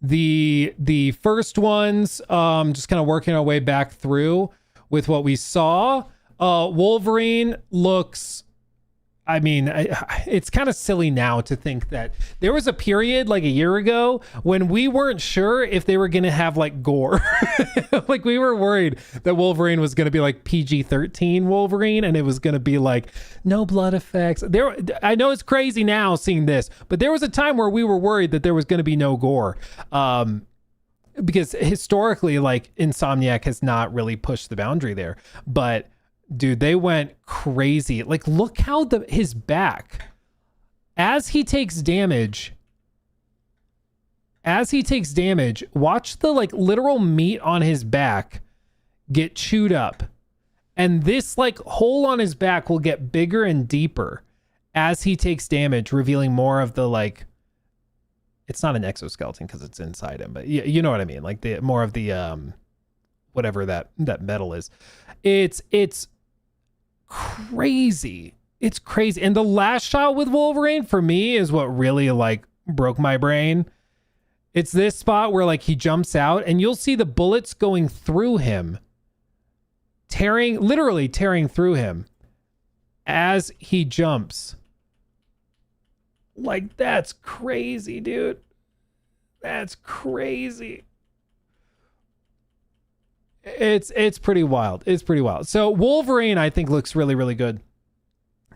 the first ones, just kind of working our way back through with what we saw. Wolverine looks, I mean, it's kind of silly now to think that there was a period like a year ago when we weren't sure if they were going to have like gore. Like, we were worried that Wolverine was going to be like PG-13 Wolverine, and it was going to be like no blood effects. I know it's crazy now seeing this, but there was a time where we were worried that there was going to be no gore. Because historically, like, Insomniac has not really pushed the boundary there, but dude, they went crazy. Like, look how his back, as he takes damage, watch the like literal meat on his back get chewed up. And this like hole on his back will get bigger and deeper as he takes damage, revealing more of the like, it's not an exoskeleton because it's inside him, but you know what I mean? Like more of the, whatever that metal is. It's crazy. It's crazy. And the last shot with Wolverine for me is what really like broke my brain. It's this spot where like he jumps out and you'll see the bullets going through him, literally tearing through him as he jumps. Like, that's crazy, dude. That's crazy. It's pretty wild. It's pretty wild. So Wolverine, I think, looks really, really good.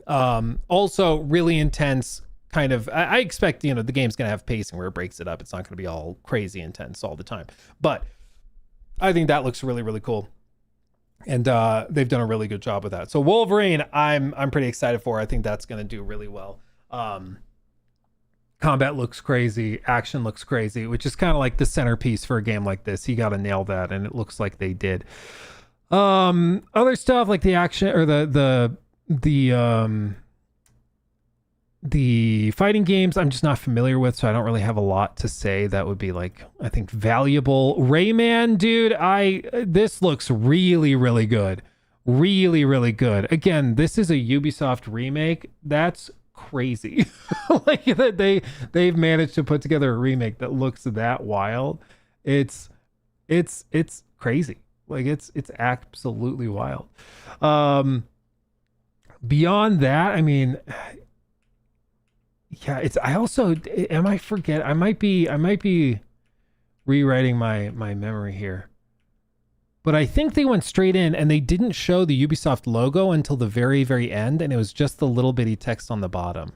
Also really intense kind of, I expect, the game's going to have pacing where it breaks it up. It's not going to be all crazy intense all the time, but I think that looks really, really cool. And they've done a really good job with that. So Wolverine, I'm pretty excited for. I think that's going to do really well. Combat looks crazy. Action looks crazy, which is kind of like the centerpiece for a game like this. You got to nail that, and it looks like they did. Other stuff like the action or the fighting games, I'm just not familiar with, so I don't really have a lot to say that would be like, I think, valuable. Rayman, dude, this looks really, really good. Really, really good. Again, this is a Ubisoft remake. That's crazy. Like, that they've managed to put together a remake that looks that wild. It's crazy. Like, it's absolutely wild. Beyond that, I mean, yeah, I might be rewriting my memory here. But I think they went straight in and they didn't show the Ubisoft logo until the very, very end, and it was just the little bitty text on the bottom.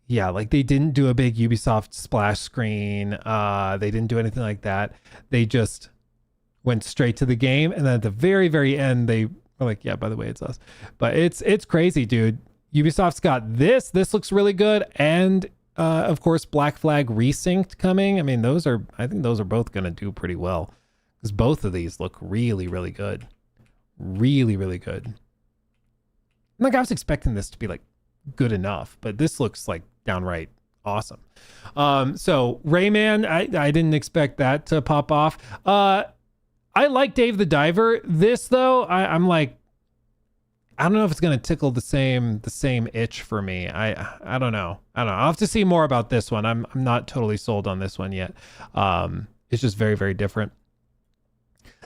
Yeah, like they didn't do a big Ubisoft splash screen. They didn't do anything like that. They just went straight to the game, and then at the very, very end, they were like, yeah, by the way, it's us. But it's crazy, dude. Ubisoft's got this. This looks really good. And of course, Black Flag Resynced coming. I mean, I think those are both going to do pretty well because both of these look really, really good. Really, really good. Like, I was expecting this to be like good enough, but this looks like downright awesome. So Rayman, I didn't expect that to pop off. I like Dave the Diver. This though, I'm like, I don't know if it's gonna tickle the same itch for me. I don't know. I'll have to see more about this one. I'm not totally sold on this one yet. It's just very, very different.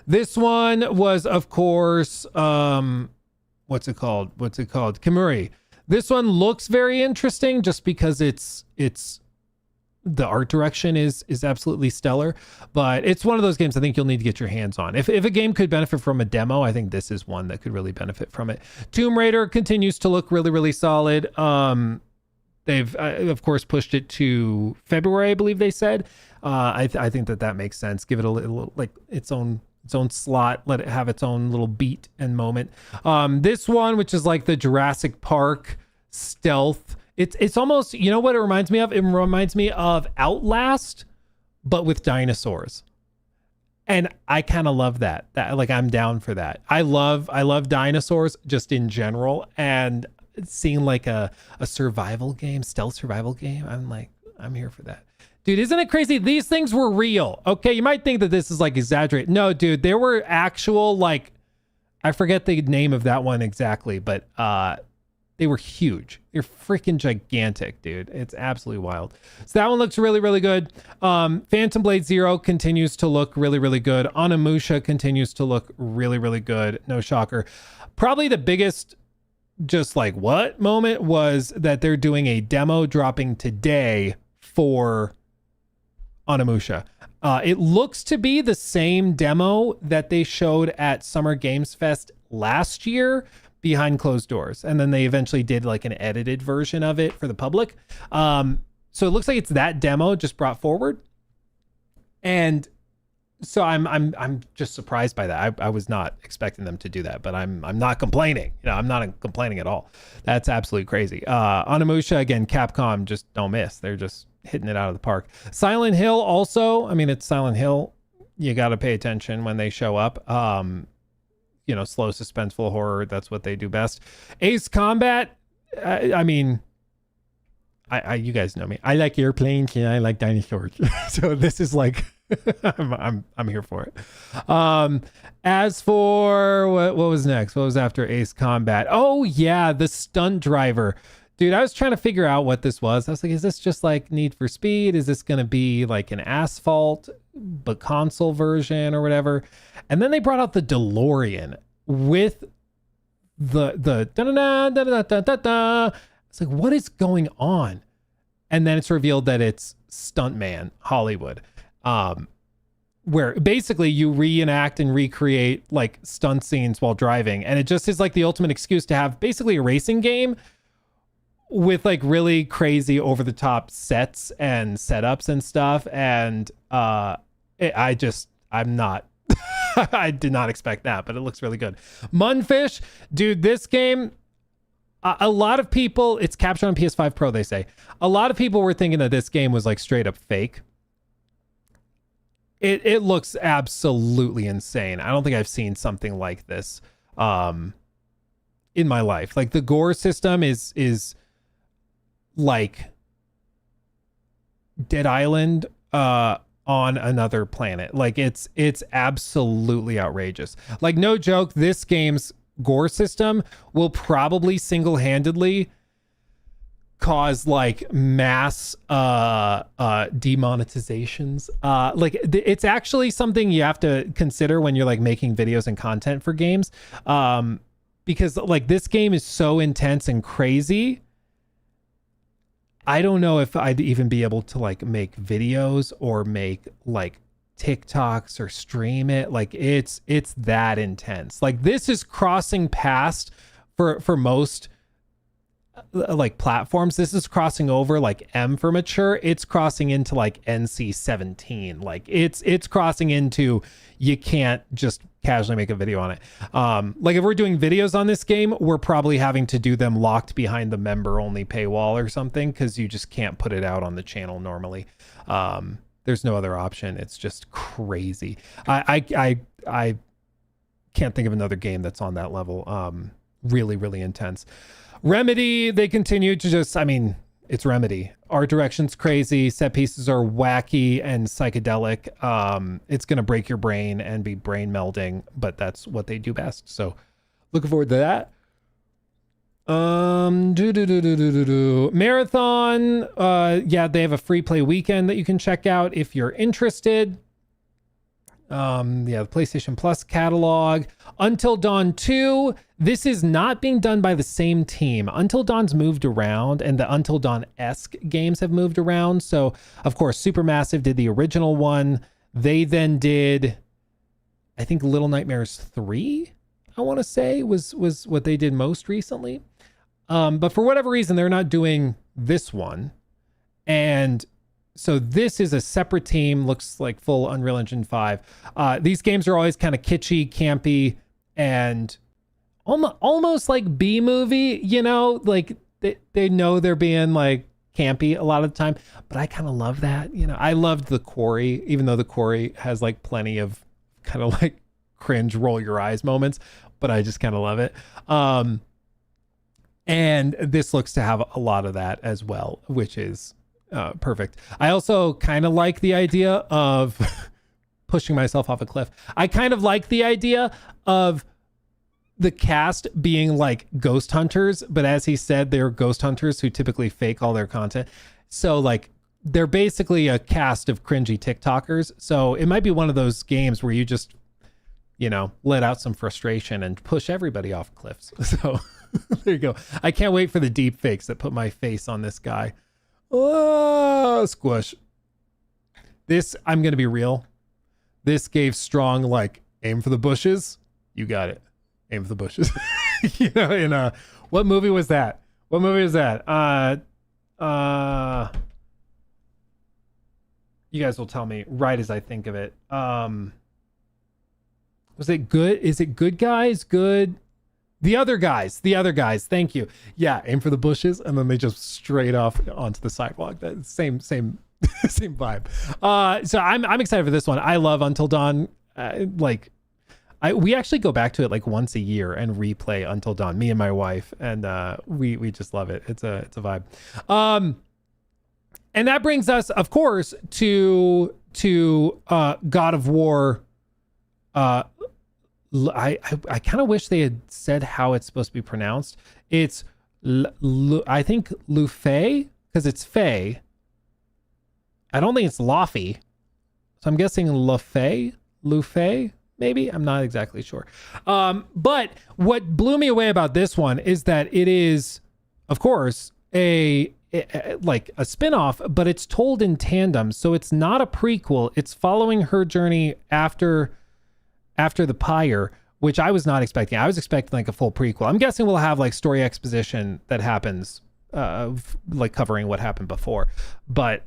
This one was, of course, what's it called? Kimuri. This one looks very interesting just because it's the art direction is absolutely stellar, but it's one of those games I think you'll need to get your hands on. If a game could benefit from a demo, I think this is one that could really benefit from it. Tomb Raider continues to look really, really solid. They've of course pushed it to February, I believe they said. I think that makes sense. Give it a little like its own slot, let it have its own little beat and moment. This one, which is like the Jurassic Park stealth, it's almost, you know what it reminds me of? It reminds me of Outlast, but with dinosaurs. And I kind of love that. Like, I'm down for that. I love dinosaurs just in general, and seeing like a survival game, stealth survival game, I'm here for that. Dude, isn't it crazy? These things were real. Okay, you might think that this is like exaggerated. No, dude, there were actual, like, I forget the name of that one exactly, but they were huge. They're freaking gigantic, dude. It's absolutely wild. So that one looks really, really good. Phantom Blade Zero continues to look really, really good. Onimusha continues to look really, really good. No shocker. Probably the biggest just like what moment was that they're doing a demo dropping today for Onimusha. It looks to be the same demo that they showed at Summer Games Fest last year behind closed doors. And then they eventually did like an edited version of it for the public. So it looks like it's that demo just brought forward. And so I'm just surprised by that. I was not expecting them to do that, but I'm not complaining. You know, I'm not complaining at all. That's absolutely crazy. Onimusha, again, Capcom just don't miss. They're just hitting it out of the park. Silent Hill also, I mean, it's Silent Hill. You got to pay attention when they show up. You know, slow, suspenseful horror. That's what they do best. Ace Combat. I mean, you guys know me. I like airplanes and I like dinosaurs. So this is like, I'm here for it. As for what was next? What was after Ace Combat? Oh yeah, the stunt driver. Dude, I was trying to figure out what this was. I was like, is this just like Need for Speed? Is this going to be like an Asphalt, but console version or whatever? And then they brought out the DeLorean with the da-da-da-da-da-da-da-da. It's like, what is going on? And then it's revealed that it's Stuntman Hollywood, where basically you reenact and recreate like stunt scenes while driving. And it just is like the ultimate excuse to have basically a racing game with like really crazy over the top sets and setups and stuff. And I'm not, I did not expect that, but it looks really good. Munfish, dude, this game, a lot of people, it's captured on PS5 Pro, they say. A lot of people were thinking that this game was like straight up fake. It looks absolutely insane. I don't think I've seen something like this in my life. Like the gore system is like Dead Island on another planet. Like it's absolutely outrageous. Like no joke, this game's gore system will probably single-handedly cause like mass demonetizations. Like it's actually something you have to consider when you're like making videos and content for games, because like this game is so intense and crazy. I don't know if I'd even be able to like make videos or make like TikToks or stream it. Like it's that intense. Like this is crossing past for most like platforms. This is crossing over like M for mature. It's crossing into like NC-17. Like it's crossing into, you can't just casually make a video on it. Like if we're doing videos on this game, we're probably having to do them locked behind the member only paywall or something, because you just can't put it out on the channel normally. There's no other option. It's just crazy. I can't think of another game that's on that level. Really, really intense. Remedy, they continue to just, I mean, it's Remedy. Art direction's crazy. Set pieces are wacky and psychedelic. It's going to break your brain and be brain melding, but that's what they do best. So looking forward to that. Marathon. Yeah, they have a free play weekend that you can check out if you're interested. The PlayStation Plus catalog. Until Dawn 2. This is not being done by the same team. Until Dawn's moved around, and the Until Dawn-esque games have moved around. So, of course, Supermassive did the original one. They then did, I think, Little Nightmares 3, I want to say, was what they did most recently. But for whatever reason, they're not doing this one. And so this is a separate team, looks like full Unreal Engine 5. These games are always kind of kitschy, campy, and almost like B-movie, you know, like they know they're being like campy a lot of the time, but I kind of love that. You know, I loved The Quarry, even though The Quarry has like plenty of kind of like cringe, roll your eyes moments, but I just kind of love it. And this looks to have a lot of that as well, which is perfect. I also kind of like the idea of pushing myself off a cliff. I kind of like the idea of the cast being like ghost hunters, but as he said, they're ghost hunters who typically fake all their content. So like they're basically a cast of cringy TikTokers. So it might be one of those games where you just, you know, let out some frustration and push everybody off cliffs. So there you go. I can't wait for the deep fakes that put my face on this guy. Oh, squish. This, I'm going to be real. This gave strong, like, aim for the bushes. You got it. Aim for the bushes. You know, in what movie was that? What movie was that? You guys will tell me right as I think of it. Was it good? Is it Good Guys? Good. The other guys. Thank you. Yeah, aim for the bushes, and then they just straight off onto the sidewalk. That same vibe. So I'm excited for this one. I love Until Dawn. We actually go back to it like once a year and replay Until Dawn. Me and my wife, and we just love it. It's a vibe. And that brings us, of course, to God of War. I kind of wish they had said how it's supposed to be pronounced. It's I think Lufay, because it's Fey. I don't think it's Laffy, so I'm guessing Lufay, maybe. I'm not exactly sure. But what blew me away about this one is that it is, of course, like a spin-off, but it's told in tandem, so it's not a prequel. It's following her journey after the Pyre, which I was not expecting. I was expecting like a full prequel. I'm guessing we'll have like story exposition that happens, like covering what happened before. But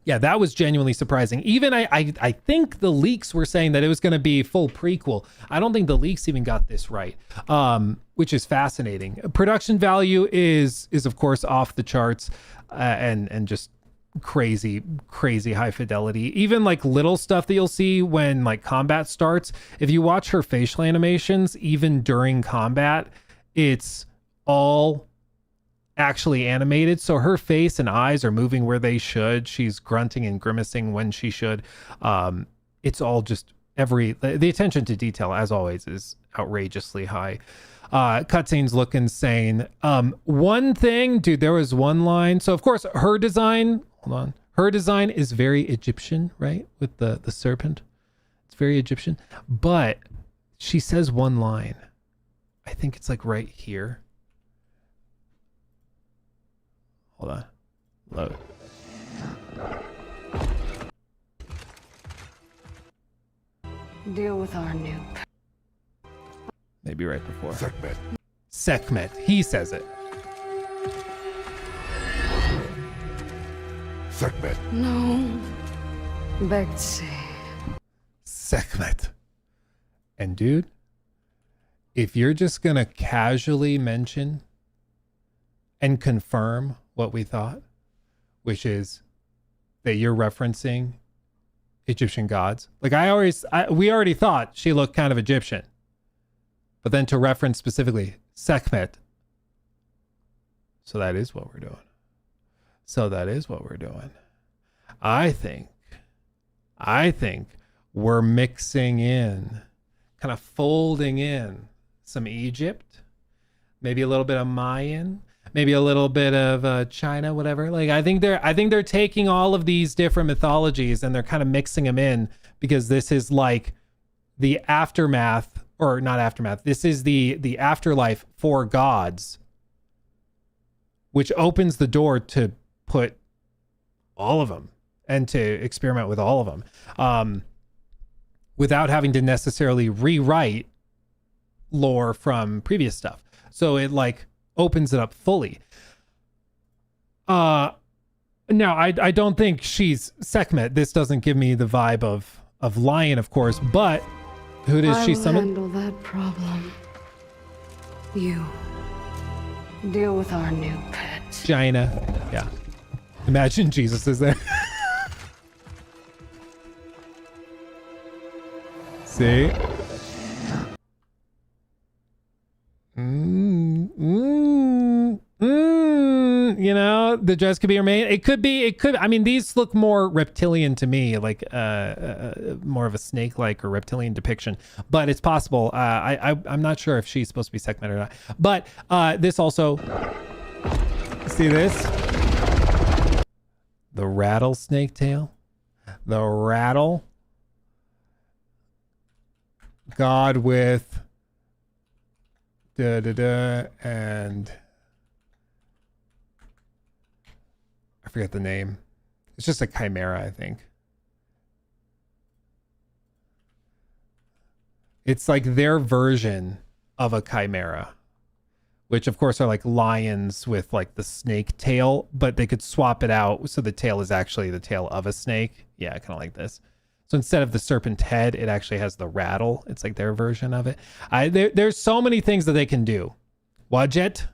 yeah, that was genuinely surprising. Even I think the leaks were saying that it was going to be full prequel. I don't think the leaks even got this right, which is fascinating. Production value is of course off the charts, and just crazy high fidelity. Even like little stuff that you'll see when like combat starts, if you watch her facial animations even during combat, it's all actually animated, so her face and eyes are moving where they should. She's grunting and grimacing when she should. It's all just the attention to detail, as always, is outrageously high. Cutscenes look insane. One thing, dude, there was one line. So of course her design, her design is very Egyptian, right? With the serpent. It's very Egyptian. But she says one line. I think it's like right here. Hold on. Load. Deal with our noob. Maybe right before. Sekhmet. Sekhmet. He says it. Sekhmet. No. Betsy. Sekhmet. And dude, if you're just gonna casually mention and confirm what we thought, which is that you're referencing Egyptian gods. Like we already thought she looked kind of Egyptian, but then to reference specifically Sekhmet. So that is what we're doing. I think we're mixing in, kind of folding in some Egypt, maybe a little bit of Mayan, maybe a little bit of China, whatever. Like I think they're taking all of these different mythologies and they're kind of mixing them in, because this is like the aftermath, or not aftermath. This is the afterlife for gods, which opens the door to put all of them and to experiment with all of them, without having to necessarily rewrite lore from previous stuff. So it like opens it up fully. Now I don't think she's Sekhmet. This doesn't give me the vibe of lion, of course, but who does she summon? Handle that problem. You deal with our new pet. China. Yeah. Imagine Jesus is there. See? You know, the dress could be her main. It could. I mean, these look more reptilian to me, like more of a snake-like or reptilian depiction. But it's possible. I'm not sure if she's supposed to be Sekhmet or not. But this also. See this? The rattlesnake tail. The rattle. God with and I forget the name. It's just a chimera, I think. It's like their version of a chimera, which of course are like lions with like the snake tail, but they could swap it out so the tail is actually the tail of a snake. Yeah, kind of like this. So instead of the serpent head, it actually has the rattle. It's like their version of it. There's so many things that they can do. Wadjet.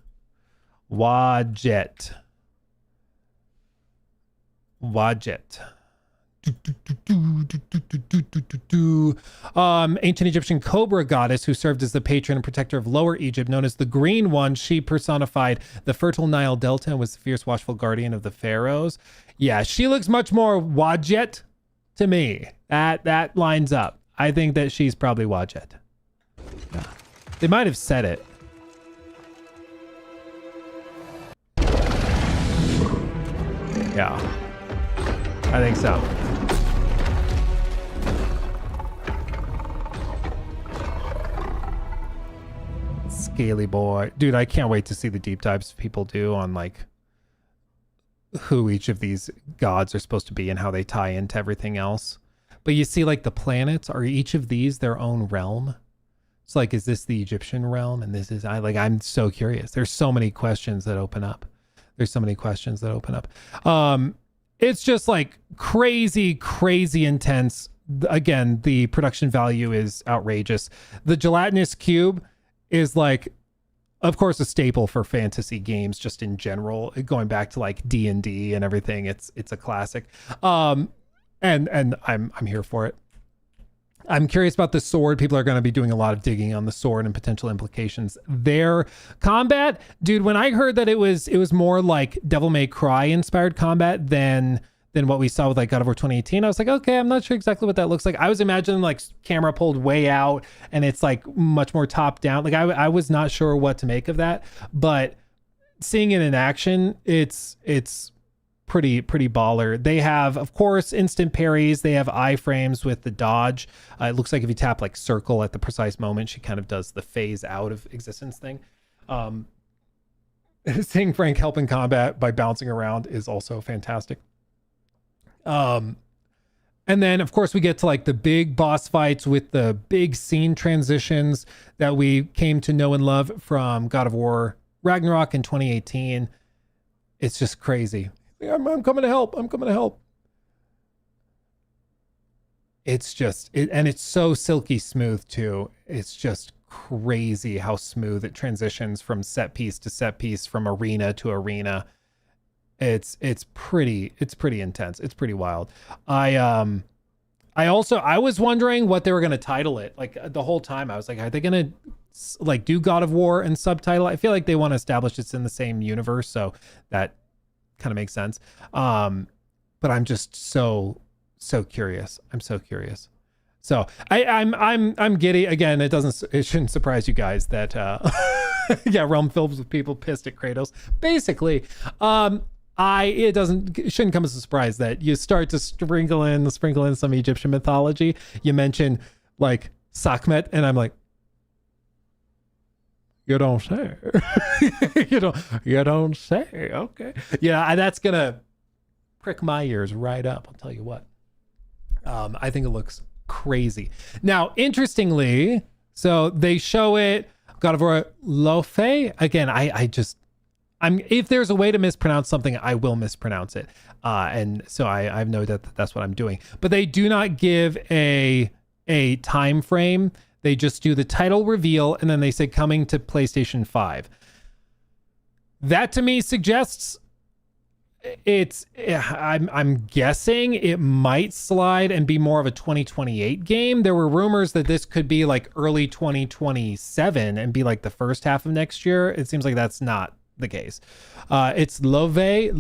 Ancient Egyptian cobra goddess who served as the patron and protector of Lower Egypt, known as the Green One. She personified the fertile Nile Delta and was the fierce, watchful guardian of the pharaohs. Yeah, she looks much more Wadjet to me. That lines up. I think that she's probably Wadjet. Yeah. They might have said it. Yeah, I think so. Scaly boy. Dude, I can't wait to see the deep dives people do on like who each of these gods are supposed to be and how they tie into everything else. But you see like the planets, are each of these their own realm? It's like, is this the Egyptian realm? And this is, I'm so curious. There's so many questions that open up. It's just like crazy intense. Again, the production value is outrageous. The gelatinous cube is like, of course, a staple for fantasy games just in general, going back to like D&D and everything. It's a classic. And I'm here for it. I'm curious about the sword. People are going to be doing a lot of digging on the sword and potential implications. Their combat, dude, when I heard that it was more like Devil May Cry inspired combat than what we saw with like God of War 2018, I was like, okay, I'm not sure exactly what that looks like. I was imagining like camera pulled way out and it's like much more top down. Like I was not sure what to make of that, but seeing it in action, it's pretty baller. They have, of course, instant parries. They have iframes with the dodge. It looks like if you tap like circle at the precise moment, she kind of does the phase out of existence thing. Seeing Frank help in combat by bouncing around is also fantastic. And then of course we get to like the big boss fights with the big scene transitions that we came to know and love from God of War Ragnarok in 2018. It's just crazy. I'm coming to help. It's just, and it's so silky smooth too. It's just crazy how smooth it transitions from set piece to set piece, from arena to arena. It's pretty intense. It's pretty wild. I was wondering what they were gonna title it. Like the whole time, I was like, are they gonna like do God of War and subtitle? I feel like they want to establish it's in the same universe, so that kind of makes sense. But I'm just so curious. I'm so curious. So I'm giddy again. It shouldn't surprise you guys that yeah, realm filled with people pissed at Kratos. Basically, it shouldn't come as a surprise that you start to sprinkle in some Egyptian mythology. You mention like Sekhmet, and I'm like, you don't say. you don't say. Okay. Yeah, that's gonna prick my ears right up. I'll tell you what. I think it looks crazy. Now, interestingly, so they show it, God of War Lofe. Again, if there's a way to mispronounce something, I will mispronounce it. And so I have no doubt that that's what I'm doing. But they do not give a time frame. They just do the title reveal, and then they say coming to PlayStation 5. That to me suggests I'm guessing it might slide and be more of a 2028 game. There were rumors that this could be like early 2027 and be like the first half of next year. It seems like that's not the case. It's Louve.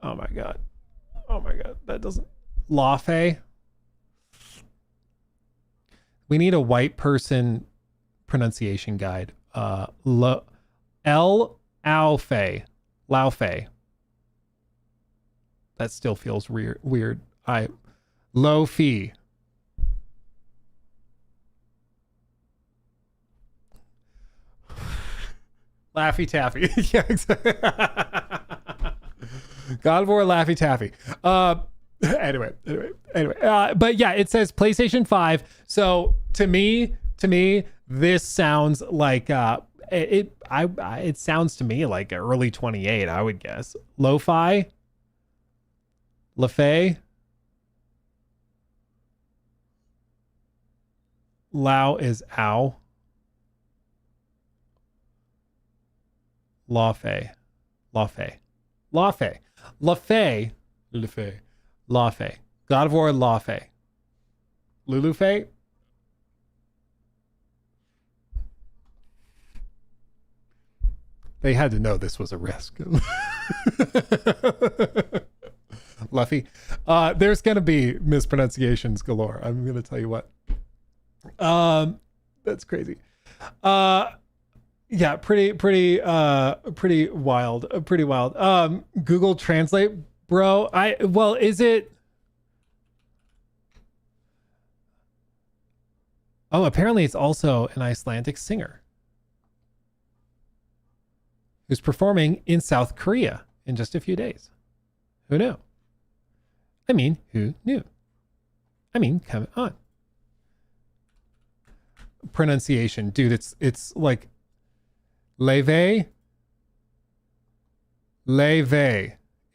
Oh my god. That doesn't. Lafe. We need a white person pronunciation guide. Laufe. That still feels weird. Low fee. Laffy Taffy. Yeah, exactly. God of War Laffy Taffy. Anyway. But yeah, it says PlayStation 5. So to me, this sounds like it sounds to me like early 28, I would guess. Lo-fi? LaFay? Lao is ow. Lafe. God of War Lafe. Lulufe? They had to know this was a risk. Luffy. There's going to be mispronunciations galore. I'm going to tell you what. That's crazy. Yeah, pretty wild. Pretty wild. Google Translate, bro. Is it? Oh, apparently it's also an Icelandic singer who's performing in South Korea in just a few days. Who knew? I mean, who knew? I mean, come on. Pronunciation, dude, it's like leve in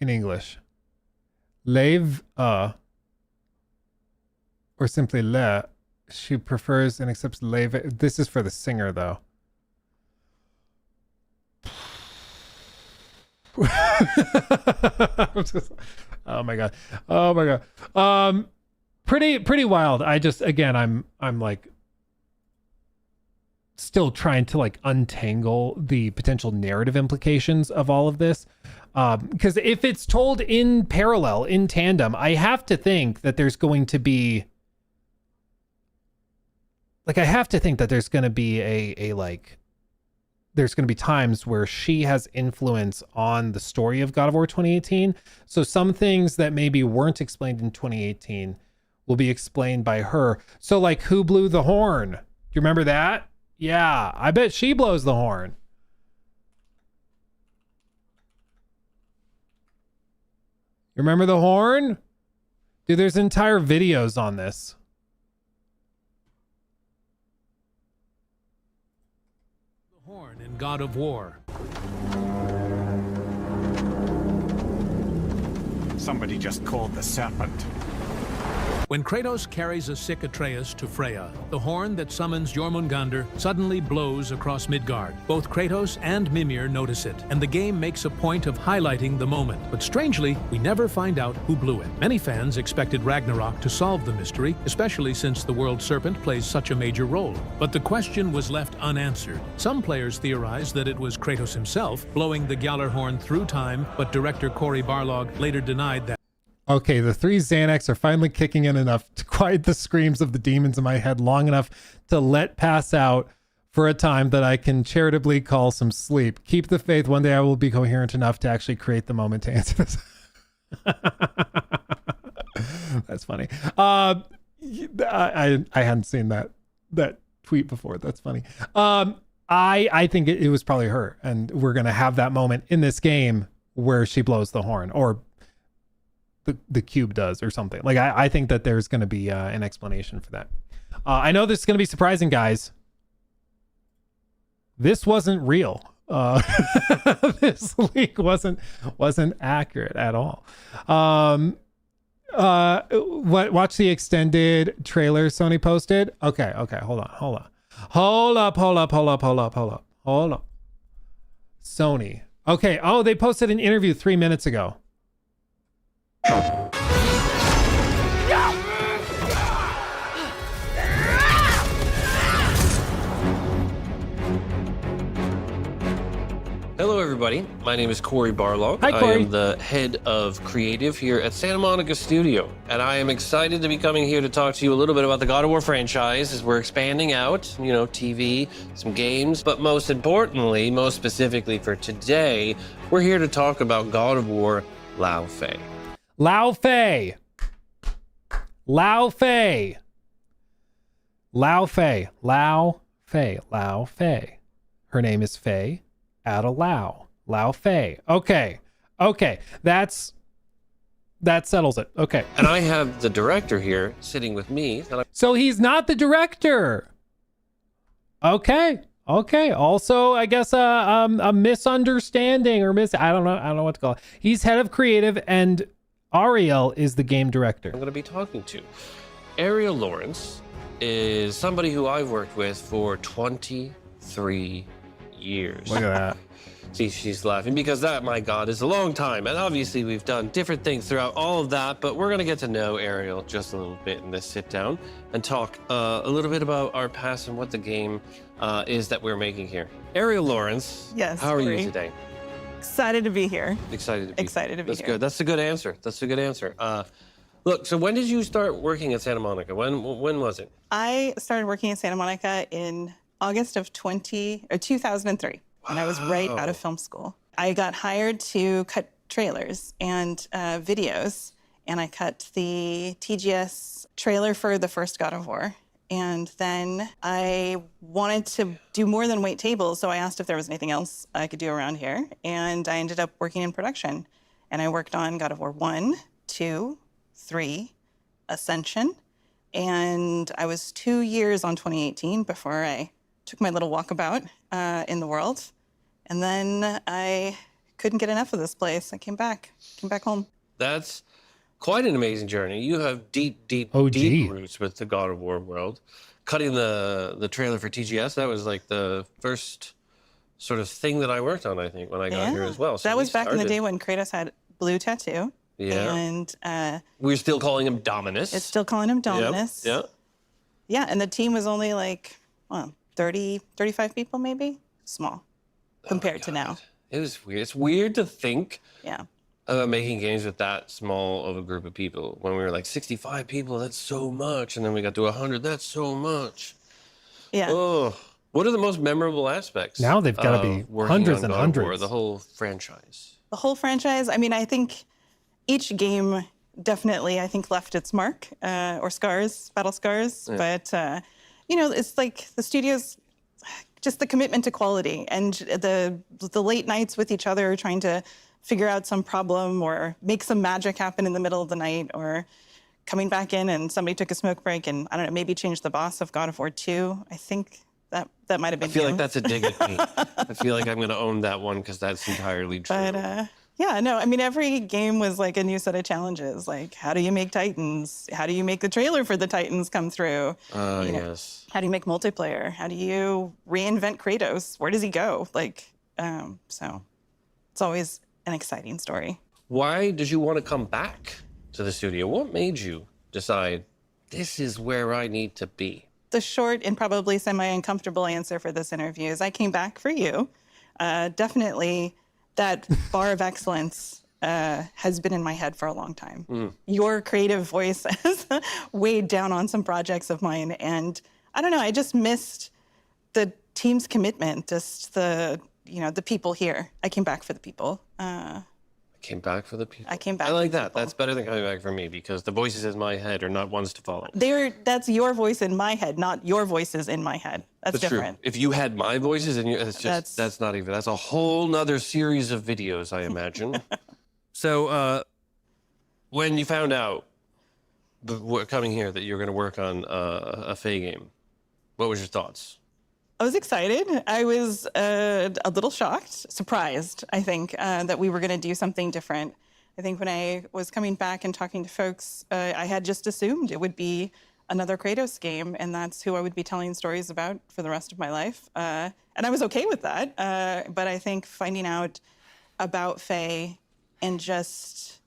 English. Lave or simply le. She prefers and accepts leve. This is for the singer though. Oh my god. Pretty wild. I'm like still trying to like untangle the potential narrative implications of all of this, because if it's told in parallel, in tandem, I have to think that there's going to be there's going to be there's going to be times where she has influence on the story of God of War 2018. So some things that maybe weren't explained in 2018 will be explained by her. So like, who blew the horn? Do you remember that? Yeah, I bet she blows the horn. You remember the horn? Dude, there's entire videos on this. Horn in God of War. Somebody just called the serpent. When Kratos carries a sick Atreus to Freya, the horn that summons Jormungandr suddenly blows across Midgard. Both Kratos and Mimir notice it, and the game makes a point of highlighting the moment. But strangely, we never find out who blew it. Many fans expected Ragnarok to solve the mystery, especially since the World Serpent plays such a major role. But the question was left unanswered. Some players theorized that it was Kratos himself blowing the Gjallarhorn through time, but director Cory Barlog later denied that. Okay, the 3 Xanax are finally kicking in enough to quiet the screams of the demons in my head long enough to let pass out for a time that I can charitably call some sleep. Keep the faith. One day I will be coherent enough to actually create the moment to answer this. That's funny. I hadn't seen that tweet before. That's funny. I think it was probably her, and we're gonna have that moment in this game where she blows the horn, or the cube does, or something. Like I think that there's going to be an explanation for that. I know this is going to be surprising, guys. This wasn't real. This leak wasn't accurate at all. Watch the extended trailer Sony posted. Okay, hold up. Sony. Okay. Oh, they posted an interview 3 minutes ago. Hello, everybody. My name is Cory Barlog. Hi, Cory. I am the head of creative here at Santa Monica Studio, and I am excited to be coming here to talk to you a little bit about the God of War franchise as we're expanding out, TV, some games, but most importantly, most specifically for today, we're here to talk about God of War Lao Fei. Lao Fei. Her name is Fei. Add a Lao Fei. Okay. That settles it. Okay. And I have the director here sitting with me. So he's not the director. Okay. Also, I guess a misunderstanding or I don't know what to call it. He's head of creative, and Ariel is the game director. I'm going to be talking to Ariel Lawrence is somebody who I've worked with for 23 years. Look at that. See, she's laughing because that, my God, is a long time. And obviously we've done different things throughout all of that, but we're going to get to know Ariel just a little bit in this sit down and talk a little bit about our past and what the game is that we're making here. Ariel Lawrence. Yes. How are Cory. you today? Excited to be here. Excited to be here. That's good. That's a good answer. Look, so when did you start working at Santa Monica? When was it? I started working at Santa Monica in August of 2003, and I was right out of film school. I got hired to cut trailers and videos, and I cut the TGS trailer for the first God of War. And then I wanted to do more than wait tables, so I asked if there was anything else I could do around here, and I ended up working in production. And I worked on God of War 1, 2, 3, Ascension, and I was 2 years on 2018 before I took my little walkabout in the world. And then I couldn't get enough of this place. I came back home. That's quite an amazing journey. You have deep roots with the God of War world. Cutting the trailer for TGS, that was like the first sort of thing that I worked on, I think, when I got here as well. So that was back in the day when Kratos had blue tattoo. Yeah. And we're still calling him Dominus. It's still calling him Dominus. Yep. Yeah, and the team was only like, 30, 35 people maybe? Small compared to now. It was weird. It's weird to think Yeah. about making games with that small of a group of people. When we were like 65 people, that's so much. And then we got to 100, that's so much. Yeah. Oh, what are the most memorable aspects? Now they've got to be hundreds and hundreds. The whole franchise. The whole franchise, I mean, I think each game definitely, I think, left its mark or scars, battle scars. Yeah. But, it's like the studio's just the commitment to quality and the late nights with each other trying to figure out some problem or make some magic happen in the middle of the night, or coming back in and somebody took a smoke break and, I don't know, maybe changed the boss of God of War 2. I think that might have been I feel you. like that's a dig at me. I feel like I'm going to own that one because that's entirely true. But Yeah, no, I mean, every game was like a new set of challenges. Like, how do you make Titans? How do you make the trailer for the Titans come through? Yes. How do you make multiplayer? How do you reinvent Kratos? Where does he go? Like, so it's always an exciting story. Why did you want to come back to the studio? What made you decide this is where I need to be? The short and probably semi-uncomfortable answer for this interview is I came back for you. Definitely that bar of excellence has been in my head for a long time. Your creative voice has weighed down on some projects of mine. And I don't know, I just missed the team's commitment, just the people here. I came back for the people. Came back for the people. I came back. I like that. That's better than coming back for me because the voices in my head are not ones to follow. That's your voice in my head, not your voices in my head. That's different. True. If you had my voices in your, that's not even. That's a whole nother series of videos, I imagine. So, when you found out coming here that you were going to work on a Faye game, what was your thoughts? I was excited. I was a little shocked, surprised, I think, that we were going to do something different. I think when I was coming back and talking to folks, I had just assumed it would be another Kratos game, and that's who I would be telling stories about for the rest of my life. And I was okay with that. But I think finding out about Faye and just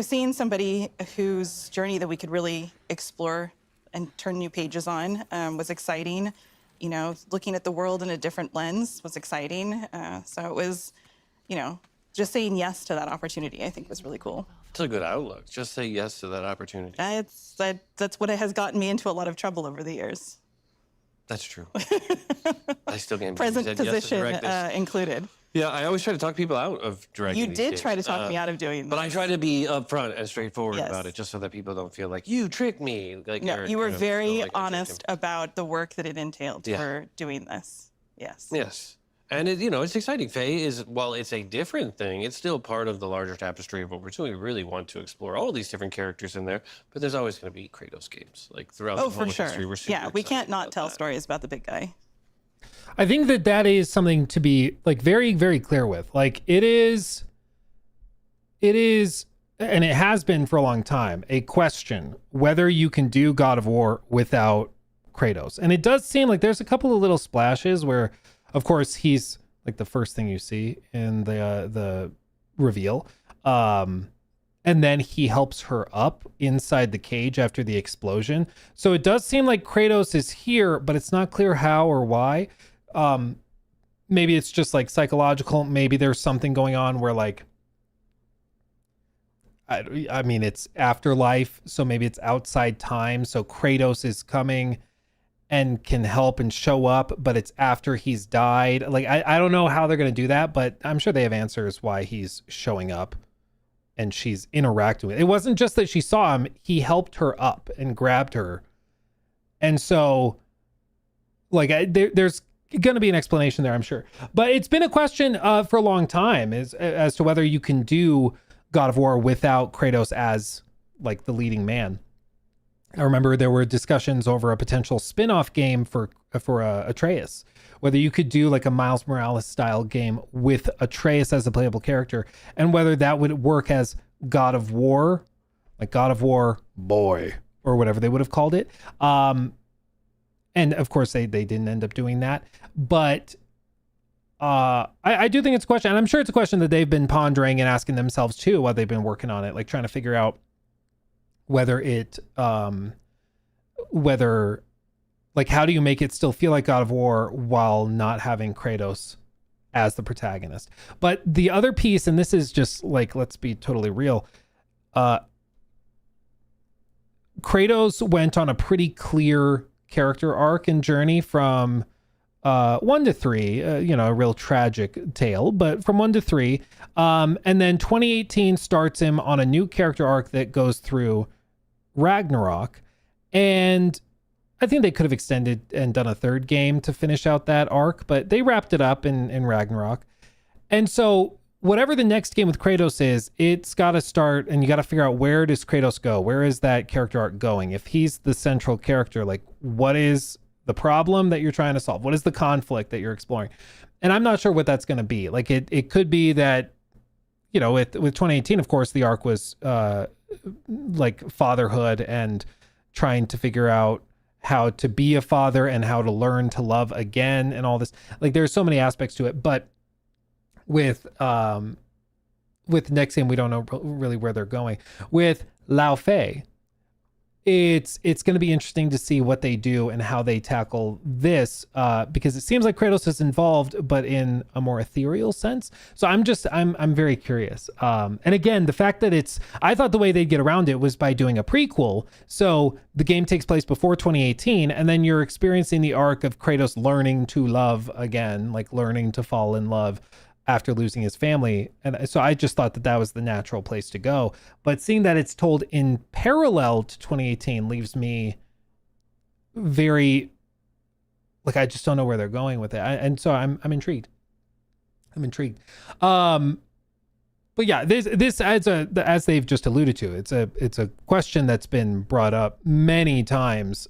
seeing somebody whose journey that we could really explore and turn new pages on was exciting. Looking at the world in a different lens was exciting. So it was, just saying yes to that opportunity, I think was really cool. It's a good outlook. Just say yes to that opportunity. That's what has gotten me into a lot of trouble over the years. That's true. I still can't present yes position included. Yeah, I always try to talk people out of directing. You these did games. try to talk me out of doing this. But I try to be upfront and straightforward about it, just so that people don't feel like you tricked me. Like, no, you were very honest about the work that it entailed for doing this. Yes. Yes. And it's exciting. Faye is, while it's a different thing, it's still part of the larger tapestry of what we're doing. We really want to explore all these different characters in there, but there's always going to be Kratos games. Like throughout the whole history, we're super we can't not tell stories about the big guy. I think that is something to be like very, very clear with. Like it is, and it has been for a long time, a question whether you can do God of War without Kratos. And it does seem like there's a couple of little splashes where, of course, he's like the first thing you see in the reveal. And then he helps her up inside the cage after the explosion. So it does seem like Kratos is here, but it's not clear how or why. Maybe it's just like psychological. Maybe there's something going on where like, I mean, it's afterlife. So maybe it's outside time. So Kratos is coming and can help and show up, but it's after he's died. Like, I don't know how they're going to do that, but I'm sure they have answers why he's showing up and she's interacting with it. It wasn't just that she saw him. He helped her up and grabbed her. And so like there's going to be an explanation there, I'm sure. But it's been a question for a long time as to whether you can do God of War without Kratos as like the leading man. I remember there were discussions over a potential spin-off game for Atreus, whether you could do like a Miles Morales style game with Atreus as a playable character, and whether that would work as God of War, like God of War Boy, or whatever they would have called it. And of course they didn't end up doing that. But I do think it's a question, and I'm sure it's a question that they've been pondering and asking themselves too while they've been working on it, like trying to figure out whether like how do you make it still feel like God of War while not having Kratos as the protagonist. But the other piece, and this is just like, let's be totally real, Kratos went on a pretty clear character arc and journey from 1 to 3, a real tragic tale, but from 1 to 3. And then 2018 starts him on a new character arc that goes through Ragnarok. And I think they could have extended and done a third game to finish out that arc, but they wrapped it up in Ragnarok. And so whatever the next game with Kratos is, it's got to start, and you got to figure out, where does Kratos go? Where is that character arc going? If he's the central character, like what is the problem that you're trying to solve? What is the conflict that you're exploring? And I'm not sure what that's going to be. Like it could be that you know, with 2018, of course, the arc was like fatherhood and trying to figure out how to be a father and how to learn to love again and all this. Like, there's so many aspects to it, but with next game, we don't know really where they're going. With Lao Fei, it's going to be interesting to see what they do and how they tackle this, because it seems like Kratos is involved, but in a more ethereal sense. So I'm very curious. And again, the fact that I thought the way they'd get around it was by doing a prequel. So the game takes place before 2018, and then you're experiencing the arc of Kratos learning to love again, like learning to fall in love after losing his family. And so I just thought that was the natural place to go. But seeing that it's told in parallel to 2018 leaves me very, like, I just don't know where they're going with it. And so I'm intrigued. But yeah, this as they've just alluded to, it's a question that's been brought up many times,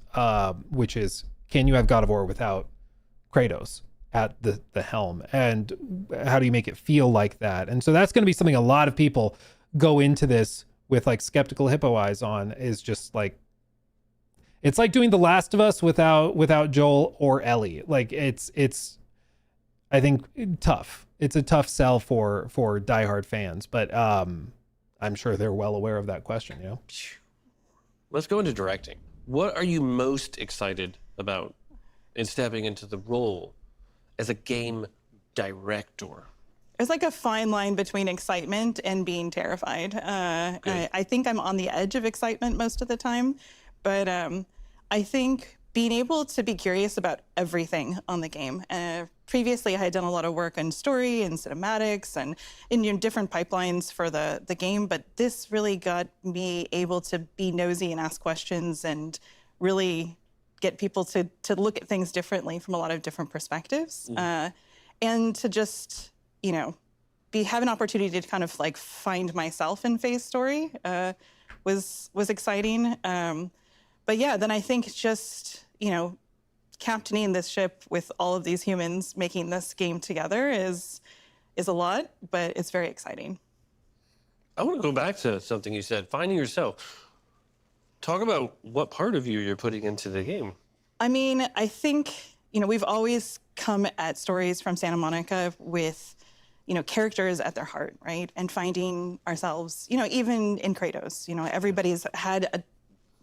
which is, can you have God of War without Kratos at the helm, and how do you make it feel like that? And so that's going to be something a lot of people go into this with, like, skeptical hippo eyes on, is just like, it's like doing The Last of Us without Joel or Ellie. Like, it's I think tough. It's a tough sell for diehard fans, but I'm sure they're well aware of that question, you know. Let's go into directing. What are you most excited about in stepping into the role as a game director? There's like a fine line between excitement and being terrified. I think I'm on the edge of excitement most of the time, but I think being able to be curious about everything on the game. Previously, I had done a lot of work on story and cinematics and in different pipelines for the game, but this really got me able to be nosy and ask questions and really get people to look at things differently from a lot of different perspectives, and to just, you know, have an opportunity to kind of like find myself in Faye's story was exciting. But yeah, then I think just, you know, captaining this ship with all of these humans making this game together is a lot, but it's very exciting. I want to go back to something you said, finding yourself. Talk about what part of you you're putting into the game. I mean, I think, you know, we've always come at stories from Santa Monica with, you know, characters at their heart, right? And finding ourselves, you know, even in Kratos, you know, everybody's had a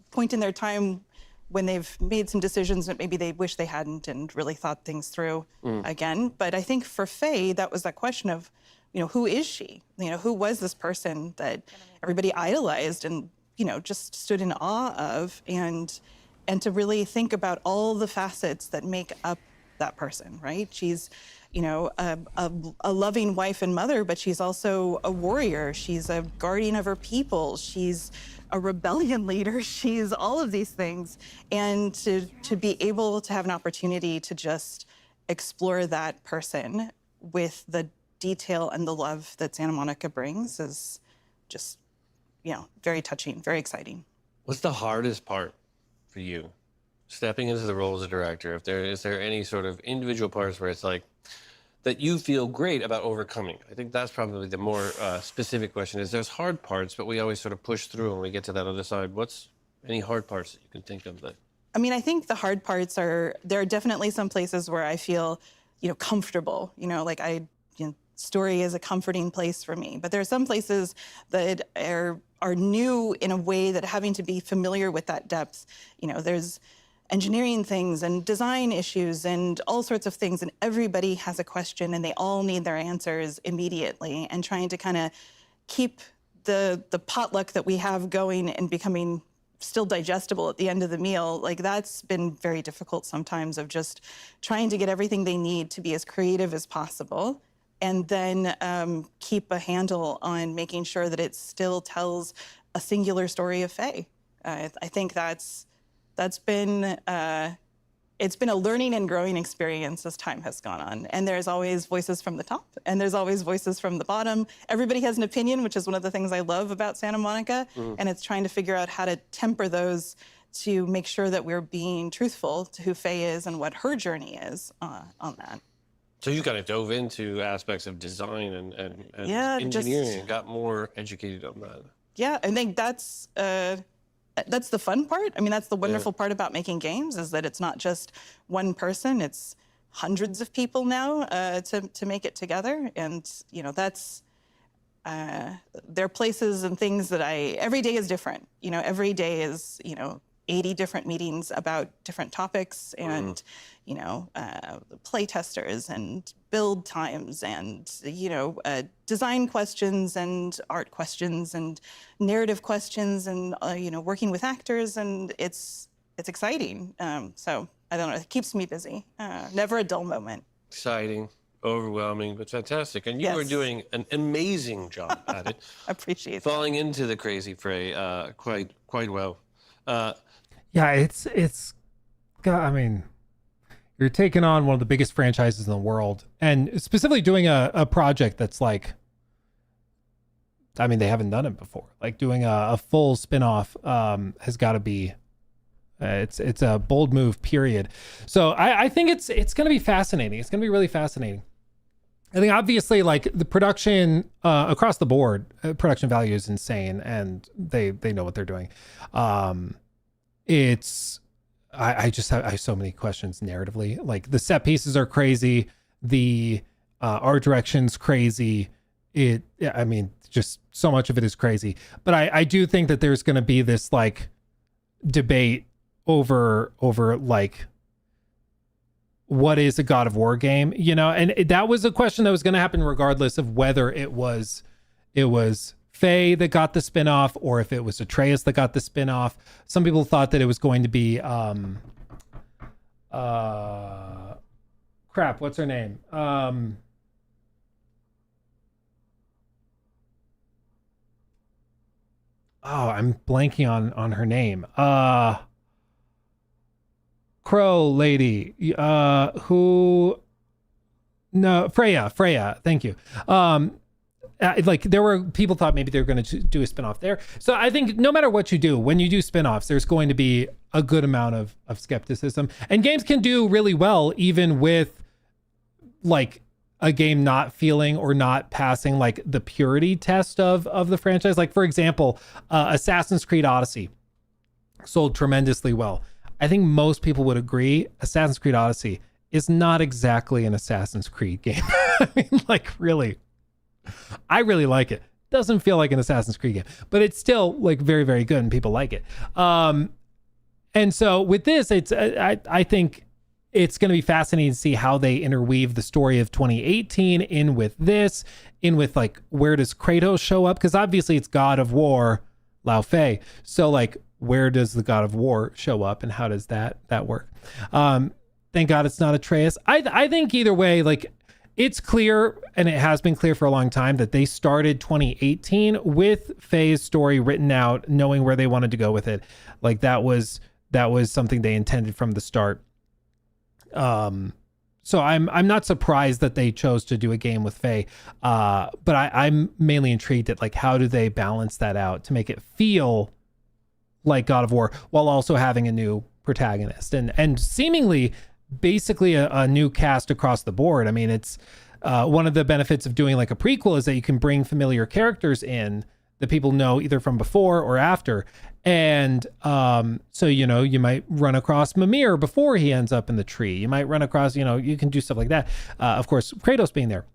point in their time when they've made some decisions that maybe they wish they hadn't and really thought things through again. But I think for Faye, that was that question of, you know, who is she? You know, who was this person that everybody idolized and, you know, just stood in awe of, and to really think about all the facets that make up that person, right? She's, you know, a loving wife and mother, but she's also a warrior. She's a guardian of her people. She's a rebellion leader. She's all of these things. And to be able to have an opportunity to just explore that person with the detail and the love that Santa Monica brings is just, you know, very touching, very exciting. What's the hardest part for you stepping into the role as a director? Is there any sort of individual parts where it's like that you feel great about overcoming? I think that's probably the more specific question. Is there's hard parts, but we always sort of push through and we get to that other side. What's any hard parts that you can think of? That I mean, I think the hard parts there are definitely some places where I feel, you know, comfortable, you know, like story is a comforting place for me. But there are some places that are new in a way that having to be familiar with that depth, you know, there's engineering things and design issues and all sorts of things, and everybody has a question and they all need their answers immediately, and trying to kind of keep the potluck that we have going and becoming still digestible at the end of the meal, like that's been very difficult sometimes, of just trying to get everything they need to be as creative as possible, and then keep a handle on making sure that it still tells a singular story of Faye. I think that's been, it's been a learning and growing experience as time has gone on. And there's always voices from the top and there's always voices from the bottom. Everybody has an opinion, which is one of the things I love about Santa Monica. And it's trying to figure out how to temper those to make sure that we're being truthful to who Faye is and what her journey is on that. So you kind of dove into aspects of design and Yeah, engineering and got more educated on that. Yeah, I think that's the fun part. I mean, that's the wonderful part about making games, is that it's not just one person, it's hundreds of people now to make it together. And, you know, that's, there are places and things that every day is different. You know, every day is, you know, 80 different meetings about different topics and, you know, play testers and build times and, you know, design questions and art questions and narrative questions and, you know, working with actors. And it's exciting. So I don't know, it keeps me busy. Never a dull moment. Exciting, overwhelming, but fantastic. And you are doing an amazing job at it. Appreciate it. Falling into the crazy fray quite well. Yeah, it's got, I mean, you're taking on one of the biggest franchises in the world, and specifically doing a project that's like, I mean, they haven't done it before. Like doing a full spin-off has got to be, it's a bold move, period. So I think it's going to be fascinating. It's going to be really fascinating. I think obviously like the production across the board, production value is insane, and they know what they're doing. I just have so many questions narratively. Like the set pieces are crazy. The art direction's crazy. I mean, just so much of it is crazy. But I do think that there's going to be this like debate over like, what is a God of War game, you know? And that was a question that was going to happen regardless of whether it was Faye that got the spinoff or if it was Atreus that got the spinoff. Some people thought that it was going to be crap, what's her name? I'm blanking on her name. Crow lady. Freya. Thank you. Like there were people thought maybe they were going to do a spinoff there. So I think no matter what you do, when you do spinoffs, there's going to be a good amount of skepticism, and games can do really well even with like a game not feeling or not passing like the purity test of the franchise. Like for example, Assassin's Creed Odyssey sold tremendously well. I think most people would agree Assassin's Creed Odyssey is not exactly an Assassin's Creed game. I mean, like really, I really like it. Doesn't feel like an Assassin's Creed game, but it's still like very, very good and people like it. And so with this, I think it's going to be fascinating to see how they interweave the story of 2018 in with this, in with like, where does Kratos show up? Because obviously it's God of War, Lao Fei. So like, where does the God of War show up and how does that work? Thank God it's not Atreus. I think either way, like it's clear, and it has been clear for a long time, that they started 2018 with Faye's story written out, knowing where they wanted to go with it. Like that was something they intended from the start. So I'm not surprised that they chose to do a game with Faye. But I'm mainly intrigued at like, how do they balance that out to make it feel like God of War while also having a new protagonist and seemingly basically a new cast across the board. I mean, it's one of the benefits of doing like a prequel is that you can bring familiar characters in that people know either from before or after. And so, you know, you might run across Mimir before he ends up in the tree. You might run across, you know, you can do stuff like that. Of course, Kratos being there.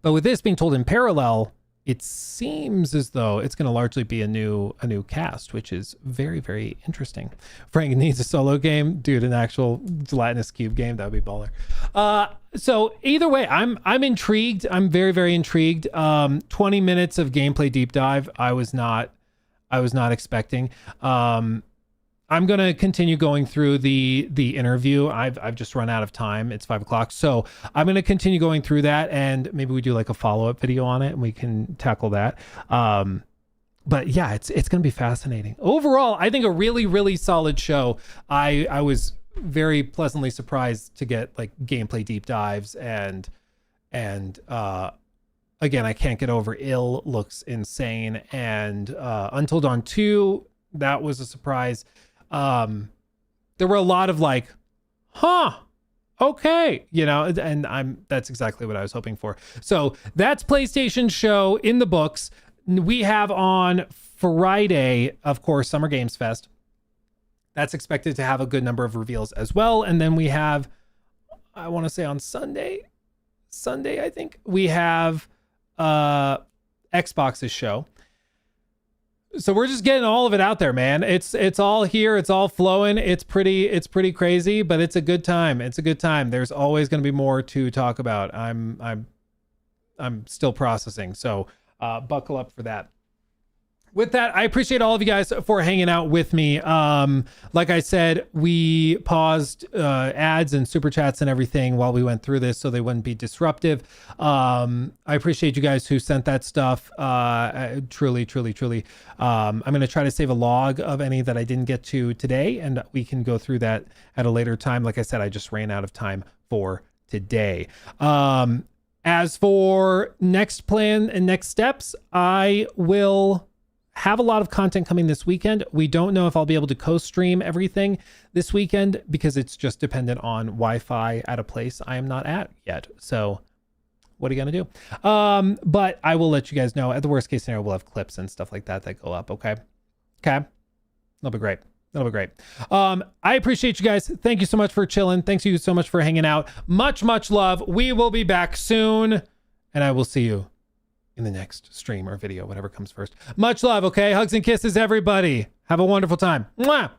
But with this being told in parallel, it seems as though it's going to largely be a new cast, which is very, very interesting. Frank needs a solo game, dude. An actual gelatinous cube game, that would be baller. So either way, I'm intrigued. I'm very, very intrigued. 20 minutes of gameplay deep dive. I was not expecting. I'm going to continue going through the interview. I've just run out of time. It's 5 o'clock. So I'm going to continue going through that, and maybe we do like a follow-up video on it and we can tackle that. But yeah, it's going to be fascinating. Overall, I think a really, really solid show. I was very pleasantly surprised to get like gameplay deep dives and again, I can't get over Ill looks insane. And Until Dawn 2, that was a surprise. There were a lot of like, okay, and that's exactly what I was hoping for. So that's PlayStation show in the books. We have on Friday, of course, Summer Games Fest. That's expected to have a good number of reveals as well. And then we have, I want to say on Sunday, I think we have Xbox's show. So we're just getting all of it out there, man. It's all here. It's all flowing. It's pretty crazy, but it's a good time. It's a good time. There's always going to be more to talk about. I'm still processing. So buckle up for that. With that, I appreciate all of you guys for hanging out with me. Like I said, we paused ads and super chats and everything while we went through this so they wouldn't be disruptive. I appreciate you guys who sent that stuff. Truly. I'm going to try to save a log of any that I didn't get to today, and we can go through that at a later time. Like I said, I just ran out of time for today. As for next plan and next steps, I will have a lot of content coming this weekend. We don't know if I'll be able to co-stream everything this weekend because it's just dependent on Wi-Fi at a place I am not at yet. So what are you going to do? But I will let you guys know. At the worst case scenario, we'll have clips and stuff like that go up. Okay. That'll be great. I appreciate you guys. Thank you so much for chilling. Thanks you so much for hanging out. Much love. We will be back soon, and I will see you in the next stream or video, whatever comes first. Much love, okay? Hugs and kisses, everybody. Have a wonderful time. Mwah!